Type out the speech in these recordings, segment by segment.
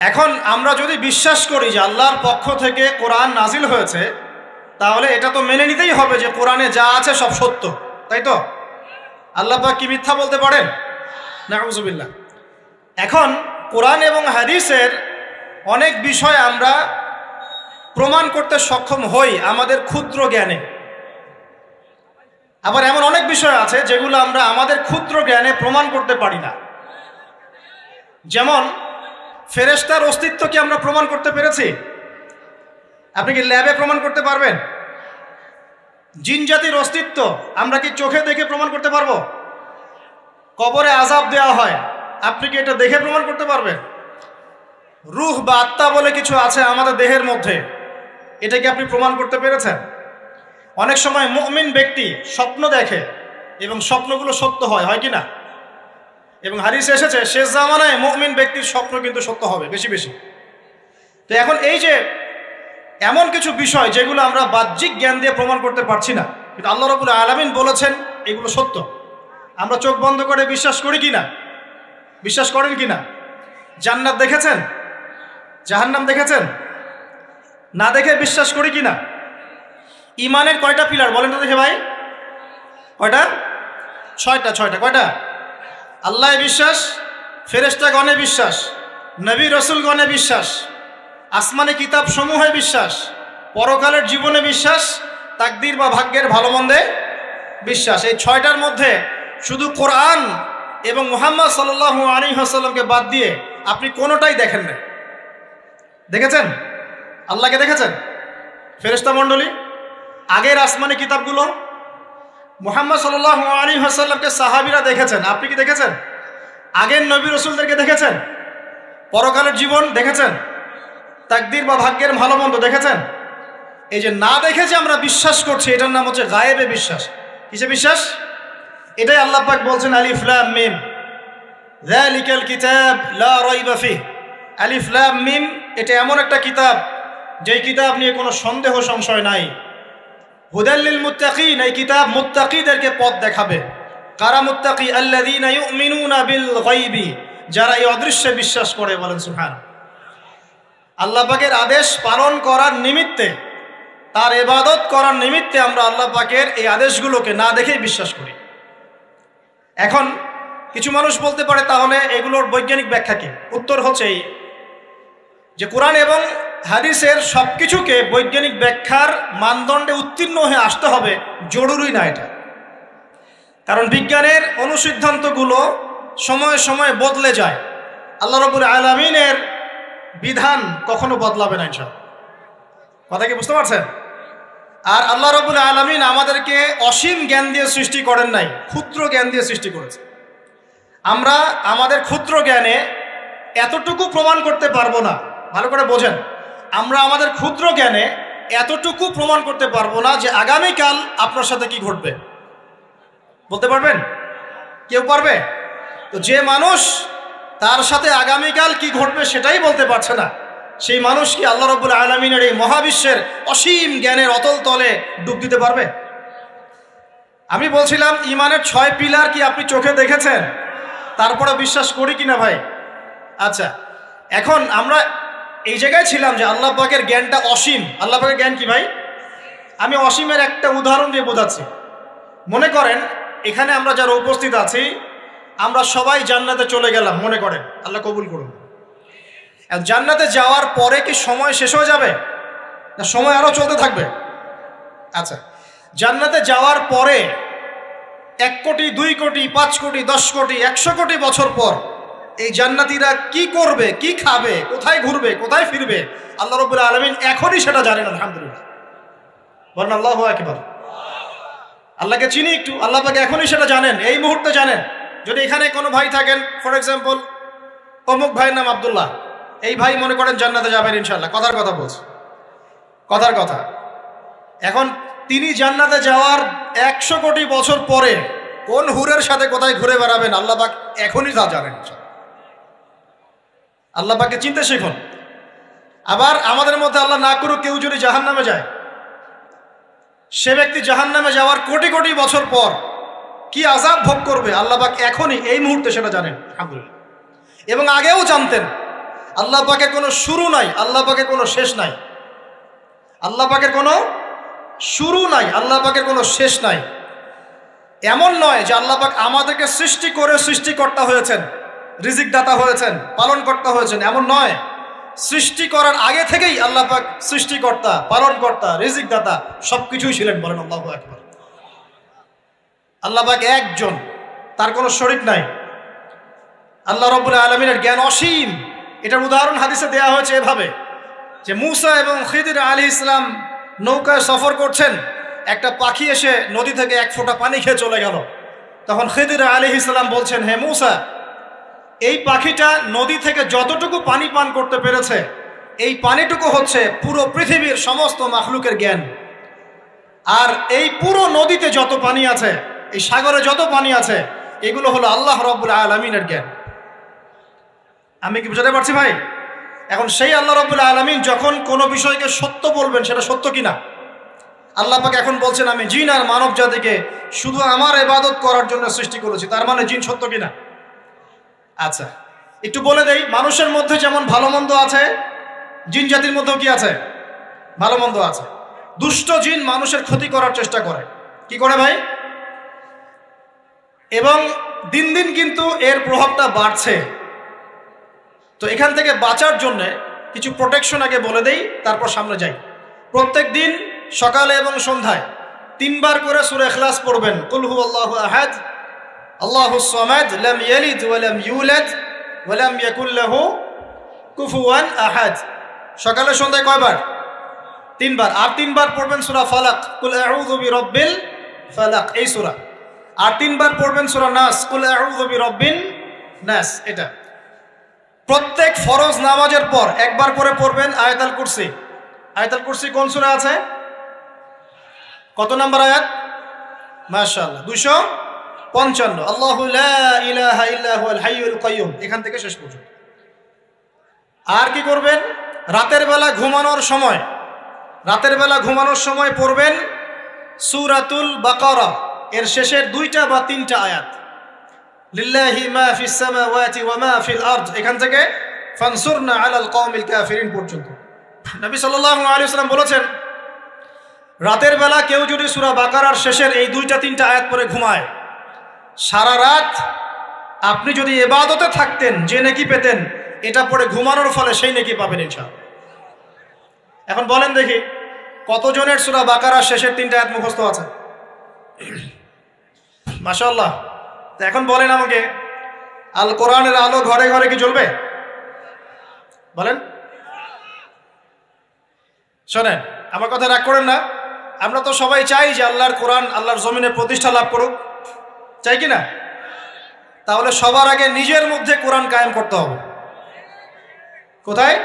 এখন আমরা যদি বিশ্বাস করি যে আল্লাহর পক্ষ থেকে কোরআন নাজিল হয়েছে, তাহলে এটা তো মেনে নিতেই হবে যে কোরআনে যা আছে সব সত্য, তাই তো? আল্লাহ পাক কি মিথ্যা বলতে পারেন? নাউযুবিল্লাহ। এখন কোরআন এবং হাদিসের অনেক বিষয় আমরা প্রমাণ করতে সক্ষম হই আমাদের ক্ষুদ্র জ্ঞানে। আবার এমন অনেক বিষয় আছে যেগুলো আমরা আমাদের ক্ষুদ্র জ্ঞানে প্রমাণ করতে পারি না। যেমন ফেরেশতার অস্তিত্ব কি আমরা প্রমাণ করতে পেরেছি? আপনি কি ল্যাবে প্রমাণ করতে পারবেন? জিন জাতির অস্তিত্ব আমরা কি চোখে দেখে প্রমাণ করতে পারবো? কবরে আযাব দেওয়া হয়, আপনি কি এটা দেখে প্রমাণ করতে পারবেন? রূহ বা আত্মা বলে কিছু আছে আমাদের দেহের মধ্যে, এটা কি আপনি প্রমাণ করতে পেরেছেন? অনেক সময় মুমিন ব্যক্তি স্বপ্ন দেখে এবং স্বপ্নগুলো সত্য হয়, হয় কি না? এবং হাদিসে এসেছে শেষ জামানায় মুমিন ব্যক্তির স্বপ্ন কিন্তু সত্য হবে বেশি বেশি। তো এখন এই যে এমন কিছু বিষয় যেগুলো আমরা বাহ্যিক জ্ঞান দিয়ে প্রমাণ করতে পারছি না, কিন্তু আল্লাহ রাব্বুল আলামিন বলেছেন এগুলো সত্য, আমরা চোখ বন্ধ করে বিশ্বাস করি কি না? বিশ্বাস করেন কি না? জান্নাত দেখেছেন? জাহান্নাম দেখেছেন? না দেখে বিশ্বাস করি কি না? ইমানের কয়টা পিলার বলেন তো দেখে ভাই? কয়টা? ছয়টা। কয়টা? আল্লাহ বিশ্বাস, ফেরেশতাগণে বিশ্বাস, নবী রসুলগণে বিশ্বাস, আসমানি কিতাব সমূহে বিশ্বাস, পরকালের জীবনে বিশ্বাস, তাকদীর বা ভাগ্যের ভালো মন্দে বিশ্বাস। এই ছয়টার মধ্যে শুধু কোরআন এবং মুহাম্মদ সাল্লাল্লাহু আলাইহি ওয়াসাল্লামকে বাদ দিয়ে আপনি কোনোটাই দেখেন না। দেখেছেন? আল্লাহকে দেখেছেন? ফেরেশতা মণ্ডলী, আগের আসমানি কিতাবগুলো, মুহাম্মদ সাল্লাল্লাহু আলাইহি ওয়াসাল্লামকে সাহাবীরা দেখেছেন, আপনি কি দেখেছেন? আগের নবী রাসূলদেরকে দেখেছেন? পরকালের জীবন দেখেছেন? তাকদীর বা ভাগ্যের ভালো মন্দ দেখেছেন? এই যে না দেখে যে আমরা বিশ্বাস করছি, এটার নাম হচ্ছে গায়েবে বিশ্বাস। কিসে বিশ্বাস? এটাই আল্লাহ পাক বলছেন আলিফ লাম মিম যালিকাল কিতাব লা রাইবা ফিহ। আলিফ লাম মিম, এটা এমন একটা কিতাব যেই কিতাব নিয়ে কোনো সন্দেহ সংশয় নাই। হুদাল লিল মুত্তাকিন, এই কিতাব মুত্তাকিদেরকে পথ দেখাবে। কারা মুত্তাকি? আল্লাযীনা ইউমিনুনা বিল গায়বি, যারা এই অদৃশ্যে বিশ্বাস করে। বলেন সুবহান। আল্লাহ পাকের আদেশ পালন করার নিমিত্তে, তার ইবাদত করার নিমিত্তে আমরা আল্লাহ পাকের এই আদেশগুলোকে না দেখেই বিশ্বাস করি। এখন কিছু মানুষ বলতে পারে তাহলে এগুলোর বৈজ্ঞানিক ব্যাখ্যা কি? উত্তর হচ্ছে এই যে কোরআন এবং হাদিসের সব কিছুকে বৈজ্ঞানিক ব্যাখ্যার মানদণ্ডে উত্তীর্ণ হয়ে আসতে হবে জরুরি না এটা। কারণ বিজ্ঞানের অনুসিদ্ধান্তগুলো সময়ে সময়ে বদলে যায়। আল্লাহ রাব্বুল আলামিনের বিধান কখনো বদলাবে না ইনশাআল্লাহ। কথা কি বুঝতে পারছেন? আর আল্লাহ রাব্বুল আলামিন আমাদেরকে অসীম জ্ঞান দিয়ে সৃষ্টি করেন নাই, ক্ষুদ্র জ্ঞান দিয়ে সৃষ্টি করেছে। আমরা আমাদের ক্ষুদ্র জ্ঞানে এতটুকু প্রমাণ করতে পারবো না। ভালো করে বোঝেন, আমরা আমাদের ক্ষুদ্র জ্ঞানে এতটুকু প্রমাণ করতে পারবো না যে আগামীকাল আপনার সাথে কি ঘটবে। বলতে পারবেন? কেউ পারবে? তো যে মানুষ তার সাথে আগামীকাল কি ঘটবে সেটাই বলতে পারছে না, সেই মানুষ কি আল্লাহ রাব্বুল আলামিনের এই মহাবিশ্বের অসীম জ্ঞানের অতল তলে ডুব দিতে পারবে? আমি বলছিলাম ইমানের 6 পিলার কি আপনি চোখে দেখেছেন? তারপরে বিশ্বাস করি কিনা ভাই? আচ্ছা, এখন আমরা এই জায়গায় ছিলাম যে আল্লাহ পাকের জ্ঞানটা অসীম। আল্লাহ পাকের জ্ঞান কি ভাই? আমি অসীমের একটা উদাহরণ দিয়ে বোঝাচ্ছি। মনে করেন এখানে আমরা যারা উপস্থিত আছি, আমরা সবাই জান্নাতে চলে গেলাম, মনে করেন, আল্লাহ কবুল করুন। জান্নাতে যাওয়ার পরে কি সময় শেষ হয়ে যাবে, না সময় আরো চলতে থাকবে? আচ্ছা, জান্নাতে যাওয়ার পরে 1 কোটি, 2 কোটি, 5 কোটি, 10 কোটি, 100 কোটি বছর পর এই জান্নাতীরা কি করবে, কি খাবে, কোথায় ঘুরবে, কোথায় ফিরবে, আল্লাহ রাব্বুল আলামিন এখনই সেটা জানেন। আলহামদুলিল্লাহ, বলেন আল্লাহু আকবার। আল্লাহকে চিনি একটু, আল্লাহ পাক এখনই সেটা জানেন, এই মুহূর্তে জানেন। যদি এখানে কোনো ভাই থাকেন, ফর এক্সাম্পল অমুক ভাইয়ের নাম আব্দুল্লাহ, এই ভাই মনে করেন জান্নাতে যাবেন ইনশাআল্লাহ, কথার কথা বলছে, কথার কথা। এখন তিনি জান্নাতে যাওয়ার 100 কোটি বছর পরে কোন হুরের সাথে কোথায় ঘুরে বেড়াবেন আল্লাহ পাক এখনই তা জানেন। আল্লাহ পাককে চিনতে শিখুন। আবার আমাদের মধ্যে আল্লাহ না করুক কেউ যদি জাহান্নামে যায়, সে ব্যক্তি জাহান্নামে যাওয়ার কোটি কোটি বছর পর কি আযাব ভোগ করবে আল্লাহ পাক এখনই এই মুহূর্তে সেটা জানেন। আলহামদুলিল্লাহ। এবং আগেও জানতেন। আল্লাহ পাকের কোনো শুরু নাই, আল্লাহ পাকের কোনো শেষ নাই। আল্লাহ পাকের কোনো শুরু নাই, আল্লাহ পাকের কোনো শেষ নাই। এমন নয় যে আল্লাহ পাক আমাদেরকে সৃষ্টি করে সৃষ্টিকর্তা হয়েছেন, রিজিক দাতা হয়েছেন, পালনকর্তা হয়েছেন, এমন নয়। সৃষ্টি করার আগে থেকেই আল্লাহ পাক সৃষ্টিকর্তা, পালনকর্তা, রিজিক দাতা সবকিছুই ছিলেন। বলেন আল্লাহু আকবার। আল্লাহ পাক একজন, তার কোনো শরীক নাই। আল্লাহ রাব্বুল আলামিনের জ্ঞান অসীম। এটার উদাহরণ হাদিসে দেয়া হয়েছে এভাবে যে মুসা এবং খিদির আলাইহিস সালাম নৌকায় সফর করছেন, একটা পাখি এসে নদী থেকে এক ফোঁটা পানি খেয়ে চলে গেল। তখন খিদির আলাইহিস সালাম বলছেন, হে মুসা, এই পাখিটা নদী থেকে যতটুকু পানি পান করতে পেরেছে, এই পানিটুকু হচ্ছে পুরো পৃথিবীর সমস্ত মাখলুকের জ্ঞান। আর এই পুরো নদীতে যত পানি আছে, এই সাগরে যত পানি আছে, এগুলো হলো আল্লাহ রাব্বুল আলামিনের জ্ঞান। আমি কি বুঝাতে পারছি ভাই? এখন সেই আল্লাহ রাব্বুল আলামিন যখন কোনো বিষয়কে সত্য বলবেন, সেটা সত্য কিনা? আল্লাহ পাক এখন বলছেন, আমি জিন আর মানব জাতিকে শুধু আমার ইবাদত করার জন্য সৃষ্টি করেছি। তার মানে জিন সত্য কিনা? আচ্ছা, একটু বলে দেই, মানুষের মধ্যে যেমন ভালো মন্দ আছে, জিন জাতির মধ্যেও কি আছে? ভালো মন্দ আছে। দুষ্ট জিন মানুষের ক্ষতি করার চেষ্টা করে। কি করে ভাই? এবং দিন দিন কিন্তু এর প্রভাবটা বাড়ছে। তো এখান থেকে বাঁচার জন্য কিছু প্রোটেকশন আগে বলে দেই, তারপর সামনে যাই। প্রত্যেক দিন সকালে এবং সন্ধ্যায় 3 বার করে সূরা ইখলাস পড়বেন। কুল হুয়াল্লাহু আহাদ, আল্লাহুস সামাদ, লাম ইয়ালিদ ওয়া লাম ইউলাদ ওয়া লাম ইয়াকুল লাহু কুফুয়ান আহাদ। সকালে সন্ধ্যায় কয়বার? 3 বার। আর 3 বার পড়বেন সূরা ফালাক, কুল আউযু বিরাব্বিল ফালাক, এই সূরা। আর 3 বার পড়বেন সূরা নাস, কুল আউযু বিরাব্বিন নাস। এটা প্রত্যেক ফরজ নামাজের পর একবার করে পড়বেন আয়াতুল কুরসি। আয়াতুল কুরসি কোন সূরা আছে? কত নম্বর আয়াত? মাশাআল্লাহ, 255। আল্লাহু লা ইলাহা ইল্লা হুয়াল হাইয়ুল কাইয়্যুম, এখান থেকে শেষ পর্যন্ত। আর কি করবেন? রাতের বেলা ঘুমানোর সময় পড়বেন সূরাতুল বাকারা, এর শেষের 2টা বা 3টা আয়াত। লিল্লাহি মা ফিস সামাওয়াতি ওয়া মা ফিল আরদ, এখান থেকে ফানসুরনা আলাল কওমিল কাফিরিন পর্যন্ত। নবী সাল্লাল্লাহু আলাইহি ওয়াসাল্লাম বলেছেন, রাতের বেলা কেউ যদি সূরা বাকারার শেষের এই 2টা 3টা আয়াত পড়ে ঘুমায়, সারা রাত আপনি যদি ইবাদতে থাকতেন যে নেকি পেতেন, এটা পড়ে ঘুমানোর ফলে সেই নেকি পাবেন ইনশাআল্লাহ। এখন বলেন দেখি, কতজনের সূরা বাকারার শেষের 3টা আয়াত মুখস্থ আছে? মাশাআল্লাহ। তো এখন বলেন আমাকে, আল কোরআনের আলো ঘরে ঘরে কি জ্বলবে? বলেন। শোনেন, আমার কথা রাগ করেন না। আমরা তো সবাই চাই যে আল্লাহর কোরআন আল্লাহর জমিনে প্রতিষ্ঠা লাভ করুক, চাই কি না? তাহলে সবার আগে নিজের মধ্যে কোরআন কায়েম করতে হবে। কোথায়?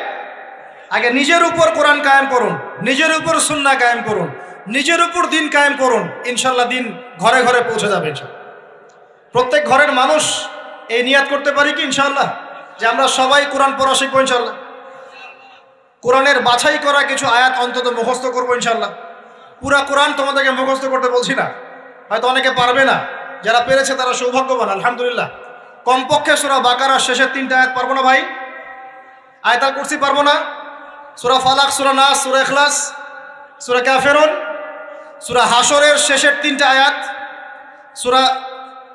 আগে নিজের উপর কোরআন কায়েম করুন, নিজের উপর সুন্নাহ কায়েম করুন, নিজের উপর দিন কায়েম করুন। ইনশাল্লাহ দিন ঘরে ঘরে পৌঁছে যাবে ইনশাল্লাহ। প্রত্যেক ঘরের মানুষ এই নিয়াত করতে পারি কি ইনশাআল্লাহ যে আমরা সবাই কোরআন পড়া শিখবো ইনশাআল্লাহ? কোরআনের বাছাই করা কিছু আয়াত অন্তত মুখস্থ করবো ইনশাআল্লাহ। পুরা কোরআন তোমাদেরকে মুখস্থ করতে বলছি না, হয়তো অনেকে পারবে না, যারা পেরেছে তারা সৌভাগ্যবান, আলহামদুলিল্লাহ। কমপক্ষে সূরা বাকারার শেষের 3টা আয়াত পারবো না ভাই? আয়াতুল কুরসি পারবো না? সূরা ফালাক, সূরা নাস, সূরা ইখলাস, সূরা কাফিরুন, সূরা হাশরের শেষের 3টা আয়াত, সূরা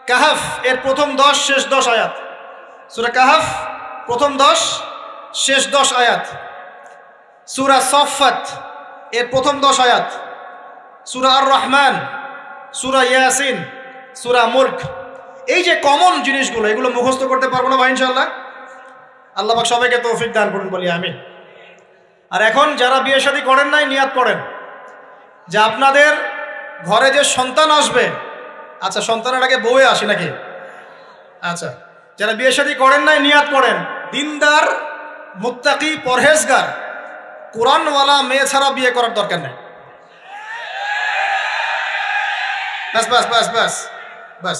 কাহাফ এর প্রথম 10 শেষ 10 আয়াত, সূরা কাহাফ প্রথম 10 শেষ 10 আয়াত, সূরা সাফফাত এর প্রথম 10 আয়াত, সূরা আর রহমান, সূরা ইয়াসিন, সূরা মুলক। এই যে কমন জিনিসগুলো, এগুলো মুখস্থ করতে পারবো না ভাই ইনশাআল্লাহ? আল্লাহ পাক সবাইকে তৌফিক দান করুন, বলি আমিন। আর এখন যারা বিয়ে শাদী করেন নাই, নিয়াত করেন যে আপনাদের ঘরে যে সন্তান আসবে, আচ্ছা সন্তানের আগে বউয়ে আসে নাকি? আচ্ছা, যারা বিয়ে শাদী করেন নাই নিয়াত করেন, দিনদার, মুত্তাকি, পরহেজগার, কোরআনওয়ালা মেয়ে ছাড়া বিয়ে করার দরকার নেই। বাস বাস বাস বাস বাস।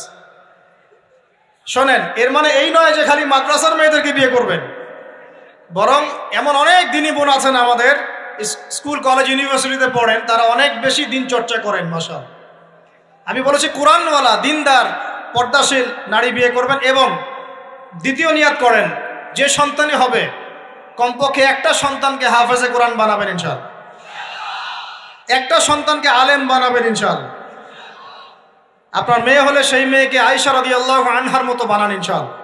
শোনেন, এর মানে এই নয় যে খালি মাদ্রাসার মেয়েদেরকে বিয়ে করবেন, বরং এমন অনেক দিনী বোন আছেন আমাদের, স্কুল কলেজ ইউনিভার্সিটিতে পড়েন, তারা অনেক বেশি দিন চর্চা করেন। মাশাআল্লাহ। আমি বলেছি কোরআনওয়ালা, দিনদার, পর্দাশীল নারী বিয়ে করবেন। এবং দ্বিতীয় নিয়াত করেন, যে সন্তানই হবে কমপক্ষে একটা সন্তানকে হাফেজে কোরআন বানাবেন ইনশাআল্লাহ, একটা সন্তানকে আলেম বানাবেন ইনশাআল্লাহ। আপনার মেয়ে হলে সেই মেয়েকে আয়েশা রাদিয়াল্লাহু আনহার মতো বানান ইনশাআল্লাহ।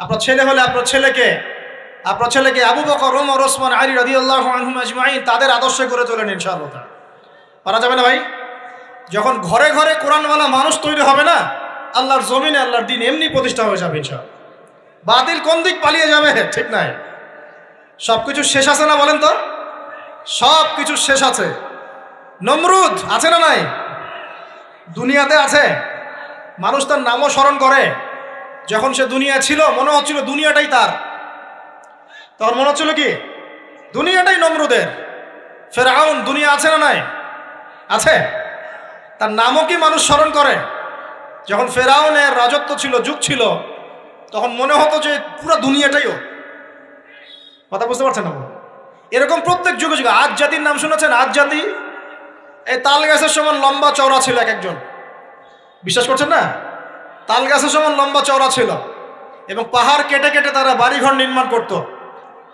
আপনার ছেলে হলে আপনার ছেলেকে আবু বকর, ওমর, ওসমান, আলী রাদিয়াল্লাহু আনহুম আজমাইন তাদের আদর্শে করে তোলেন ইনশাআল্লাহ। পারা যাবে না ভাই? যখন ঘরে ঘরে কোরআনওয়ালা মানুষ তৈরি হবে না, আল্লাহর জমিনে আল্লাহর দিন এমনি প্রতিষ্ঠা হয়ে যাবে ইনশাআল্লাহ। বাতিল কোন দিক পালিয়ে যাবে ঠিক নাই। সবকিছু শেষ আছে না বলেন তো? সব কিছু শেষ আছে। নমরুদ আছে না নাই? দুনিয়াতে আছে। মানুষ তার নামও স্মরণ করে। যখন সে দুনিয়া ছিল মনে হচ্ছিল দুনিয়াটাই তার, তখন মনে হচ্ছিল কি দুনিয়াটাই নমরুদের। ফেরাউন দুনিয়া আছে না নাই? আছে। তার নামও কি মানুষ স্মরণ করে? যখন ফেরাউনের রাজত্ব ছিল, যুগ ছিল, তখন মনে হতো যে পুরো দুনিয়াটাইও। কথা বুঝতে পারছেন না? এরকম প্রত্যেক যুগে যুগে। আজ জাতির নাম শুনেছেন? আজ জাতি এই তাল গাছের সমান লম্বা চওড়া ছিল এক একজন। বিশ্বাস করছেন না? তাল গাছের সমান লম্বা চওড়া ছিল এবং পাহাড় কেটে কেটে তারা বাড়িঘর নির্মাণ করত।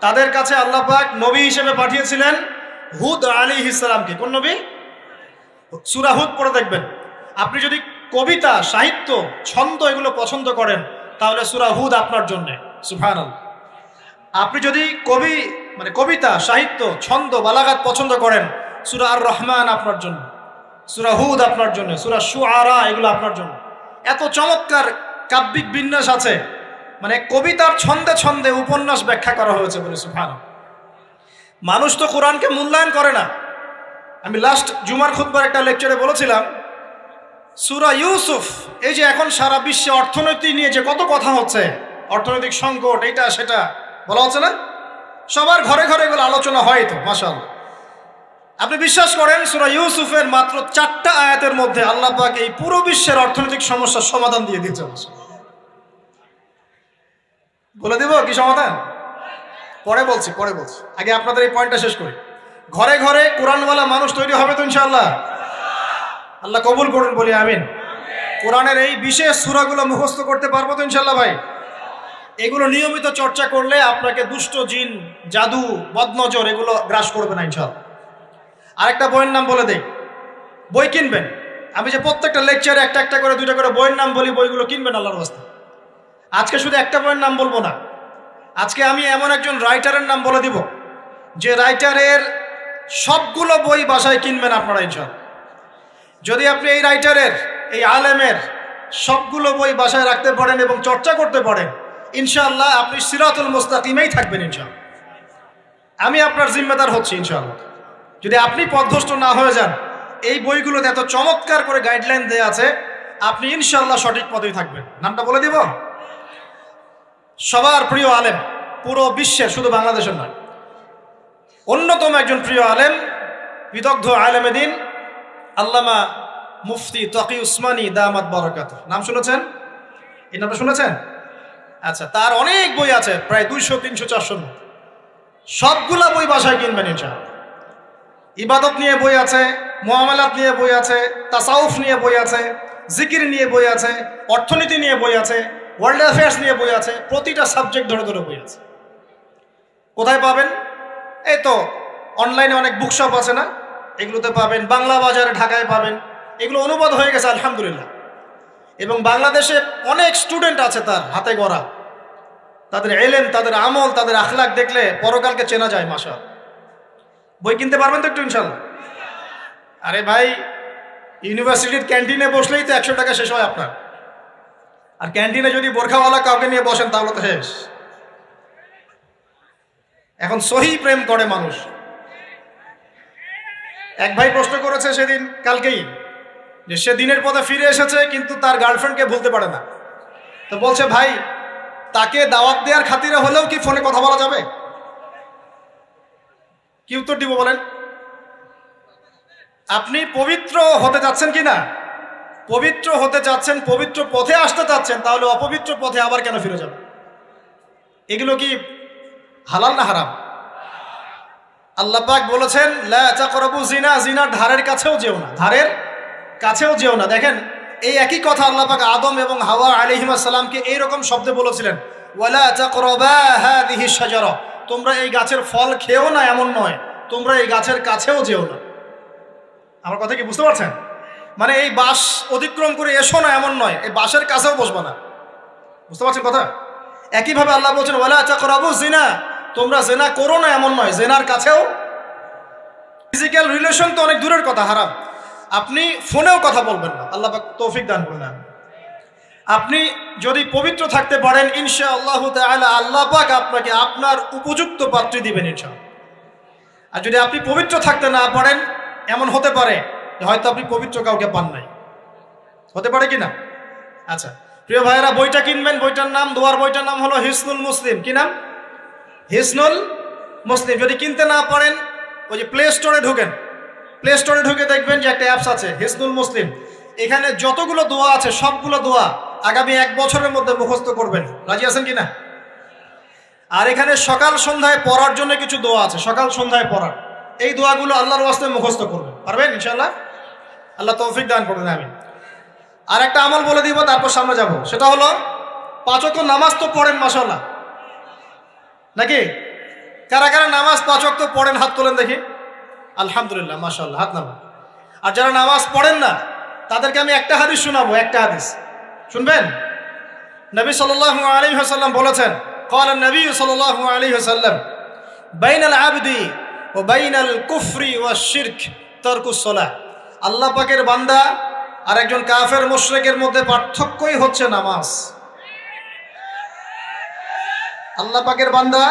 তাদের কাছে আল্লাহ পাক নবী হিসেবে পাঠিয়েছিলেন হুদ আলাইহিস সালামকে। কোন নবী? সূরা হুদ পড়ে দেখবেন। আপনি যদি কবিতা, সাহিত্য, ছন্দ এগুলো পছন্দ করেন তাহলে সূরা হুদ আপনার জন্য। সুবহানাল্লাহ। আপনি যদি কবিতা, সাহিত্য, ছন্দ, বালাগাত পছন্দ করেন, সূরা আর রহমান আপনার জন্য, সূরা হুদ আপনার জন্য, সূরা শুআরা এগুলো আপনার জন্য। এত চমৎকার কাব্যিক বিন্যাস আছে, কবিতার ছন্দে ছন্দে উপন্যাস ব্যাখ্যা করা হয়েছে বলে। সুবহানাল্লাহ। মানুষ তো কোরআনকে মূল্যায়ন করে না। আমি লাস্ট জুমার খুতবার একটা লেকচারে বলেছিলাম, সূরা ইউসুফ, এই যে এখন সারা বিশ্বে অর্থনীতি নিয়ে যে কত কথা হচ্ছে, অর্থনৈতিক সংকট, এইটা সেটা বলা হচ্ছে না, সবার ঘরে ঘরে এগুলো আলোচনা হয় তো মাশাআল্লাহ। আপনি বিশ্বাস করেন সূরা ইউসুফের মাত্র 4টা আয়াতের মধ্যে আল্লাহ পাক এই পুরো বিশ্বের অর্থনৈতিক সমস্যার সমাধান দিয়ে দিয়েছে। বলে দিব কি সমাধান? পরে বলছি। আগে আপনাদের এই পয়েন্টটা শেষ করি। ঘরে ঘরে কোরআনওয়ালা মানুষ তৈরি হবে তো ইনশাআল্লাহ। আল্লাহ কবুল করুন, বলি আমিন। কোরআনের এই বিশেষ সূরাগুলো মুখস্থ করতে পারবো তো ইনশাআল্লাহ ভাই? এগুলো নিয়মিত চর্চা করলে আপনাকে দুষ্ট জিন, জাদু, বদনজর এগুলো গ্রাস করবে না ইনশাআল্লাহ। আরেকটা বইয়ের নাম বলে দেই, বই কিনবেন। আমি যে প্রত্যেকটা লেকচারে একটা একটা করে 2টা করে বইয়ের নাম বলি, বইগুলো কিনবেন আল্লাহর রাস্তায়। আজকে শুধু একটা বইয়ের নাম বলবো না, আজকে আমি এমন একজন রাইটারের নাম বলে দিব যে রাইটারের সবগুলো বই বাসায় কিনবেন আপনারা ইনশাআল্লাহ। যদি আপনি এই রাইটারের, এই আলেমের সবগুলো বই বাসায় রাখতে পারেন এবং চর্চা করতে পারেন, ইনশাআল্লাহ আপনি সিরাতুল মুস্তাকিমেই থাকবেন ইনশাআল্লাহ। আমি আপনার জিম্মেদার হচ্ছি ইনশাআল্লাহ। যদি আপনি পথভ্রষ্ট না হয়ে যান, এই বইগুলোতে এত চমৎকার করে গাইডলাইন দেয়া আছে, আপনি ইনশাআল্লাহ সঠিক পথেই থাকবেন। নামটা বলে দিব। সবার প্রিয় আলেম, পুরো বিশ্বের, শুধু বাংলাদেশের নয়, অন্যতম একজন প্রিয় আলেম, বিদগ্ধ আলেমে দ্বীন আল্লামা মুফতি তকি উসমানী দামাত বারাকাতুহু। নাম শুনেছেন? এই নামটা শুনেছেন? আচ্ছা, তার অনেক বই আছে, প্রায় 200, 300, 400। সবগুলা বই বাসায় কিনবেন ইনশাআল্লাহ। ইবাদত নিয়ে বই আছে, মুআমালাত নিয়ে বই আছে, তাসাউফ নিয়ে বই আছে, জিকির নিয়ে বই আছে, অর্থনীতি নিয়ে বই আছে, ওয়ার্ল্ড অ্যাফেয়ার্স নিয়ে বই আছে, প্রতিটা সাবজেক্ট ধরে ধরে বই আছে। কোথায় পাবেন? এই তো অনলাইনে অনেক বুকশপ আছে না, এগুলোতে পাবেন। বাংলা বাজারে ঢাকায় পাবেন। এগুলো অনুবাদ হয়ে গেছে আলহামদুলিল্লাহ। এবং বাংলাদেশে অনেক স্টুডেন্ট আছে তার হাতে গড়া। তাদের এলেম, তাদের আমল, তাদের আখলাক দেখলে পরকালকে চেনা যায় মাশাআল্লাহ। বই কিনতে পারবেন তো একটু ইনশাআল্লাহ? আরে ভাই, ইউনিভার্সিটির ক্যান্টিনে বসলেই তো 100 টাকা শেষ হয় আপনার। আর ক্যান্টিনে যদি বোরখাওয়ালা কাউকে নিয়ে বসেন তাহলে তো শেষ। এখন সহি প্রেম করে মানুষ। এক ভাই প্রশ্ন করেছে সেদিন, কালকেই, যে সে দিনের পথে ফিরে এসেছে কিন্তু তার গার্লফ্রেন্ডকে ভুলতে পারে না। তো বলছে, ভাই তাকে দাওয়াত দেওয়ার খাতিরে হলেও কি ফোনে কথা বলা যাবে? কি উত্তর দিব বলেন? আপনি পবিত্র হতে যাচ্ছেন কি না? পবিত্র হতে যাচ্ছেন, পবিত্র পথে আসতে চাচ্ছেন, তাহলে অপবিত্র পথে আবার কেন ফিরে যাবেন? এগুলো কি হালাল না হারাম? আল্লাহ পাক বলেছেন, লা তাকরাবু জিনা, জিনার ধারের কাছেও যেও না, ধারের কাছেও যেও না। দেখেন, এই একই কথা আল্লাহ পাক আদম এবং হাওয়া আলাইহিস সালামকে এইরকম শব্দে বলেছিলেন, ওয়ালা তাকরাবা হাযিহি শাজারা, তোমরা এই গাছের ফল খেও না এমন নয়, তোমরা এই গাছের কাছেও যেও না। আমার কথা কি বুঝতে পারছেন? মানে এই বাঁশ অতিক্রম করে এসো না এমন নয়, এই বাঁশের কাছেও বসবা না। বুঝতে পারছেন কথা? একইভাবে আল্লাহ বলছেন ওয়ালা তাকরাবু জিনা, তোমরা জেনা করো না এমন নয়, জেনার কাছেও। ফিজিক্যাল রিলেশন তো অনেক দূরের কথা, হারাম। আপনি ফোনেও কথা বলবেন না, আল্লাহ পাক তৌফিক দান করুন। আপনি যদি পবিত্র থাকতে পারেন ইনশাআল্লাহ তাআলা আল্লাহ পাক আপনাকে আপনার উপযুক্ত পাত্রী দিবেন ইনশাআল্লাহ। আর যদি আপনি পবিত্র থাকতে না পারেন, এমন হতে পারে যে হয়তো আপনি পবিত্র কাউকে পান নাই, হতে পারে কি না? আচ্ছা প্রিয় ভাইয়েরা, বইটা কিনবেন, বইটার নাম, দোয়ার বইটার নাম হলো হিসনুল মুসলিম। কি নাম? হিসনুল মুসলিম। যদি কিনতে না পারেন, ওই যে প্লে স্টোরে ঢুকেন, প্লে স্টোরে ঢুকে দেখবেন যে একটা অ্যাপস আছে হিসনুল মুসলিম। এখানে যতগুলো দোয়া আছে সবগুলো দোয়া আগামী 1 বছরের মধ্যে মুখস্থ করবেন। রাজি আছেন কি না? আর এখানে সকাল সন্ধ্যায় পড়ার জন্য কিছু দোয়া আছে, সকাল সন্ধ্যায় পড়ার। এই দোয়াগুলো আল্লাহর ওয়াস্তে মুখস্থ করবেন, পারবেন ইনশাআল্লাহ? আল্লাহ তৌফিক দান করবেন, আমিন। আর একটা আমল বলে দিব, তারপর সামনে যাব। সেটা হলো 5 ওয়াক্ত নামাজ তো পড়েন মাশাআল্লাহ, নাকি? কারা কারা নামাজ 5 ওয়াক্ত পড়েন হাত তোলেন দেখি। আলহামদুলিল্লাহ, মাশাআল্লাহ, হাত নামান। আর যারা নামাজ পড়েন না তাদেরকে আমি একটা হাদিস শোনাবো, একটা হাদিস শুনবেন। নবী সাল্লাল্লাহু আলাইহি ওয়াসাল্লাম বলেছেন, قال النبي صلى الله عليه وسلم بين العبد وبين الكفر والشرك ترك الصلاة। আল্লাহ পাকের বান্দা আর একজন কাফের মুশরিকের মধ্যে পার্থক্যই হচ্ছে নামাজ। আল্লাহ পাকের বান্দা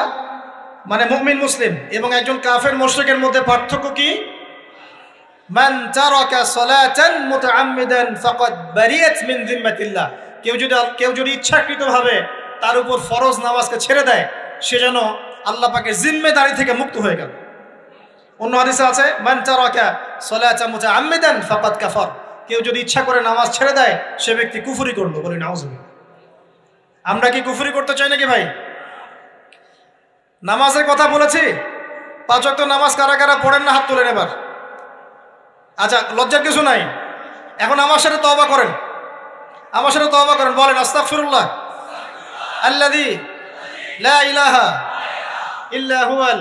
মানে মুমিন মুসলিম এবং একজন কাফের মুশরিকের মধ্যে পার্থক্য কি? মান তারাকা সালাতান মুতাআম্মিদান ফাকাদ বারিয়াত মিন যিম্মাতিল্লাহ। কেউ যদি ইচ্ছাকৃতভাবে তার উপর ফরজ নামাজকে ছেড়ে দেয়, সে যেন আল্লাহ পাকের জিম্মেদারি থেকে মুক্ত হয়ে গেল। অন্য হাদিসে আছে মান তারাকা সালাতান মুতাআম্মিদান ফাকাদ কাফার। কেউ যদি ইচ্ছা করে নামাজ ছেড়ে দেয়, সে ব্যক্তি কুফরি করলো। বলি নাউজুবিল্লাহ। আমরা কি কুফরি করতে চাই নাকি ভাই? নামাজের কথা বলেছি, 5 ওয়াক্ত নামাজ কারা কারা পড়েন না হাত তোলেন এবার। আচ্ছা, লজ্জার কিছু নাই। এখন আমার সাথে তওবা করেন, আমার সাথে তওবা করেন, বলেন আস্তাগফিরুল্লাহ আল্লাযী লা ইলাহা ইল্লা হুয়াল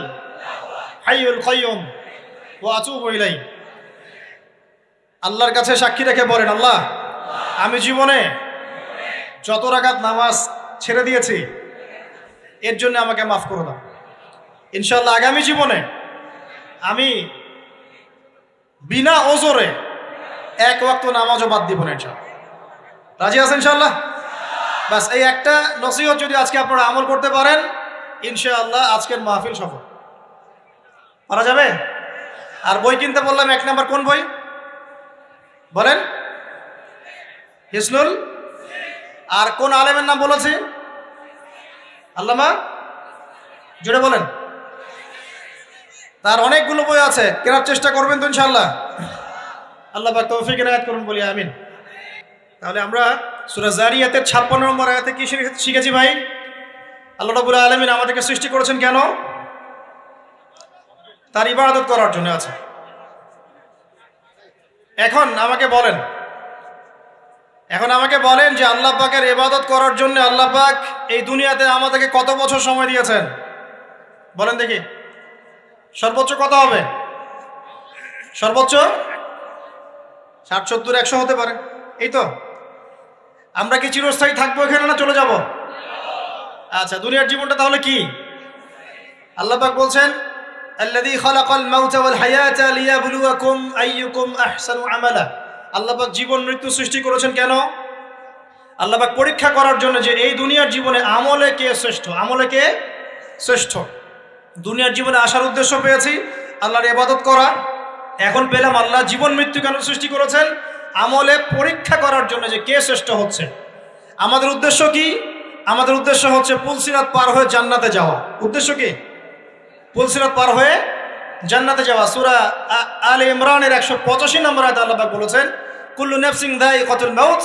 হাইয়ুল কাইয়্যুম ওয়া আতুবু ইলাইহি। আল্লাহর কাছে সাক্ষী রেখে বলেন, আল্লাহ আমি জীবনে যত রাকাত নামাজ ছেড়ে দিয়েছি এর জন্য আমাকে মাফ করে দাও। ইনশাআল্লাহ আগামী জীবনে আমি বিনা ওজরে 1 ওয়াক্ত নামাজও বাদ দিব না ইনশাআল্লাহ। রাজি আছেন ইনশাআল্লাহ? বাস এই একটা নসিহত যদি আজকে আপনারা আমল করতে পারেন, ইনশাআল্লাহ আজকের মাহফিল সফল। পারা যাবে? আর বই কিনতে বললাম, 1 নাম্বার কোন বই বলেন? হিসনুল। আর কোন আলেমের নাম বলেছি? আল্লামা, জোরে বলেন। তার অনেকগুলো বই আছে, কেনার চেষ্টা করবেন তো ইনশাআল্লাহ। আল্লাহ পাক তৌফিক এনায়েত করুন, বলি আমিন। তাহলে আমরা সূরা যারিয়াতের 56 নম্বর আয়াতে কি শিখেছি ভাই? আল্লাহ রাব্বুল আলামিন আমাদেরকে সৃষ্টি করেছেন কেন? তার ইবাদত করার জন্য। আছে। এখন আমাকে বলেন যে আল্লাহ পাকের ইবাদত করার জন্য আল্লাহ পাক এই দুনিয়াতে আমাদেরকে কত বছর সময় দিয়েছেন? বলেন দেখি। সর্বোচ্চ কত হবে? সর্বোচ্চ 60, 70, 100 হতে পারে। এই তো। আমরা কি চিরস্থায়ী থাকবো এখানে না চলে যাব? আচ্ছা, দুনিয়ার জীবনটা তাহলে কি? আল্লাহ পাক বলছেন আল্লাযী খালাকাল মাউতা ওয়াল হায়াতা লিয়াবলুয়াকুম আইয়ুকুম আহসানু আমালা। আল্লাহ পাক জীবন মৃত্যু সৃষ্টি করেছেন কেন? আল্লাহ পাক পরীক্ষা করার জন্য যে এই দুনিয়ার জীবনে আমলে কে শ্রেষ্ঠ, আমলে কে শ্রেষ্ঠ। দুনিয়ার জীবনে আসার উদ্দেশ্য পেয়েছি আল্লাহর ইবাদত করা, এখন পেলাম আল্লাহ জীবন মৃত্যু কেন সৃষ্টি করেছেন? আমলে পরীক্ষা করার জন্য যে কে শ্রেষ্ঠ হচ্ছে। আমাদের উদ্দেশ্য কি? আমাদের উদ্দেশ্য হচ্ছে পুলসিরাত পার হয়ে জান্নাতে যাওয়া। উদ্দেশ্য কি? পুলসিরাত পার হয়ে জান্নাতে যাওয়া। সূরা আলে ইমরানের 185 নম্বর আয়াতে আল্লাহ পাক বলেছেন কুল্লু নাফসিন যায়িকাতুল মাউত।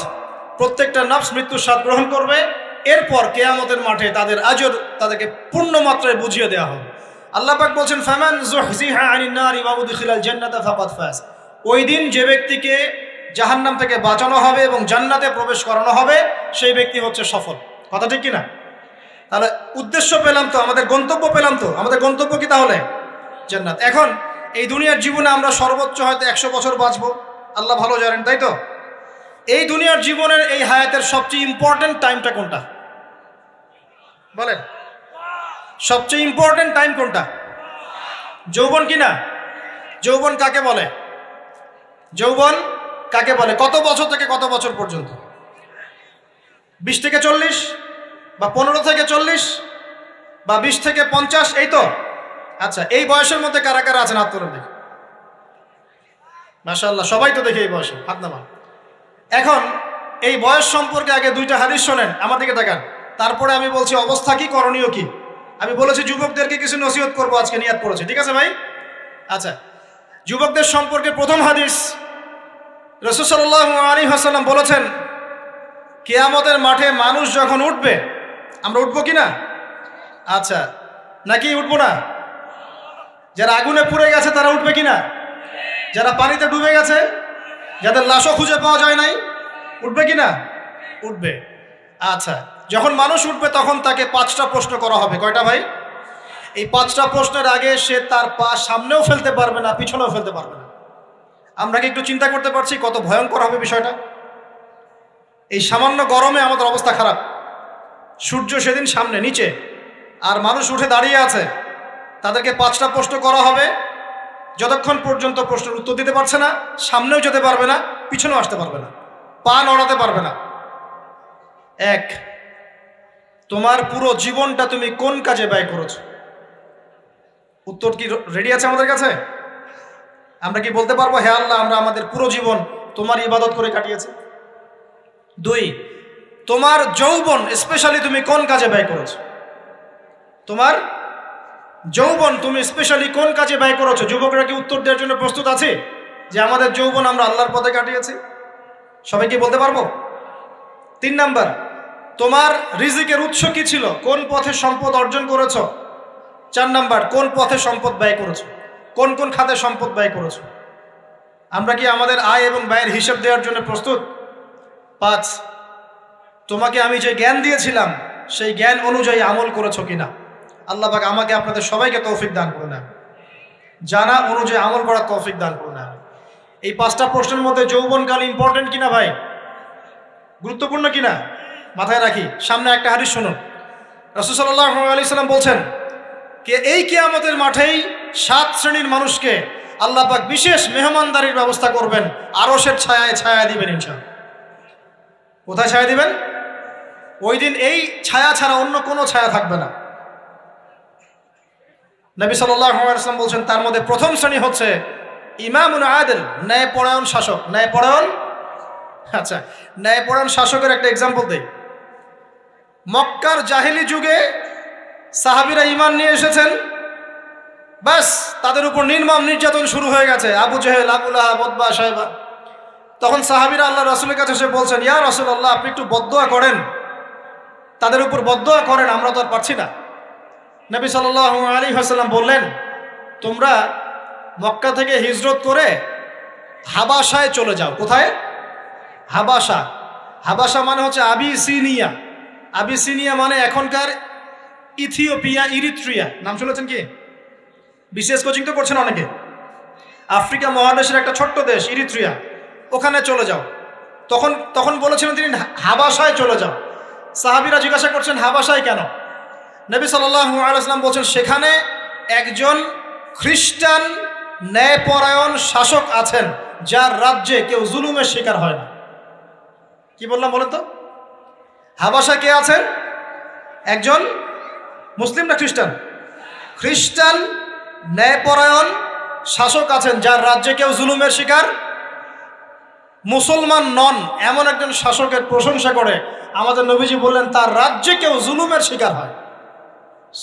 প্রত্যেকটা নফস মৃত্যুর স্বাদ গ্রহণ করবে, এরপর কিয়ামতের মাঠে তাদের আজর তাদেরকে পূর্ণ মাত্রায় বুঝিয়ে দেওয়া হবে। আল্লাহ পাক বলছেন ফামান যুহজিহা আনিন নারি ওয়া উদখিলাল জান্নাতা ফাকাদ ফাজ। ওই দিন যে ব্যক্তিকে জাহান্নাম থেকে বাঁচানো হবে এবং জান্নাতে প্রবেশ করানো হবে, সেই ব্যক্তি হচ্ছে সফল। কথা ঠিক কিনা? তাহলে উদ্দেশ্য পেলাম তো, আমাদের গন্তব্য পেলাম তো। আমাদের গন্তব্য কি তাহলে? জান্নাত। এখন এই দুনিয়ার জীবনে আমরা সর্বোচ্চ হয়তো 100 বছর বাঁচবো, আল্লাহ ভালো জানেন, তাই তো? এই দুনিয়ার জীবনের এই হায়াতের সবচেয়ে ইম্পর্টেন্ট টাইমটা কোনটা বলেন? সবচেয়ে ইম্পর্টেন্ট টাইম কোনটা? যৌবন কিনা? যৌবন কাকে বলে? যৌবন কাকে বলে? কত বছর থেকে কত বছর পর্যন্ত? 20 থেকে 40, বা 15 থেকে 40, বা 20 থেকে 50, এই তো? আচ্ছা, এই বয়সের মধ্যে কারা কারা আছেন হাত তোলেন দেখি। মাশাআল্লাহ, সবাই তো দেখি এই বয়সে, হাত নামান। এখন এই বয়স সম্পর্কে আগে 2টা হাদিস শোনেন, আমার দিকে তাকান, তারপরে আমি বলছি অবস্থা কি, করণীয় কি। আমি বলেছি যুবকদেরকে কিছু নসিহত করবো আজকে, নিয়াত করেছি, ঠিক আছে ভাই? আচ্ছা, যুবকদের সম্পর্কে প্রথম হাদিস, রাসূল সাল্লাল্লাহু আলাইহি ওয়াসাল্লাম বলেছেন, কিয়ামতের মাঠে মানুষ যখন উঠবে, আমরা উঠবো কি না? আচ্ছা, নাকি উঠবো না? যারা আগুনে পুড়ে গেছে তারা উঠবে কি না? যারা পানিতে ডুবে গেছে, যাদের লাশও খুঁজে পাওয়া যায় নাই, উঠবে কি না? উঠবে। আচ্ছা, যখন মানুষ উঠবে তখন তাকে 5টা প্রশ্ন করা হবে। কয়টা ভাই? এই 5টা প্রশ্নের আগে সে তার পা সামনেও ফেলতে পারবে না, পিছনেও ফেলতে পারবে না। আমরা কি একটু চিন্তা করতে পারছি কত ভয়ঙ্কর হবে বিষয়টা? এই সামান্য গরমে আমাদের অবস্থা খারাপ, সূর্য সেদিন সামনে নিচে, আর মানুষ উঠে দাঁড়িয়ে আছে, তাদেরকে 5টা প্রশ্ন করা হবে। যতক্ষণ পর্যন্ত প্রশ্নের উত্তর দিতে পারছে না, সামনেও যেতে পারবে না, পিছনেও আসতে পারবে না, পা নড়াতে পারবে না। 1, তোমার পুরো জীবনটা তুমি কোন কাজে ব্যয় করেছো? উত্তর কি রেডি আছে আমাদের কাছে? আমরা কি বলতে পারবো, হে আল্লাহ, আমরা আমাদের পুরো জীবন তোমার ইবাদত করে কাটিয়েছি? 2, তোমার যৌবন স্পেশালি তুমি কোন কাজে ব্যয় করেছো? তোমার যৌবন তুমি স্পেশালি কোন কাজে ব্যয় করেছো? যুবকরা কি উত্তর দেওয়ার জন্য প্রস্তুত আছে যে আমাদের যৌবন আমরা আল্লাহর পথে কাটিয়েছি? সবাই কি বলতে পারবো? 3 নাম্বার, তোমার রিজিকের উৎস কি ছিল? কোন পথে সম্পদ অর্জন করেছো? 4 নাম্বার, কোন পথে সম্পদ ব্যয় করেছো? কোন কোন খাতে সম্পদ ব্যয় করেছো? আমরা কি আমাদের আয় এবং ব্যয়ের হিসাব দেওয়ার জন্য প্রস্তুত? 5, তোমাকে আমি যে জ্ঞান দিয়েছিলাম সেই জ্ঞান অনুযায়ী আমল করেছো কিনা? আল্লাহ পাক আমাকে আপনাদের সবাইকে তৌফিক দান করুন, জানা অনুযায়ী আমল করার তৌফিক দান করুন। এই 5টা প্রশ্নের মধ্যে যৌবনকাল ইম্পর্টেন্ট কিনা ভাই? গুরুত্বপূর্ণ কিনা? মাথায় রাখি। সামনে একটা হাদিস শুনুন, রাসূল সাল্লাল্লাহু আলাইহি সাল্লাম বলছেন, কে এই কিয়ামতের মাঠেই 7 শ্রেণীর মানুষকে আল্লাহ পাক বিশেষ মেহমানদারির ব্যবস্থা করবেন, আরশের ছায়ায় ছায়া দিবেন ইনশাআল্লাহ। কোথায় ছায়া দিবেন? ওই দিন এই ছায়া ছাড়া অন্য কোনো ছায়া থাকবে না। নবী সাল্লাল্লাহু আলাইহি ওয়াসাল্লাম বলছেন, তার মধ্যে প্রথম শ্রেণী হচ্ছে ইমামুন আদিল, ন্যায়পরায়ণ শাসক। ন্যায়পরায়ণ, আচ্ছা, ন্যায়পরায়ণ শাসকের একটা এক্সাম্পল দেই। মক্কার জাহেলি যুগে সাহাবীরা ঈমান নিয়ে এসেছেন, বাস তাদের উপর নির্মম নির্যাতন শুরু হয়ে গেছে, আবু জেহেল, আবু লাহাব, উতবা, শায়বা। তখন সাহাবীরা আল্লাহ রাসূলের কাছে এসে বলছেন, ইয়া রাসূলুল্লাহ, আপনি একটু বদদোয়া করেন, তাদের উপর বদদোয়া করেন, আমরা তো আর পারছি না। নবী সাল্লাল্লাহু আলাইহি ওয়াসাল্লাম বললেন, তোমরা মক্কা থেকে হিজরত করে হাবাসায় চলে যাও। কোথায়? হাবাসা। হাবাসা মানে হচ্ছে আবিসিনিয়া। আবিসিনিয়া মানে এখনকার ইথিওপিয়া, ইরিত্রিয়া। নাম শুনেছেন কি? বিশেষ কোচিং তো করছেন অনেকে। আফ্রিকা মহাদেশের একটা ছোট্ট দেশ ইরিত্রিয়া, ওখানে চলে যাও। তখন বলেছিলেন তিনি হাবাসায় চলে যাও। সাহাবীরা জিজ্ঞাসা করছেন, হাবাসায় কেন? নবী সাল্লাল্লাহু আলাইহি ওয়াসাল্লাম বলছেন, সেখানে একজন খ্রিস্টান ন্যায়পরায়ণ শাসক আছেন, যার রাজ্যে কেউ জুলুমের শিকার হয় না। কি বললাম বলেন তো? হাবাসা কে আছেন? একজন মুসলিম না খ্রিস্টান? খ্রিস্টান ন্যায়পরায়ণ শাসক আছেন, যার রাজ্যে কেউ জুলুমের শিকার, মুসলমান নন এমন একজন শাসকের প্রশংসা করে আমাদের নবীজি বললেন, তার রাজ্যে কেউ জুলুমের শিকার হয়।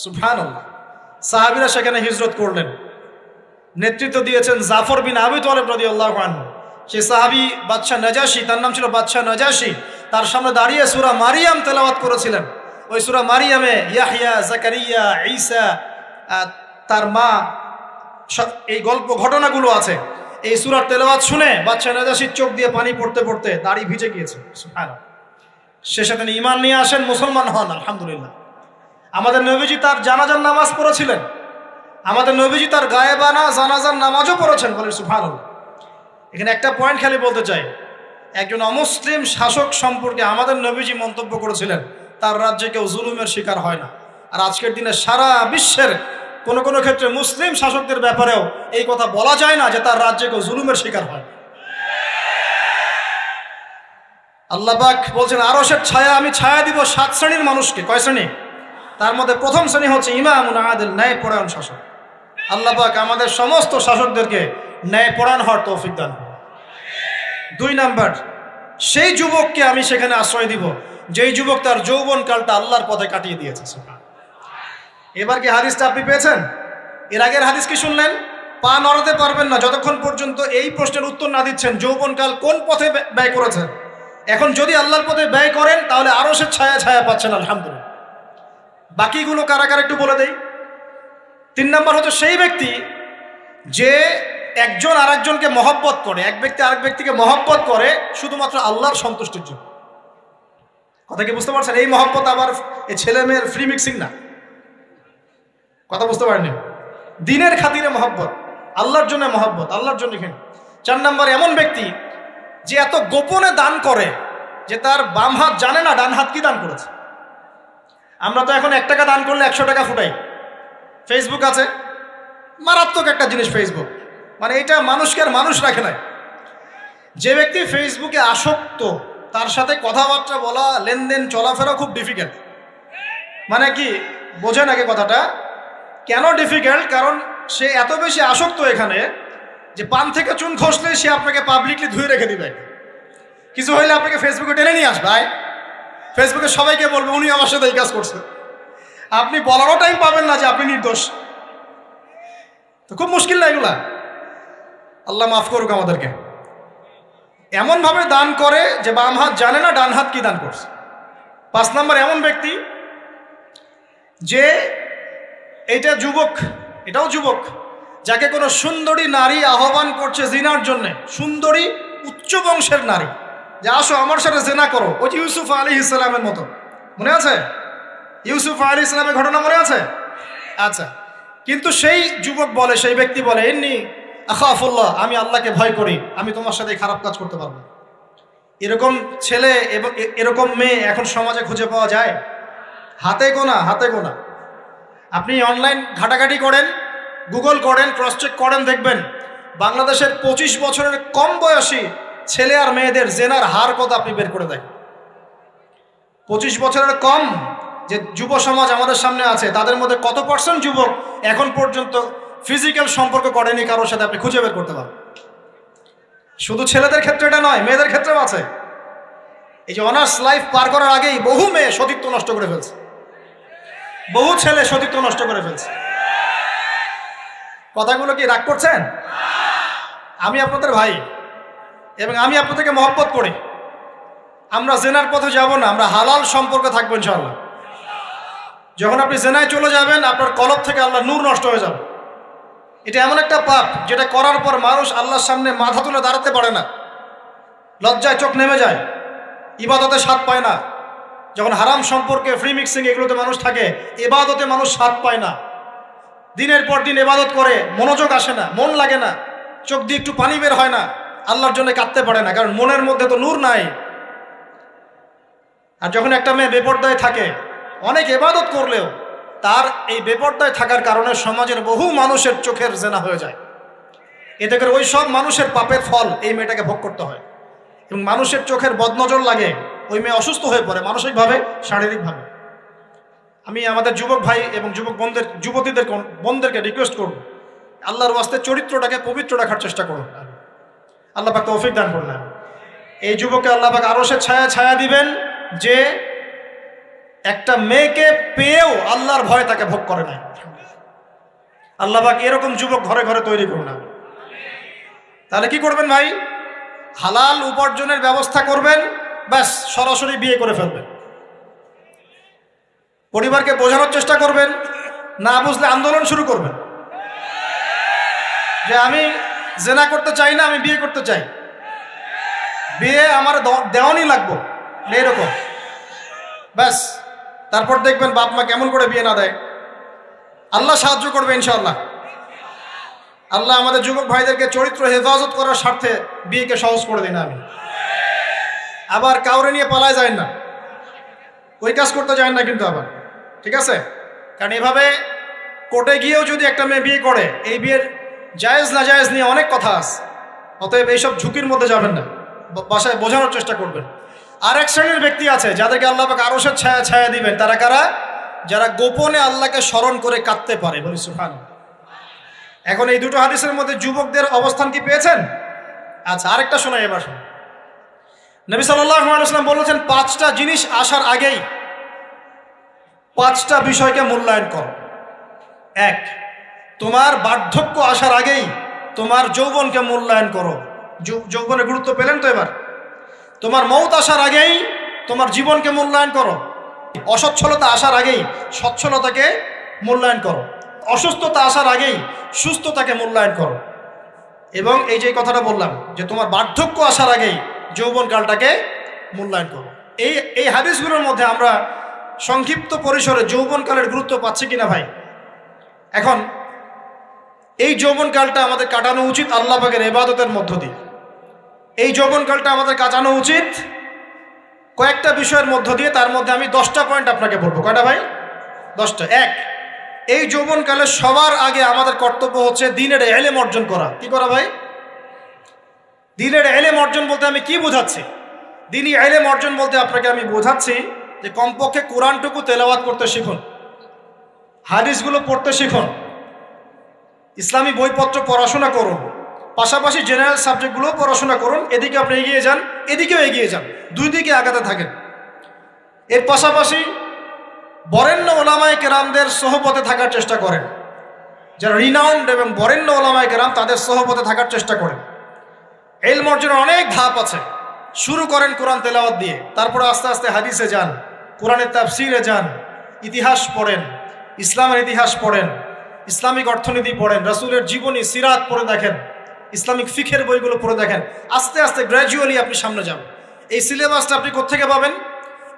সুবহানাল্লাহ। সাহাবীরা সেখানে হিজরত করলেন। নেতৃত্ব দিয়েছেন জাফর বিন আবি তালিব রাদিয়াল্লাহু আনহু। সেই সাহাবী বাদশাহ নাজাশী, তার নাম ছিল বাদশাহ নাজাশী, তার সামনে দাঁড়িয়ে সূরা মারিয়াম তেলাওয়াত করেছিলেন। ওই সূরা মারিয়ামে ইয়াহইয়া, জাকারিয়া, ঈসা, তার মা, এই গল্প ঘটনাগুলো আছে। এই সূরার তেলাওয়াত শুনে বাদশাহ নাজাশীর চোখ দিয়ে পানি পড়তে পড়তে দাড়ি ভিজে গিয়েছে। সুবহানাল্লাহ। শেষে তিনি ঈমান নিয়ে আসেন, মুসলমান হন, আলহামদুলিল্লাহ। আমাদের নবীজি তার জানাজার নামাজ পড়েছিলেন, আমাদের নবীজি তার গায়েবানা জানাজার নামাজও পড়েছেন, বলেন সুবহানাল্লাহ। এখানে একটা পয়েন্ট খালি বলতে চাই, একজন অমুসলিম শাসক সম্পর্কে আমাদের নবীজি মন্তব্য করেছিলেন তার রাজ্যে কেউ জুলুমের শিকার হয় না। আর আজকের দিনে সারা বিশ্বের কোনো কোনো ক্ষেত্রে মুসলিম শাসকদের ব্যাপারেও এই কথা বলা যায় না যে তার রাজ্যে কেউ জুলুমের শিকার হয়। আল্লাহ পাক বলছেন আরশের ছায়া আমি ছায়া দিব 7 শ্রেণীর মানুষকে। কয় শ্রেণী? তার মধ্যে প্রথম শ্রেণী হচ্ছে ইমামুন আদিল, ন্যায়পরায়ণ শাসক। আল্লাহ পাক আমাদের সমস্ত শাসকদেরকে ন্যায়পরায়ণ হওয়ার তৌফিক দান করুন। 2 নাম্বার, সেই যুবককে আমি সেখানে আশ্রয় দিব যেই যুবক তার যৌবনকালটা আল্লাহর পথে কাটিয়ে দিয়েছে। এবার কি হাদিসটা আপনি পেয়েছেন? এর আগের হাদিস কি শুনলেন? পা নড়াতে পারবেন না যতক্ষণ পর্যন্ত এই প্রশ্নের উত্তর না দিচ্ছেন যৌবনকাল কোন পথে ব্যয় করেছেন। এখন যদি আল্লাহর পথে ব্যয় করেন তাহলে আরশের ছায়া ছায়া পাচ্ছেন, আলহামদুলিল্লাহ। বাকিগুলো কারা কারা একটু বলে দেই। 3 নাম্বার হচ্ছে সেই ব্যক্তি যে একজন আরেকজনকে মহব্বত করে, এক ব্যক্তি আরেক ব্যক্তিকে মহব্বত করে শুধুমাত্র আল্লাহর সন্তুষ্টির জন্য। কথা কি বুঝতে পারছেন? এই মহব্বত আবার এই ছেলে মেয়ের ফ্রি মিক্সিং না। কথা বুঝতে পারেননি? দিনের খাতিরে মহব্বত, আল্লাহর জন্য মহব্বত, আল্লাহর জন্য। এখানে 4 নাম্বার এমন ব্যক্তি যে এত গোপনে দান করে যে তার বাম হাত জানে না ডান হাত কি দান করেছে। আমরা তো এখন 1 টাকা দান করলে 100 টাকা ফুটাই। ফেসবুক আছে, মারাত্মক একটা জিনিস ফেসবুক, মানে এটা মানুষকে আর মানুষ রাখে নাই। যে ব্যক্তি ফেসবুকে আসক্ত তার সাথে কথাবার্তা বলা, লেনদেন, চলাফেরা খুব ডিফিকাল্ট। মানে কি বোঝেন আগে কথাটা? কেন ডিফিকাল্ট? কারণ সে এত বেশি আসক্ত এখানে যে পান থেকে চুন খসলে সে আপনাকে পাবলিকলি ধুয়ে রেখে দিবে। কিছু হইলে আপনাকে ফেসবুকে টেনে নিয়ে আসবে, ফেসবুকে সবাইকে বলবে উনি আমার সাথে এই কাজ করছে। আপনি বলারও টাইম পাবেন না যে আপনি নির্দোষ। তো খুব মুশকিল না এগুলা? আল্লাহ মাফ করুক আমাদেরকে। এমনভাবে দান করে যে বাম হাত জানে না ডান হাত কি দান করছে। 5 নাম্বার এমন ব্যক্তি যে এটা যুবক, এটাও যুবক, যাকে কোনো সুন্দরী নারী আহ্বান করছে জিনার জন্যে, সুন্দরী উচ্চ বংশের নারী, যে আসো আমার সাথে জেনা করো। ওই যে ইউসুফ আলাইহিস সালামের মতো, মনে আছে? ইউসুফ আলাইহিস সালামের ঘটনা মনে আছে? আচ্ছা, কিন্তু সেই যুবক বলে, সেই ব্যক্তি বলে ইন্নী আখাফুল্লাহ, আমি আল্লাহকে ভয় করি, আমি তোমার সাথে খারাপ কাজ করতে পারবো। এরকম ছেলে এবং এরকম মেয়ে এখন সমাজে খুঁজে পাওয়া যায়? হাতে গোনা, হাতে গোনা। আপনি অনলাইন ঘাটাঘাটি করেন, গুগল করেন, ক্রস চেক করেন, দেখবেন বাংলাদেশের 25 বছরের কম বয়সী ছেলে আর মেয়েদের জেনার হার কত আপনি বের করে দেখেন। 25 বছরের কম যে যুব সমাজ আমাদের সামনে আছে তাদের মধ্যে কত % যুবক এখন পর্যন্ত ফিজিক্যাল সম্পর্ক করেনি কারোর সাথে, আপনি খুঁজে বের করতে পারবেন। শুধু ছেলেদের ক্ষেত্রে এটা নয়, মেয়েদের ক্ষেত্রেও আছে। এই যে অনার্স লাইফ পার করার আগেই বহু মেয়ে সতীত্ব নষ্ট করে ফেলছে, বহু ছেলে সতীত্ব নষ্ট করে ফেলছে। কথাগুলো কি রাগ করছেন? আমি আপনাদের ভাই এবং আমি আপনাদেরকে মহব্বত করি। আমরা জেনার পথে যাব না, আমরা হালাল সম্পর্কে থাকবো ইনশাআল্লাহ। যখন আপনি জেনায় চলে যাবেন আপনার কলব থেকে আল্লাহ নূর নষ্ট হয়ে যাবে। এটা এমন একটা পাপ যেটা করার পর মানুষ আল্লাহর সামনে মাথা তুলে দাঁড়াতে পারে না, লজ্জায় চোখ নেমে যায়, ইবাদতে স্বাদ পায় না। যখন হারাম সম্পর্কে, ফ্রি মিক্সিং, এগুলোতে মানুষ থাকে, ইবাদতে মানুষ স্বাদ পায় না। দিনের পর দিন ইবাদত করে মনোযোগ আসে না, মন লাগে না, চোখ দিয়ে একটু পানি বের হয় না, আল্লাহর জন্য কাঁদতে পারে না, কারণ মনের মধ্যে তো নূর নাই। আর যখন একটা মেয়ে বেপরদায় থাকে, অনেক ইবাদত করলেও তার এই বেপরদায় থাকার কারণে সমাজের বহু মানুষের চোখের জেনা হয়ে যায়। এতে করে ওই সব মানুষের পাপের ফল এই মেয়েটাকে ভোগ করতে হয়। এবং মানুষের চোখের বদনজর লাগে, ওই মেয়ে অসুস্থ হয়ে পড়ে মানসিকভাবে, শারীরিকভাবে। আমি আমাদের যুবক ভাই এবং যুবক বোনদেরকে রিকোয়েস্ট করব, আল্লাহর ওয়াস্তে চরিত্রটাকে পবিত্র রাখার চেষ্টা করুন। আল্লাহ পাক তৌফিক দান করলেন। এই যুবককে আল্লাহ পাক আরশের ছায়া দিবেন যে একটা মেয়েকে পেয়েও আল্লাহর ভয় তাকে ভোগ করে নাই। আল্লাহ পাক এরকম যুবক ঘরে ঘরে তৈরি করুন। তাহলে কি করবেন ভাই? হালাল উপার্জনের ব্যবস্থা করবেন, ব্যাস সরাসরি বিয়ে করে ফেলবেন। পরিবারকে বোঝানোর চেষ্টা করবেন, না বুঝলে আন্দোলন শুরু করবেন যে আমি জেনা করতে চাই না, আমি বিয়ে করতে চাই, বিয়ে আমার দেওয়ানি লাগবো, এরকম। ব্যাস তারপর দেখবেন বাপ মা কেমন করে বিয়ে না দেয়। আল্লাহ সাহায্য করবে ইনশাআল্লাহ। আল্লাহ আমাদের যুবক ভাইদেরকে চরিত্র হেফাজত করার স্বার্থে বিয়েকে সহজ করে দিন। আমি আবার কাউরে নিয়ে পালায় যায় না, ওই কাজ করতে যায় না কিন্তু আবার, ঠিক আছে? কারণ এভাবে কোর্টে গিয়েও যদি একটা মেয়ে বিয়ে করে, এই বিয়ের জায়েজ না জায়েজ নিয়ে অনেক কথা আছে। অতএব এইসব ঝুঁকির মধ্যে যাবেন না, বাসায় বোঝানোর চেষ্টা করবেন। আর এক শ্রেণীর ব্যক্তি আছে যাদেরকে আল্লাহ পাক আরশের ছায়া ছায়া দিবেন। তারা কারা? যারা গোপনে আল্লাহকে স্মরণ করে কাঁদতে পারে। বলি সুবহানাল্লাহ। এখন এই দুটো হাদিসের মধ্যে যুবকদের অবস্থান কি পেয়েছেন? আচ্ছা, আরেকটা শোনাই এবার। নবী সাল্লাল্লাহু আলাইহি ওয়াসাল্লাম বলেছেন, 5টা জিনিস আসার আগেই 5টা বিষয়কে মূল্যায়ন করো। 1, তোমার বার্ধক্য আসার আগেই তোমার যৌবনকে মূল্যায়ন করো। যৌবনের গুরুত্ব পেলেন তো এবার? তোমার মৌত আসার আগেই তোমার জীবনকে মূল্যায়ন করো। অসচ্ছলতা আসার আগেই সচ্ছলতাকে মূল্যায়ন করো। অসুস্থতা আসার আগেই সুস্থতাকে মূল্যায়ন করো। এবং এই যে কথাটা বললাম যে তোমার বার্ধক্য আসার আগেই যৌবনকালটাকে মূল্যায়ন করো। এই হাদিসগুলোর মধ্যে আমরা সংক্ষিপ্ত পরিসরে যৌবনকালের গুরুত্ব পাচ্ছি কিনা ভাই? এখন এই যৌবনকালটা আমাদের কাটানো উচিত আল্লাহ পাকের ইবাদতের মধ্য দিয়ে। এই যৌবনকালটা আমাদের কাটানো উচিত কয়েকটা বিষয়ের মধ্য দিয়ে। তার মধ্যে আমি 10টা পয়েন্ট আপনাকে বলবো। কয়টা ভাই? 10টা। 1, এই যৌবনকালে সবার আগে আমাদের কর্তব্য হচ্ছে দ্বীনের ইলম অর্জন করা। কি করা ভাই? দ্বীনের ইলম অর্জন বলতে আমি কি বোঝাচ্ছি? দ্বীনি ইলম অর্জন বলতে আপনাকে আমি বোঝাচ্ছি যে কমপক্ষে কোরআনটুকু তেলাওয়াত করতে শিখুন, হাদিসগুলো পড়তে শিখুন, ইসলামী বইপত্র পড়াশোনা করুন, পাশাপাশি জেনারেল সাবজেক্টগুলোও পড়াশোনা করুন। এদিকে আপনি এগিয়ে যান, এদিকেও এগিয়ে যান, দুই দিকে আগাতে থাকেন। এর পাশাপাশি বরেণ্য ওলামায়ে কেরামদের সোহবতে থাকার চেষ্টা করেন। যারা রিনাউন্ড এবং বরেণ্য ওলামায়ে কেরাম, তাদের সোহবতে থাকার চেষ্টা করেন। ইলম অর্জনের অনেক ধাপ আছে। শুরু করেন কোরআন তেলাওয়াত দিয়ে, তারপরে আস্তে আস্তে হাদিসে যান, কোরআনের তাফসিরে যান, ইতিহাস পড়েন, ইসলামের ইতিহাস পড়েন, ইসলামিক অর্থনীতি পড়েন, রাসূলের জীবনী সিরাত পড়ে দেখেন, ইসলামিক ফিখের বইগুলো পড়ে দেখেন। আস্তে আস্তে গ্র্যাজুয়ালি আপনি সামনে যান। এই সিলেবাসটা আপনি কোত্থেকে পাবেন?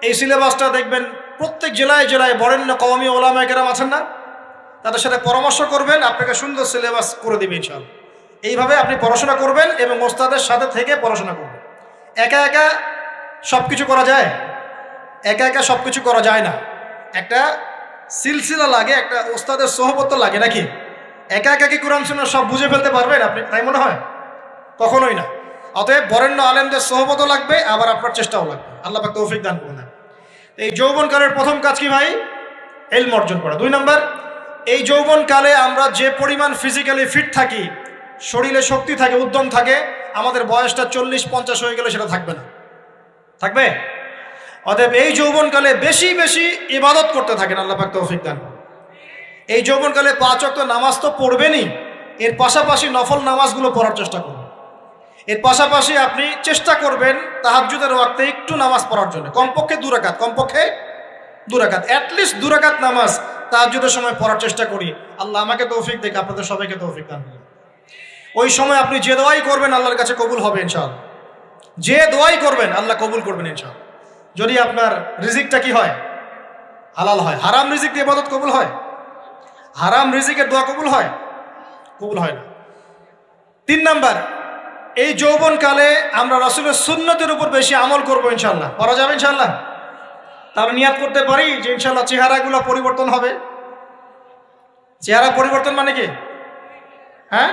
এই সিলেবাসটা দেখবেন প্রত্যেক জেলায় জেলায় বরেণ্য কওমি ওলামায়ে কেরাম আছেন না, তাদের সাথে পরামর্শ করবেন, আপনাকে সুন্দর সিলেবাস করে দেবে ইনশাআল্লাহ। এইভাবে আপনি পড়াশোনা করবেন এবং ওস্তাদের সাথে থেকে পড়াশোনা করবেন। একা একা সব কিছু করা যায়? একা একা সব কিছু করা যায় না। একটা সিলসিলা লাগে, একটা ওস্তাদের সোহবত লাগে নাকি? একা একা কি কোরআন সুন্নাহ সব বুঝে ফেলতে পারবেন আপনি? তাই মনে হয়? কখনোই না। অতএব বরেণ্য আলেমদের সোহবতও লাগবে, আবার আপনার চেষ্টাও লাগবে। আল্লাহ পাক তৌফিক দান করুন। এই যৌবনকালের প্রথম কাজ কি ভাই? ইলম অর্জন করা। 2 নম্বর, এই যৌবনকালে আমরা যে পরিমাণ ফিজিক্যালি ফিট থাকি, শরীরে শক্তি থাকে, উদ্যম থাকে, আমাদের বয়সটা 40-50 হয়ে গেলে সেটা থাকবে না। থাকবে? অতএব এই যৌবনকালে বেশি বেশি ইবাদত করতে থাকেন। আল্লাহ পাক তৌফিক দান করুন। এই যৌবনকালে 5 ওয়াক্ত নামাজ তো পড়বেনই, এর পাশাপাশি নফল নামাজগুলো পড়ার চেষ্টা করুন। এর পাশাপাশি আপনি চেষ্টা করবেন তাহাজ্জুদের ওয়াক্তে একটু নামাজ পড়ার জন্য, কমপক্ষে 2 রাকাত, কমপক্ষে 2 রাকাত, অ্যাটলিস্ট 2 রাকাত নামাজ তাহাজ্জুদের সময় পড়ার চেষ্টা করি। আল্লাহ আমাকে তৌফিক দিক, আপনাদের সবাইকে তৌফিক দান করুন। ওই সময় আপনি যে দোয়াই করবেন আল্লাহর কাছে কবুল হবে ইনশাআল্লাহ। যে দোয়াই করবেন আল্লাহ কবুল করবেন ইনশাআল্লাহ। যদি আপনার রিজিকটা কি হয়? হালাল হয়। হারাম রিজিক দিয়ে ইবাদত কবুল হয়? হারাম রিজিকের দোয়া কবুল হয়? কবুল হয় না। 3 নাম্বার, এই যৌবনকালে আমরা রাসূলের সুন্নতের উপর বেশি আমল করবো ইনশাআল্লাহ। করা যাবে ইনশাআল্লাহ? তাহলে নিয়াত করতে পারি যে ইনশাআল্লাহ চেহারাগুলো পরিবর্তন হবে। চেহারা পরিবর্তন মানে কি? হ্যাঁ,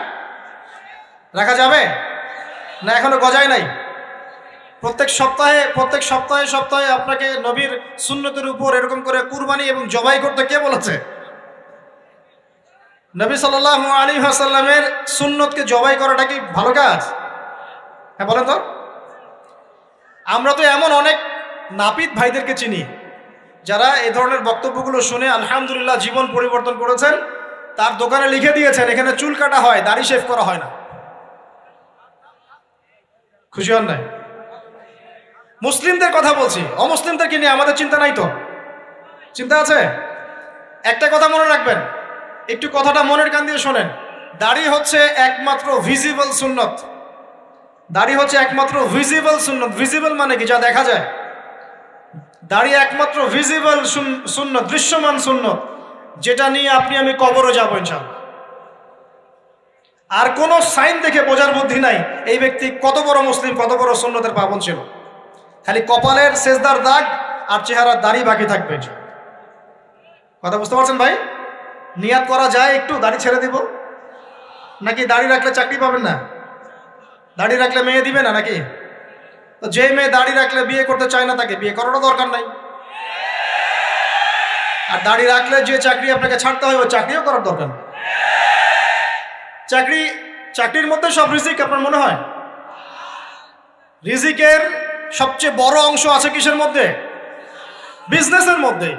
রাখা যাবে না? এখনো গজায় নাই। প্রত্যেক সপ্তাহে আপনাকে নবীর সুন্নতের উপর এরকম করে কুরবানি এবং জবাই করতে কে বলেছে? নবী সাল্লাল্লাহু আলাইহি ওয়াসাল্লামের সুন্নতকে জবাই করাটা কি ভালো কাজ? হ্যাঁ বলেন তো। আমরা তো এমন অনেক নাপিত ভাইদেরকে চিনি যারা এই ধরনের বক্তব্যগুলো শুনে আলহামদুলিল্লাহ জীবন পরিবর্তন করেছেন। তার দোকানে লিখে দিয়েছেন এখানে চুল কাটা হয়, দাড়ি শেভ করা হয় না। খুশি হন নাই? মুসলিমদের কথা বলছি, অমুসলিমদেরকে নিয়ে আমাদের চিন্তা নাই তো? চিন্তা আছে। একটা কথা মনে রাখবেন, একটু কথাটা মনের কান দিয়ে শোনেন। দাড়ি হচ্ছে একমাত্র ভিজিবল সুন্নত। দাড়ি হচ্ছে একমাত্র ভিজিবল সুন্নত। ভিজিবল মানে কি? যা দেখা যায়। দাড়ি একমাত্র ভিজিবল সুন্নত, দৃশ্যমান সুন্নত, যেটা নিয়ে আপনি আমি কবরে যাবো ইনশাআল্লাহ। আর কোন সাইন দেখে বোঝার বুদ্ধি নাই এই ব্যক্তি কত বড় মুসলিম, কত বড় সুন্নতের পাবন ছিল। খালি কপালের সেজদার দাগ আর চেহারার দাড়ি বাকি থাকবে। কথা বুঝতে পারছেন ভাই? নিয়াত করা যায় একটু দাড়ি ছেড়ে দিব, নাকি দাড়ি রাখলে চাকরি পাবেন না? দাড়ি রাখলে মেয়ে দিবে না নাকি? তো যে মেয়ে দাড়ি রাখলে বিয়ে করতে চায় না তাকে বিয়ে করারও দরকার নাই। আর দাড়ি রাখলে যে চাকরি আপনাকে ছাড়তে হয় ওই চাকরিও করার দরকার নেই। চাকরির মধ্যে সব রিজিক আপনার মনে হয়? রিজিকের সবচেয়ে বড় অংশ আছে কিসের মধ্যে? বিজনেসের মধ্যে।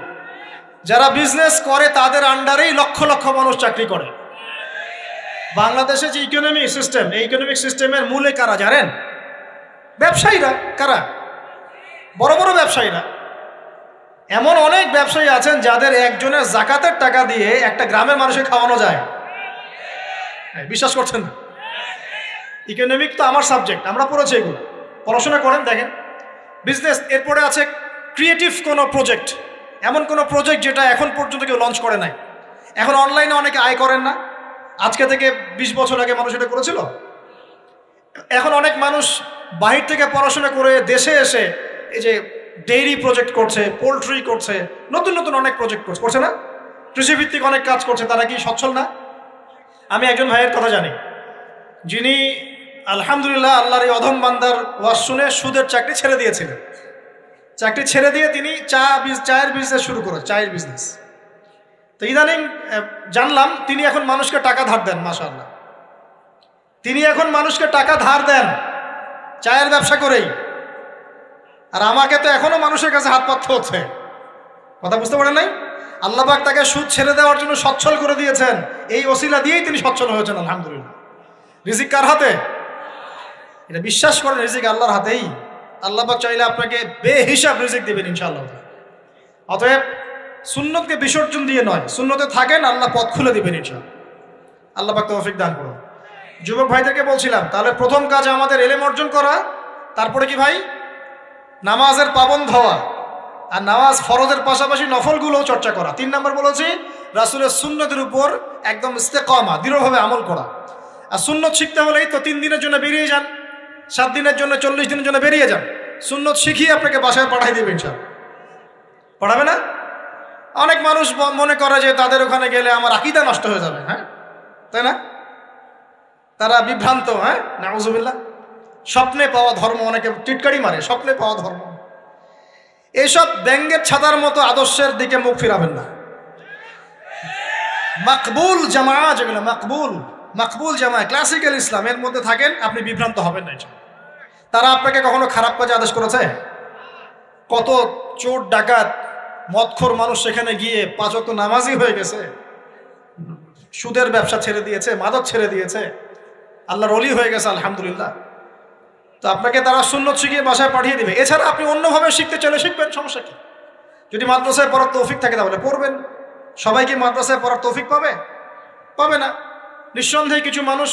যারা বিজনেস করে তাদের আন্ডারেই লক্ষ লক্ষ মানুষ চাকরি করে। বাংলাদেশে যে ইকোনমিক সিস্টেম, এই ইকোনমিক সিস্টেমের মূলে কারা জানেন? ব্যবসায়ীরা। কারা? বড় বড় ব্যবসায়ীরা। এমন অনেক ব্যবসায়ী আছেন যাদের একজনের জাকাতের টাকা দিয়ে একটা গ্রামের মানুষকে খাওয়ানো যায়। বিশ্বাস করছেন না? ইকোনমিক তো আমার সাবজেক্ট, আমরা পড়েছি এগুলো, পড়াশোনা করেন দেখেন। বিজনেস, এরপরে আছে ক্রিয়েটিভ কোনো প্রজেক্ট, এমন কোনো প্রজেক্ট যেটা এখন পর্যন্ত কেউ লঞ্চ করে নাই। এখন অনলাইনে অনেকে আয় করেন না, আজকে থেকে 20 বছর আগে মানুষ এটা করেছিল। এখন অনেক মানুষ বাহির থেকে পড়াশোনা করে দেশে এসে এই যে ডেইরি প্রজেক্ট করছে, পোলট্রি করছে, নতুন নতুন অনেক প্রজেক্ট করছে না? কৃষিভিত্তিক অনেক কাজ করছে। তারা কি সচ্ছল না? আমি একজন ভাইয়ের কথা জানি, যিনি আলহামদুলিল্লাহ আল্লাহর এই অধম বান্দার ওয়াজ শুনে সুদের চাকরি ছেড়ে দিয়েছিলেন। চাকরি ছেড়ে দিয়ে তিনি চায়ের বিজনেস শুরু করে, চায়ের বিজনেস। তো ইদানিং জানলাম তিনি এখন মানুষকে টাকা ধার দেন। মাশাআল্লাহ, তিনি এখন মানুষকে টাকা ধার দেন চায়ের ব্যবসা করেই। আর আমাকে তো এখনো মানুষের কাছে হাত পাততে হচ্ছে। কথা বুঝতে পারেন নাই? আল্লাহ পাক তাকে সুদ ছেড়ে দেওয়ার জন্য সচ্ছল করে দিয়েছেন। এই ওসিলা দিয়েই তিনি সচ্ছল হয়েছেন আলহামদুলিল্লাহ। রিজিক কার হাতে? এটা বিশ্বাস করেন, রিজিক আল্লাহর হাতেই। আল্লাহ পাক চাইলে আপনাকে বেহিসাব রিজিক দিবেন ইনশাআল্লাহ। অতএব সুন্নতকে বিসর্জন দিয়ে নয়, সুন্নতে থাকেন, আল্লাহ পথ খুলে দিবেন ইনশাআল্লাহ। আল্লাহ পাক তৌফিক দান করুন। যুবক ভাইদেরকে বলছিলাম, তাহলে প্রথম কাজ আমাদের ইলম অর্জন করা, তারপরে কি ভাই? নামাজের পাবন্দ হওয়া, আর নামাজ ফরজের পাশাপাশি নফলগুলোও চর্চা করা। 3 নম্বর বলেছি রাসূলের সুন্নতের উপর একদম ইস্তেকামা, দৃঢ়ভাবে আমল করা। আর সুন্নত শিখতে হলেই তো 3 দিনের জন্য বেরিয়ে যান, 7 দিনের জন্য, 40 দিনের জন্য বেরিয়ে যান। সুন্নত শিখিয়ে আপনাকে বাসায় পাঠাই দেবে ইনশাআল্লাহ। পড়াবে না? অনেক মানুষ মনে করে যে তাদের ওখানে গেলে আমার আকীদা নষ্ট হয়ে যাবে। হ্যাঁ, তাই না? তারা বিভ্রান্ত। হ্যাঁ, নাউজুবিল্লাহ। স্বপ্নে পাওয়া ধর্ম, অনেকে টিটকারি মারে, স্বপ্নে পাওয়া ধর্ম। এইসব ব্যাঙ্গের ছাতার মতো আদর্শের দিকে মুখ ফিরাবেন না। মাকবুল জামা, যেগুলো মাকবুল জামা, ক্লাসিক্যাল ইসলামের মধ্যে থাকেন, আপনি বিভ্রান্ত হবেন না। তারা আপনাকে কখনো খারাপ কাজে আদেশ করেছে? কত চোর ডাকাত মদখোর মানুষ সেখানে গিয়ে 5 ওয়াক্ত নামাজি হয়ে গেছে, সুদের ব্যবসা ছেড়ে দিয়েছে, মাদক ছেড়ে দিয়েছে, আল্লাহর ওলি হয়ে গেছে আলহামদুলিল্লাহ। তো আপনাকে তারা সুন্নত শিখিয়ে বাসায় পাঠিয়ে দিবে। এছাড়া আপনি অন্যভাবে শিখতে চলে শিখবেন, সমস্যা কি? যদি মাদ্রাসায় পড়ার তৌফিক থাকে তাহলে পড়বেন। সবাই কি মাদ্রাসায় পড়ার তৌফিক পাবে? পাবে না। নিঃসন্দেহে কিছু মানুষ